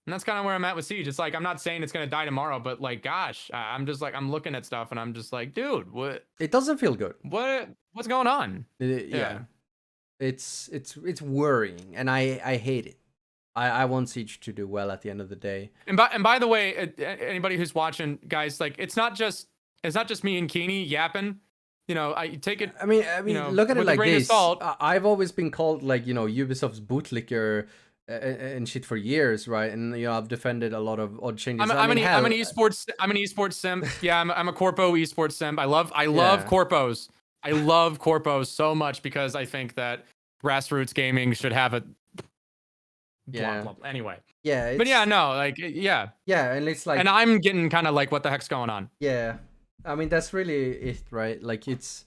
B: that's kind of where I'm at with Siege. It's like, I'm not saying it's going to die tomorrow, but like, gosh, I'm just like, I'm looking at stuff and I'm just like, dude, what?
A: It doesn't feel good.
B: What's going on?
A: Yeah. It's worrying and I hate it. I want Siege to do well at the end of the day.
B: And by the way, anybody who's watching, guys, like it's not just me and Keeney yapping. You know, I take it.
A: I mean, look at it
B: with a
A: like
B: grain of
A: this.
B: salt.
A: I've always been called like Ubisoft's bootlicker and shit for years, right? And I've defended a lot of odd changes.
B: I'm an esports simp. Yeah, I'm a corpo esports simp. I love corpos. I love corpos so much because I think that grassroots gaming should have a blah. Anyway.
A: Yeah.
B: But yeah, no, like yeah.
A: Yeah, and it's like,
B: and I'm getting kind of like, what the heck's going on?
A: Yeah, I mean that's really it, right? Like it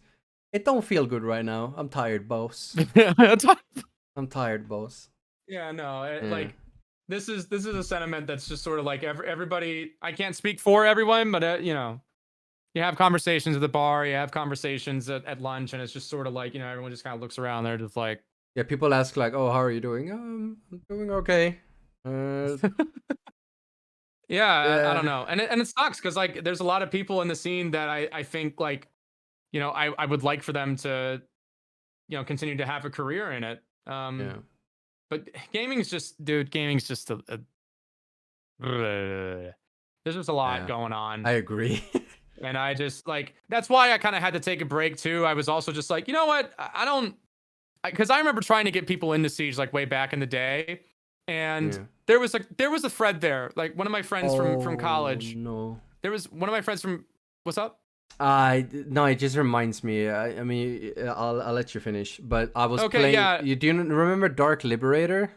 A: don't feel good right now. I'm tired, boss. I'm tired, boss.
B: Yeah, no, like this is a sentiment that's just sort of like everybody. I can't speak for everyone, but you have conversations at the bar, you have conversations at lunch, and it's just sort of like everyone just kind of looks around. They're just like,
A: yeah, people ask like, oh, how are you doing? I'm doing okay.
B: yeah, I don't know, and it sucks because like there's a lot of people in the scene that I think like I would like for them to continue to have a career in it.
A: Yeah.
B: But gaming's just there's just a lot going on.
A: I agree.
B: And I just like, that's why I kind of had to take a break too. I was also just like, you know what? I don't, because I remember trying to get people into Siege like way back in the day, and there was a thread there. Like one of my friends from college.
A: No.
B: There was one of my friends from. What's up?
A: No, it just reminds me. I mean, I'll let you finish. But I was playing.
B: Yeah.
A: Do you remember Dark Liberator?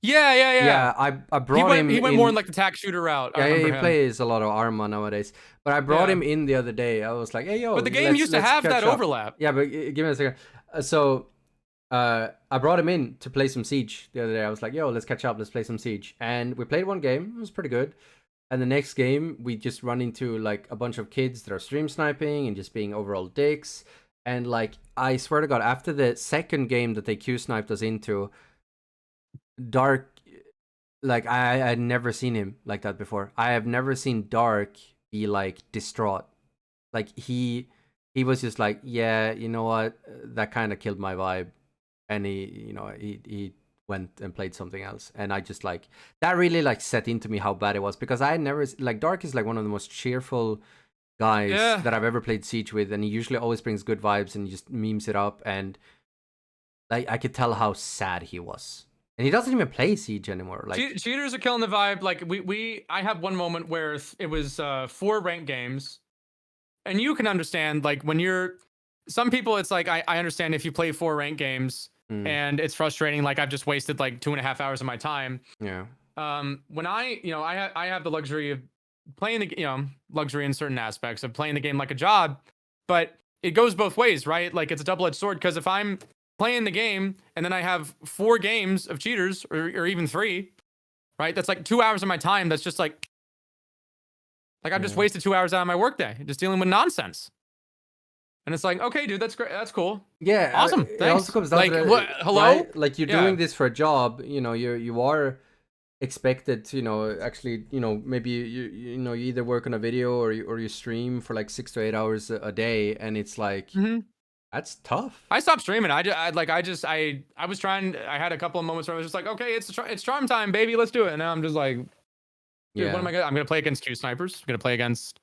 B: Yeah.
A: Yeah, I brought him.
B: He went more in like the tack shooter route.
A: Yeah, he plays a lot of Arma nowadays. But I brought him in the other day. I was like, hey, yo.
B: But the game used to have that overlap.
A: Yeah, but give me a second. I brought him in to play some Siege the other day. I was like, yo, let's catch up. Let's play some Siege. And we played one game. It was pretty good. And the next game, we just run into like a bunch of kids that are stream sniping and just being overall dicks. And like, I swear to God, after the second game that they Q sniped us into, Dark, like I had never seen him like that before. I have never seen Dark be like distraught. Like he was just like, yeah, you know what, that kind of killed my vibe, and he went and played something else. And I just like, that really like set into me how bad it was, because I had never, like, Dark is like one of the most cheerful guys that I've ever played Siege with, and he usually always brings good vibes and he just memes it up, and like I could tell how sad he was. And he doesn't even play Siege anymore. Like
B: cheaters are killing the vibe. Like I have one moment where it was 4 ranked games, and you can understand like when you're, some people it's like I understand if you play 4 ranked games and it's frustrating. Like I've just wasted like 2.5 hours of my time.
A: Yeah.
B: When I have the luxury of playing the luxury in certain aspects of playing the game like a job, but it goes both ways, right? Like it's a double-edged sword, because if I'm playing the game and then I have 4 games of cheaters or even 3, right? That's like 2 hours of my time. That's just like I've just wasted 2 hours out of my workday just dealing with nonsense. And it's like, okay, dude, that's great. That's cool.
A: Yeah.
B: Awesome. Thanks.
A: It also comes down
B: like,
A: to
B: what? Hello?
A: Right? Like you're doing this for a job, you are expected to, actually, maybe you either work on a video or you stream for like 6 to 8 hours a day, and it's like, that's tough.
B: I stopped streaming. I was trying. I had a couple of moments where I was just like, okay, it's charm time, baby, let's do it. And now I'm just like, dude, what am I gonna? I'm gonna play against Q snipers. I'm gonna play against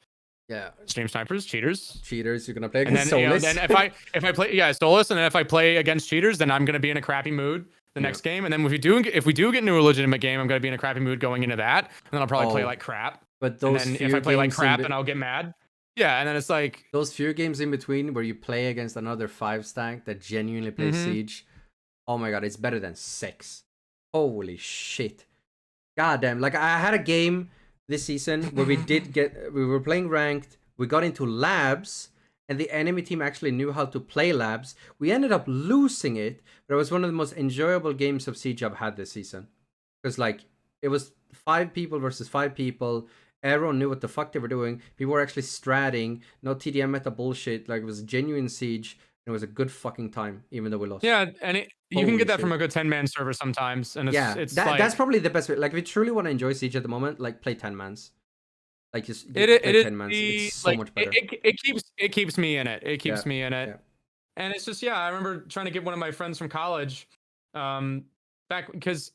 B: stream snipers, cheaters.
A: You're gonna play against Solus.
B: And then if I play Solus, and then if I play against cheaters, then I'm gonna be in a crappy mood the next game. And then if we do get into a legitimate game, I'm gonna be in a crappy mood going into that. And then I'll probably play like crap.
A: But those,
B: and then if I play like crap, then I'll get mad. Yeah, and then it's like
A: those few games in between where you play against another 5 stack that genuinely plays Siege. Oh my God, it's better than 6. Holy shit. God damn. Like I had a game this season where we were playing ranked, we got into labs, and the enemy team actually knew how to play labs. We ended up losing it, but it was one of the most enjoyable games of Siege I've had this season. Because like it was 5 people versus 5 people. Everyone knew what the fuck they were doing. People were actually stratting, no TDM meta bullshit. Like it was a genuine Siege. It was a good fucking time, even though we lost.
B: Yeah, and you can get that from a good 10-man server sometimes. And it's
A: that's probably the best way. Like if you truly want to enjoy Siege at the moment, like play 10 mans. Like just play 10 mans. It's so much better.
B: It keeps me in it. It keeps me in it.
A: Yeah.
B: And it's just I remember trying to get one of my friends from college back, because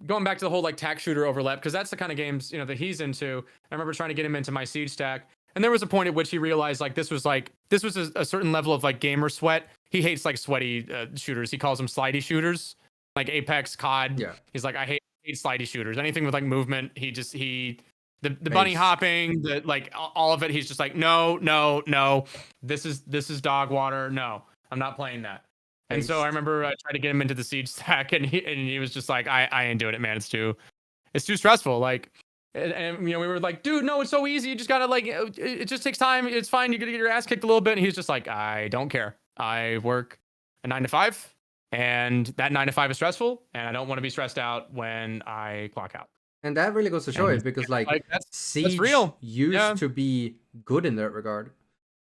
B: going back to the whole like tack shooter overlap, because that's the kind of games that he's into. I remember trying to get him into my Siege stack, and there was a point at which he realized like this was a certain level of like gamer sweat. He hates like sweaty shooters. He calls them slidey shooters, like Apex, COD.
A: Yeah.
B: He's like, I hate slidey shooters. Anything with like movement, the bunny hopping, the like all of it. He's just like, no. This is dog water. No, I'm not playing that. And so I remember I tried to get him into the Siege stack, and he was just like, I ain't doing it, man. It's too stressful. Like, and we were like, dude, no, it's so easy. You just gotta like, it just takes time. It's fine. You're gonna get your ass kicked a little bit. And he's just like, I don't care. I work a 9 to 5, and that 9 to 5 is stressful, and I don't want to be stressed out when I clock out.
A: And that really goes to show it, because like Siege
B: real.
A: used to be good in that regard.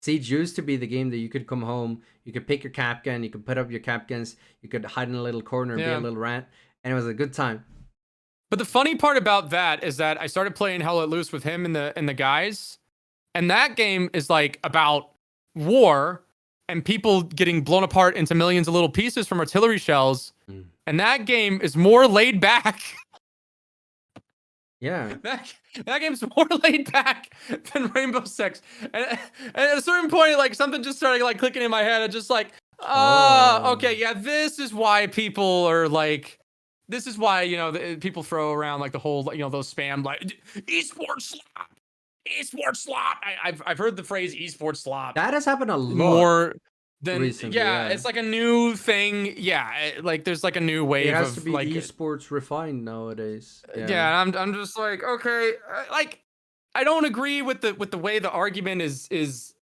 A: Siege used to be the game that you could come home, you could pick your cap gun, you could put up your cap guns, you could hide in a little corner and be a little rant, and it was a good time.
B: But the funny part about that is that I started playing Hell Let Loose with him and the guys, and that game is like about war and people getting blown apart into millions of little pieces from artillery shells, and that game is more laid back.
A: Yeah.
B: That game's more laid back than Rainbow Six. And at a certain point, like something just started like clicking in my head. I just like, okay, yeah, this is why people are like, this is why, people throw around like the whole, those spam like esports slop. I've heard the phrase esports slop.
A: That has happened a lot.
B: More than
A: recently,
B: it's like a new thing. Yeah, like there's like a new wave
A: it has
B: of
A: to be
B: like
A: esports refined nowadays.
B: Yeah, I'm just like, okay, like I don't agree with the way the argument is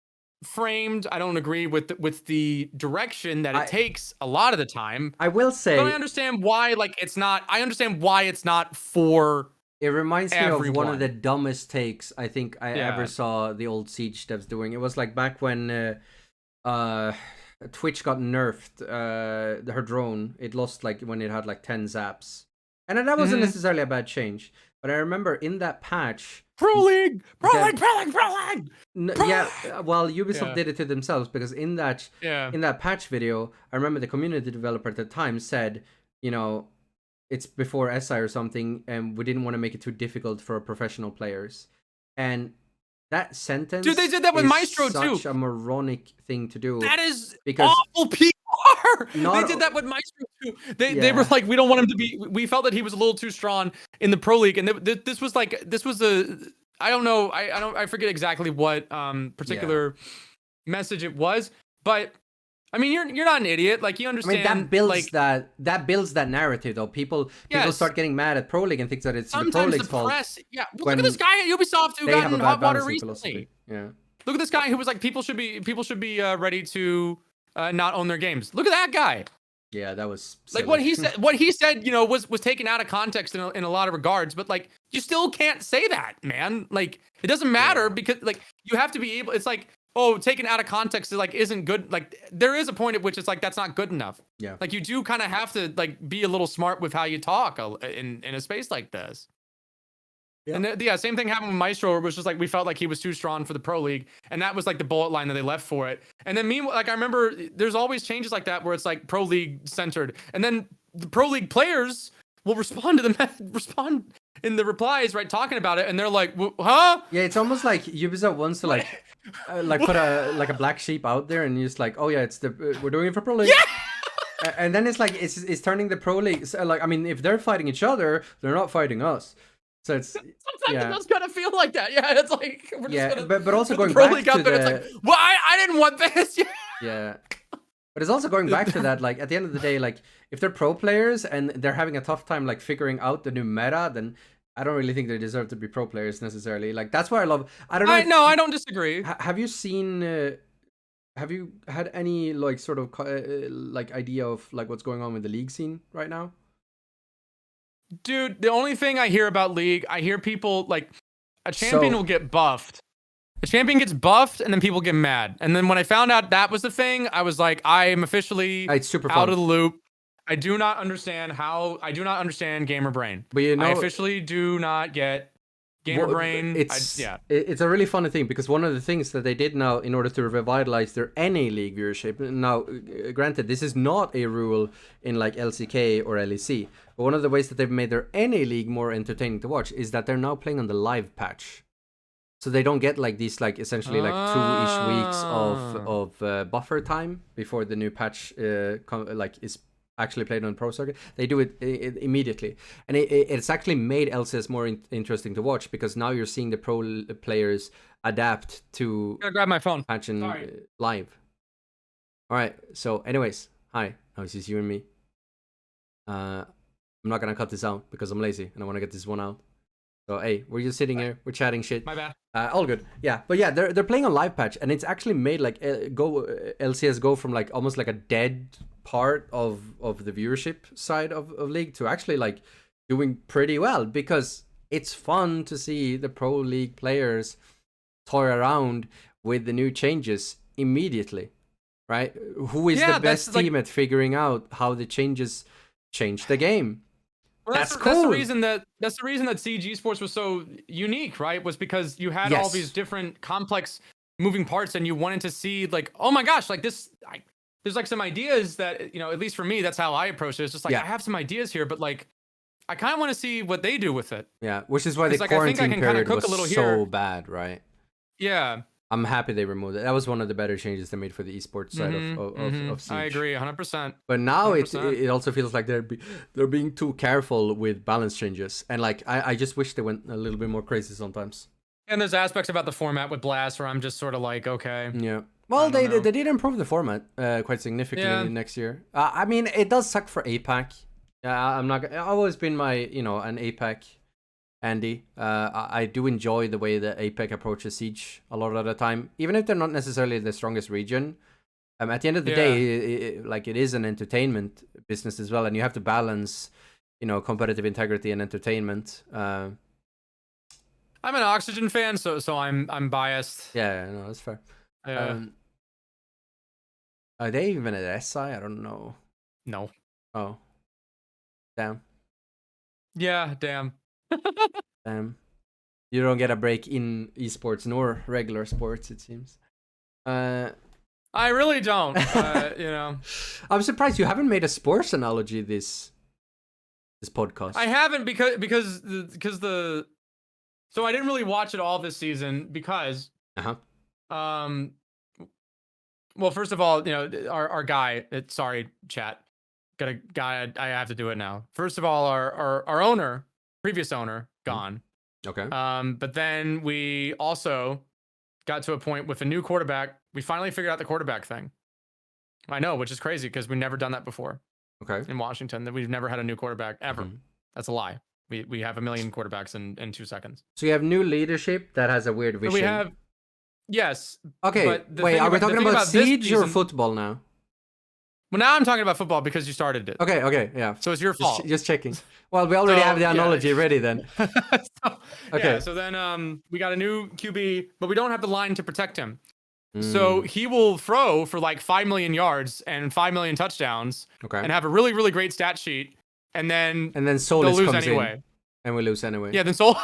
B: framed. I don't agree with the direction that it takes a lot of the time.
A: I will say,
B: but I understand why it's not for
A: it reminds
B: everyone.
A: me of one of the dumbest takes I think I ever saw the old Siege devs doing. It was like back when Twitch got nerfed, her drone. It lost like when it had like 10 zaps. And that wasn't necessarily a bad change. But I remember in that patch,
B: Pro League.
A: Yeah, well, Ubisoft did it to themselves, because in that patch video, I remember the community developer at the time said, it's before SI or something, and we didn't want to make it too difficult for professional players. And that sentence,
B: dude, they did that with Maestro too.
A: Such a moronic thing to do.
B: That is
A: because
B: awful PR. They did that with Maestro too. They were like, we don't want him to be. We felt that he was a little too strong in the Pro League, and this was a. I don't know. I forget exactly what particular message it was, but I mean, you're not an idiot. Like, you understand.
A: I mean, that builds that narrative, though. People start getting mad at Pro League and think that it's the Pro League's fault.
B: Look at this guy at Ubisoft who got in hot water recently.
A: Philosophy. Yeah.
B: Look at this guy who was like, people should be ready to not own their games. Look at that guy.
A: Yeah, that was
B: silly. Like what he said. What he said, was taken out of context in a lot of regards. But like, you still can't say that, man. Like, it doesn't matter because like you have to be able. It's like, oh, taken out of context is like isn't good. Like, there is a point at which it's like that's not good enough.
A: Yeah.
B: Like, you do kind of have to like be a little smart with how you talk in a space like this. Yeah. And same thing happened with Maestro. It was just like we felt like he was too strong for the Pro League, and that was like the bullet line that they left for it. And then meanwhile, like I remember, there's always changes like that where it's like Pro League centered, and then the Pro League players will respond in the replies, right, talking about it, and they're like, huh?
A: Yeah, it's almost like Ubisoft wants to like put a black sheep out there, and you're just like, oh yeah, it's we're doing it for Pro League. Yeah! And then it's like it's turning the Pro League. So, like, I mean, if they're fighting each other, they're not fighting us. So it's
B: sometimes it does kind of feel like that. Yeah, it's like we're just gonna,
A: but also going back to
B: it's like, well, I didn't want this.
A: Yeah. But it's also going back to that, like, at the end of the day, like, if they're pro players and they're having a tough time, like, figuring out the new meta, then I don't really think they deserve to be pro players necessarily. Like, that's why I love... I
B: don't disagree.
A: Have you seen... have you had any, like, sort of, like, idea of, like, what's going on with the League scene right now?
B: Dude, the only thing I hear about League, I hear people, like, a champion will get buffed. A champion gets buffed, and then people get mad. And then when I found out that was the thing, I was like, I am officially out of the loop. I do not understand gamer brain. But I officially do not get gamer brain.
A: It's a really funny thing because one of the things that they did now in order to revitalize their NA league viewership. Now, granted, this is not a rule in like LCK or LEC, but one of the ways that they've made their NA league more entertaining to watch is that they're now playing on the live patch. So they don't get like these like essentially like 2-ish weeks of buffer time before the new patch is actually played on pro circuit. They do it immediately, and it's actually made LCS more interesting to watch because now you're seeing the pro players adapt to
B: grab my phone
A: patching live. All right, so anyways, hi, now it's just you and me. I'm not gonna cut this out because I'm lazy and I want to get this one out. So hey, we're just sitting here, we're chatting shit.
B: My bad.
A: All good. Yeah, but yeah, they're playing on live patch, and it's actually made like LCS go from like almost like a dead part of the viewership side of league to actually like doing pretty well because it's fun to see the pro league players toy around with the new changes immediately, right? Who is the best team at figuring out how the changes change the game?
B: Well, that's cool. That's the reason that CG Sports was so unique, right? Was because you had all these different complex moving parts, and you wanted to see like, oh my gosh, like this. There's like some ideas that at least for me, that's how I approach it. It's just like I have some ideas here, but like I kind of want to see what they do with it.
A: Yeah, which is why the quarantine period was so bad, right?
B: Yeah.
A: I'm happy they removed it. That was one of the better changes they made for the esports side of Siege.
B: I agree, 100%.
A: But now it also feels like they're being too careful with balance changes, and like I just wish they went a little bit more crazy sometimes.
B: And there's aspects about the format with Blast where I'm just sort of like, okay.
A: Yeah. Well, they did improve the format quite significantly next year. I mean, it does suck for APAC. I've always been an APAC Andy. I do enjoy the way that APAC approaches Siege a lot of the time, even if they're not necessarily the strongest region. At the end of the day, it is an entertainment business as well, and you have to balance, competitive integrity and entertainment. I'm
B: an Oxygen fan, so I'm biased.
A: Yeah, no, that's fair. Are they even at SI? I don't know.
B: No.
A: Oh. Damn.
B: Yeah, damn.
A: Damn. You don't get a break in esports nor regular sports, it seems.
B: I really don't.
A: I'm surprised you haven't made a sports analogy this podcast.
B: I haven't because so I didn't really watch it all this season because well, first of all, our guy, sorry, chat. Got a guy, I have to do it now. First of all, our owner, previous owner, gone.
A: Okay.
B: But then we also got to a point with a new quarterback. We finally figured out the quarterback thing. I know, which is crazy because we've never done that before.
A: Okay.
B: In Washington, that we've never had a new quarterback ever. That's a lie. We have a million quarterbacks in 2 seconds.
A: So you have new leadership that has a weird vision.
B: So we have, yes.
A: Okay. Wait, are we talking about Siege or football now?
B: Well, now I'm talking about football because you started it.
A: Okay, yeah.
B: So it's your fault.
A: Just checking. Well, we already have the analogy ready then.
B: So then we got a new QB, but we don't have the line to protect him. So he will throw for like 5 million yards and 5 million touchdowns and have a really, really great stat sheet. And then
A: Solis
B: lose
A: comes
B: anyway.
A: in and we lose anyway.
B: Yeah, then Sol.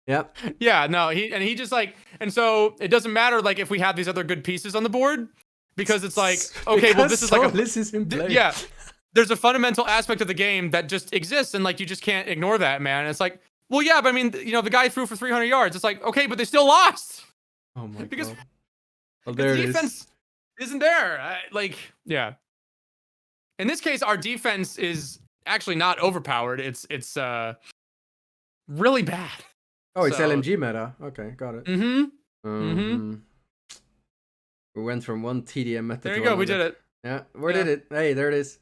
A: Yep.
B: Yeah, no, he just like, and so it doesn't matter like if we have these other good pieces on the board. Because it's like, okay, well, this is like
A: this is in play.
B: Yeah, there's a fundamental aspect of the game that just exists, and like you just can't ignore that, man. And it's like, well, yeah, but I mean, the guy threw for 300 yards. It's like, okay, but they still lost.
A: Oh my
B: because
A: god. Well, there
B: the
A: it
B: defense isn't there. Yeah. In this case, our defense is actually not overpowered. It's really bad.
A: Oh, it's LMG meta. Okay, got it. We went from one TDM meta.
B: There you go. We did it.
A: Yeah, we did it. Hey, there it is.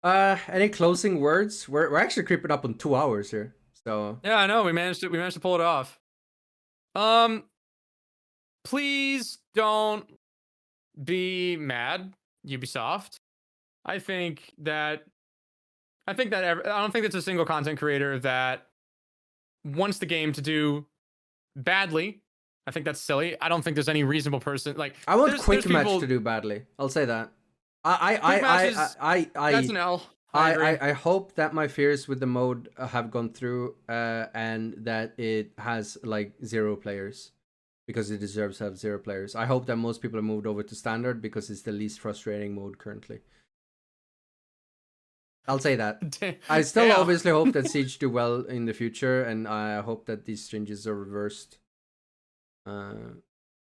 A: Any closing words? We're actually creeping up on 2 hours here. So
B: yeah, I know. We managed to pull it off. Please don't be mad, Ubisoft. I don't think there's a single content creator that wants the game to do badly. I think that's silly. I don't think there's any reasonable person I
A: want Quick Match to do badly. I'll say that.
B: That's an L. agree.
A: I hope that my fears with the mode have gone through, and that it has like 0 players, because it deserves to have 0 players. I hope that most people have moved over to standard because it's the least frustrating mode currently. I'll say that. I still
B: Damn.
A: obviously hope that Siege do well in the future, and I hope that these changes are reversed.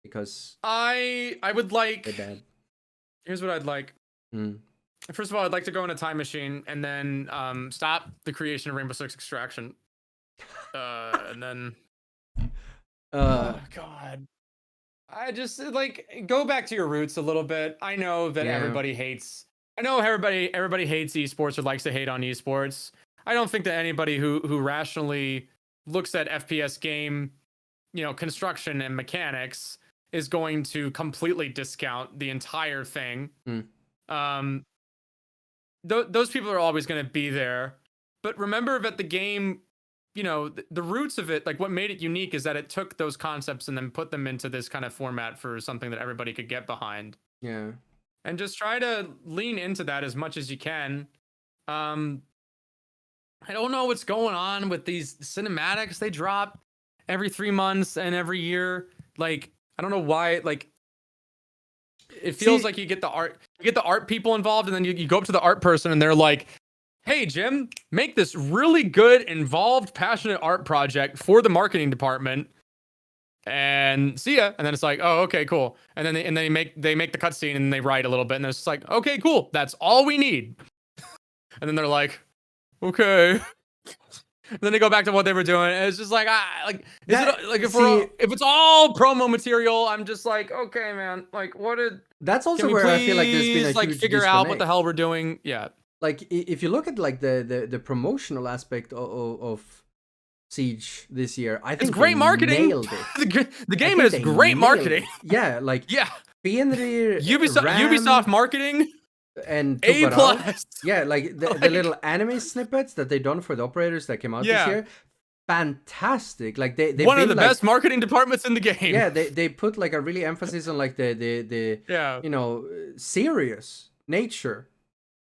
A: Because
B: I would
A: they're
B: like.
A: bad.
B: Here's what I'd like. First of all, I'd like to go in a time machine and then stop the creation of Rainbow Six Extraction. And then. Oh God. I just like go back to your roots a little bit. I know that everybody hates. I know everybody hates esports or likes to hate on esports. I don't think that anybody who rationally looks at FPS game, construction and mechanics is going to completely discount the entire thing. Those people are always going to be there. But remember that the game, the roots of it, like what made it unique is that it took those concepts and then put them into this kind of format for something that everybody could get behind.
A: Yeah.
B: And just try to lean into that as much as you can. I don't know what's going on with these cinematics they drop every 3 months and every year. Like, I don't know why, like, it feels like you get the art people involved, and then you go up to the art person and they're like, hey, Jim, make this really good, involved, passionate art project for the marketing department. And see ya. And then it's like, oh, okay, cool. And then they make the cutscene and they write a little bit, and it's like, okay, cool. That's all we need. And then they're like, okay. And then they go back to what they were doing. And it's just like, if it's all promo material, I'm just like, okay, man. Like, what did?
A: That's also where I feel like there's been a huge
B: figure out what the hell we're doing. Yeah.
A: Like, if you look at like the promotional aspect of Siege this year, I think
B: it's great marketing.
A: Nailed it.
B: the game is great marketing.
A: Yeah, like
B: Ubisoft marketing
A: and
B: A+.
A: Yeah, like the little anime snippets that they done for the operators that came out this year. Fantastic. Like they
B: one of the best marketing departments in the game.
A: Yeah, they put like a really emphasis on like the serious nature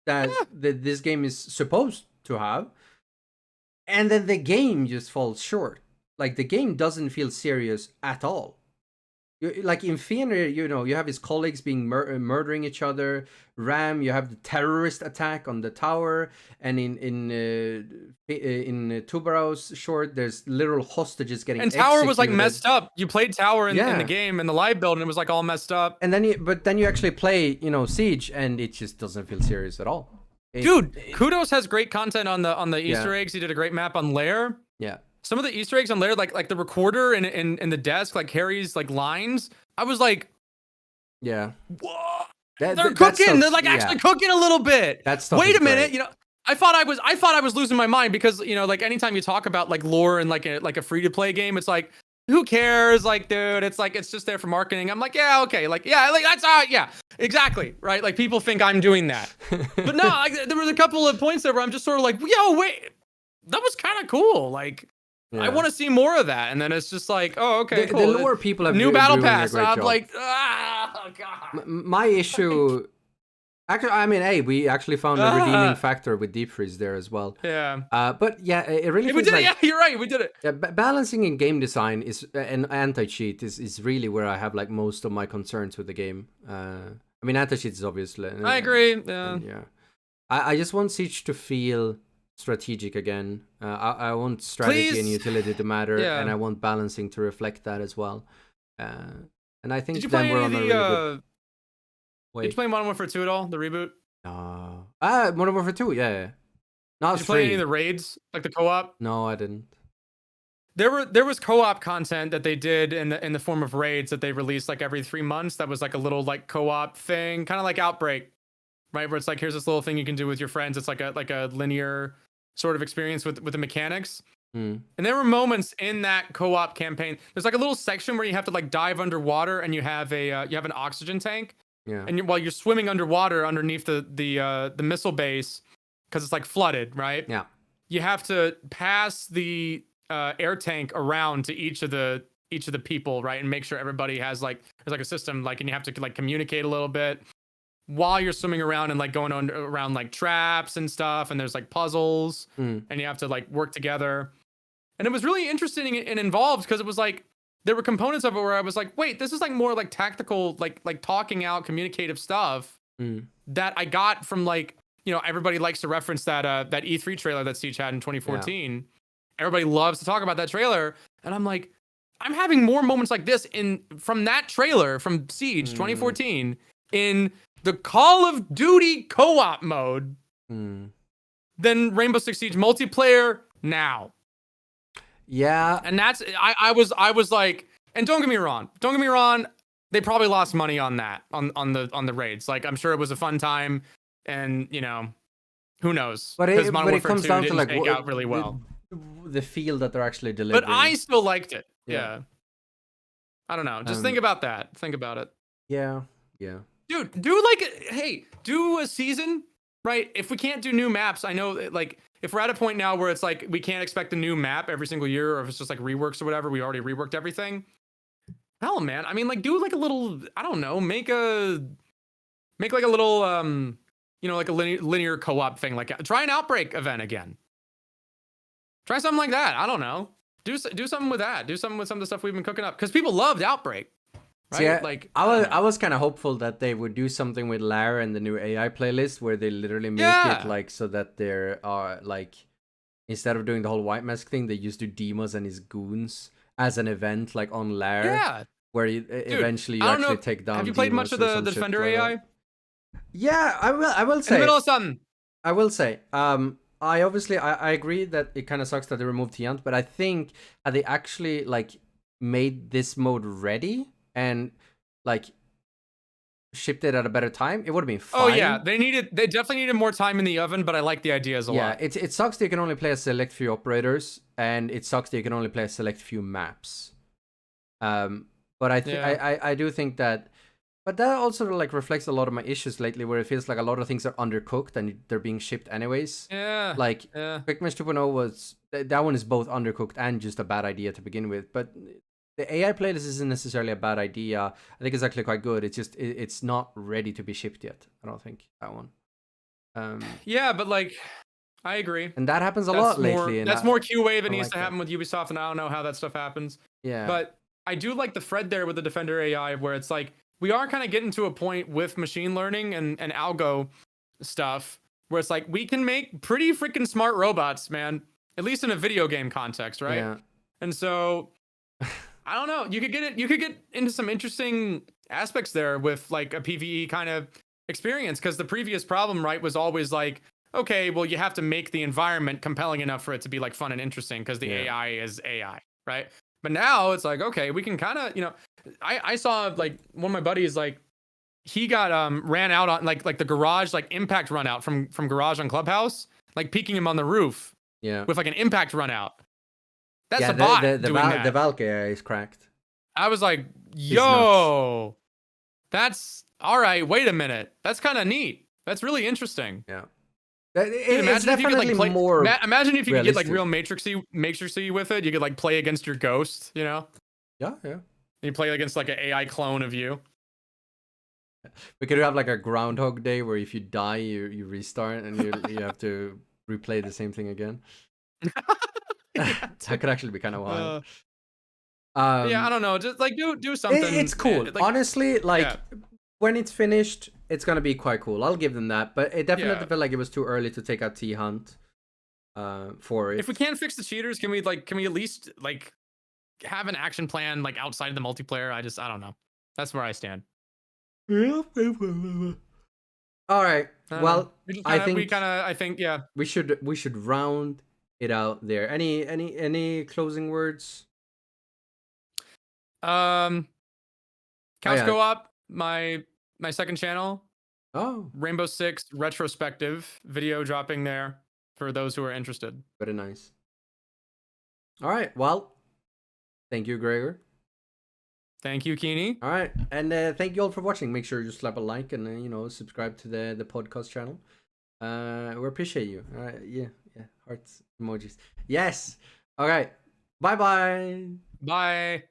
A: that this game is supposed to have. And then the game just falls short. Like, the game doesn't feel serious at all. Like, in Fear, you have his colleagues being murdering each other. Ram, you have the terrorist attack on the tower. And in Tubarow's short, there's literal hostages getting executed.
B: And tower was, like, messed up. You played tower in the game, in the live build, and it was, like, all messed up.
A: And then you actually play, Siege, and it just doesn't feel serious at all.
B: Dude, Kudos has great content on the Easter eggs. He did a great map on Lair.
A: Yeah.
B: Some of the Easter eggs on Lair, like the recorder in the desk, like Harry's like lines. I was like,
A: yeah,
B: whoa, they're cooking. They're like actually cooking a little bit. Wait a minute, I thought I was losing my mind because like anytime you talk about like lore and like a free to play game, it's like, who cares? Like, dude, it's like, it's just there for marketing. I'm like, yeah, okay. Like, yeah, like that's exactly. Right. Like people think I'm doing that, but no, like, there was a couple of points there where I'm just sort of like, yo, wait, that was kind of cool. Like, I want to see more of that. And then it's just like, oh, okay, cool.
A: The lore people have
B: new battle pass. I'm
A: job.
B: like, oh God.
A: My issue, actually, I mean, hey, we actually found a redeeming factor with Deep Freeze there as well.
B: Yeah.
A: But yeah, it really.
B: We did it. Yeah, you're right. We did it.
A: Yeah, balancing in game design is and anti-cheat is really where I have like most of my concerns with the game. I mean, anti-cheat is obviously.
B: I agree. Yeah.
A: Yeah. I just want Siege to feel strategic again. I want strategy and utility to matter, and I want balancing to reflect that as well. And I think then we're on a really good.
B: Wait. Did you play Modern Warfare 2 at all? The reboot?
A: Modern Warfare 2, yeah.
B: Did you play any of the raids, like the co-op?
A: No, I didn't.
B: There was co-op content that they did in the form of raids that they released like every 3 months. That was like a little like co-op thing, kind of like Outbreak, right? Where it's like, here's this little thing you can do with your friends. It's like a linear sort of experience with the mechanics. And there were moments in that co-op campaign. There's like a little section where you have to like dive underwater, and you have an oxygen tank.
A: Yeah.
B: And while you're swimming underwater underneath the missile base, because it's like flooded, right?
A: Yeah.
B: You have to pass the air tank around to each of the people, right, and make sure everybody has like, there's like a system, like, and you have to like communicate a little bit. while you're swimming around and like going on around like traps and stuff, and there's like puzzles and you have to like work together. And it was really interesting and involved because it was like there were components of it where I was like, wait, this is like more like tactical, like talking out, communicative stuff that I got from like, you know, everybody likes to reference that that E3 trailer that Siege had in 2014. Yeah. Everybody loves to talk about that trailer, and I'm like, I'm having more moments like this from that trailer from Siege 2014 in the Call of Duty co-op mode than Rainbow Six Siege multiplayer now.
A: Yeah.
B: And that's I was like, and don't get me wrong, they probably lost money on that on the raids. Like I'm sure it was a fun time, and you know, who knows?
A: But it comes down to like
B: take out really well.
A: The feel that they're actually delivering.
B: But I still liked it. Yeah. I don't know. Just think about that. Think about it.
A: Yeah. Yeah.
B: Dude, do a season, right? If we can't do new maps, I know like if we're at a point now where it's like we can't expect a new map every single year, or if it's just like reworks or whatever, we already reworked everything. Hell, man. I mean, like do like a little, I don't know, make like a little you know, like a linear co-op thing, like try an Outbreak event again. Try something like that. I don't know. Do something with that. Do something with some of the stuff we've been cooking up, because people loved Outbreak. Right?
A: See,
B: like
A: I was kind of hopeful that they would do something with Lara and the new AI playlist where they literally make it like so that there are like, instead of doing the whole white mask thing, they used to Demos and his goons as an event like on Lara. Yeah. Where eventually you actually take down.
B: Have you played much of the Defender AI?
A: Yeah, I will say.
B: In the middle of something.
A: I will say. I obviously I agree that it kind of sucks that they removed Tiant, but I think had they actually like made this mode ready and like shipped it at a better time, it would have been fine.
B: Oh yeah, they definitely needed more time in the oven, but I like the ideas a lot.
A: Yeah, it sucks that you can only play a select few operators, and it sucks that you can only play a select few maps. But I do think that. But that also like reflects a lot of my issues lately, where it feels like a lot of things are undercooked and they're being shipped anyways.
B: Yeah.
A: Like Quick Match 2.0 was that one is both undercooked and just a bad idea to begin with. But the AI playlist isn't necessarily a bad idea. I think it's actually quite good. It's just it's not ready to be shipped yet. I don't think that one.
B: Yeah, but like I agree.
A: And that happens a lot lately.
B: And that's more QA that needs to happen with Ubisoft, and I don't know how that stuff happens.
A: Yeah.
B: But I do like the thread there with the Defender AI, where it's like, we are kind of getting to a point with machine learning and algo stuff where it's like we can make pretty freaking smart robots, man. At least in a video game context, right? Yeah. And so I don't know. You could get into some interesting aspects there with like a PvE kind of experience, because the previous problem, right, was always like, okay, well, you have to make the environment compelling enough for it to be like fun and interesting because the AI is AI, right? But now it's like, okay, we can kind of, you know, I saw like one of my buddies, like he got ran out on like the garage, like impact run out from Garage on Clubhouse, like peeking him on the roof. Yeah. With like an impact run out. That's a bot.
A: The Valk AI is cracked.
B: I was like, yo, that's all right. Wait a minute. That's kind of neat. That's really interesting.
A: Yeah.
B: Imagine if you could like play more. Imagine if you could get like real matrixy with it. You could like play against your ghost, you know?
A: Yeah, yeah.
B: And you play against like an AI clone of you.
A: We could have like a Groundhog Day where if you die, you restart and you have to replay the same thing again. That could actually be kind of wild.
B: Yeah, I don't know. Just like do something.
A: It's cool. Like, honestly, like when it's finished, it's gonna be quite cool. I'll give them that. But it definitely felt like it was too early to take out T-Hunt for it.
B: If we can't fix the cheaters, can we at least like have an action plan like outside of the multiplayer? I don't know. That's where I stand.
A: All right. Well, I think we should round it out there. Any closing words?
B: Couch Co-op, my second channel.
A: Oh.
B: Rainbow Six retrospective video dropping there for those who are interested.
A: Very nice. All right. Well, thank you, Gregor.
B: Thank you, Keeney.
A: All right, and thank you all for watching. Make sure you slap a like and subscribe to the podcast channel. We appreciate you. All right, yeah, hearts, emojis. Yes. All right. Bye.
B: Bye.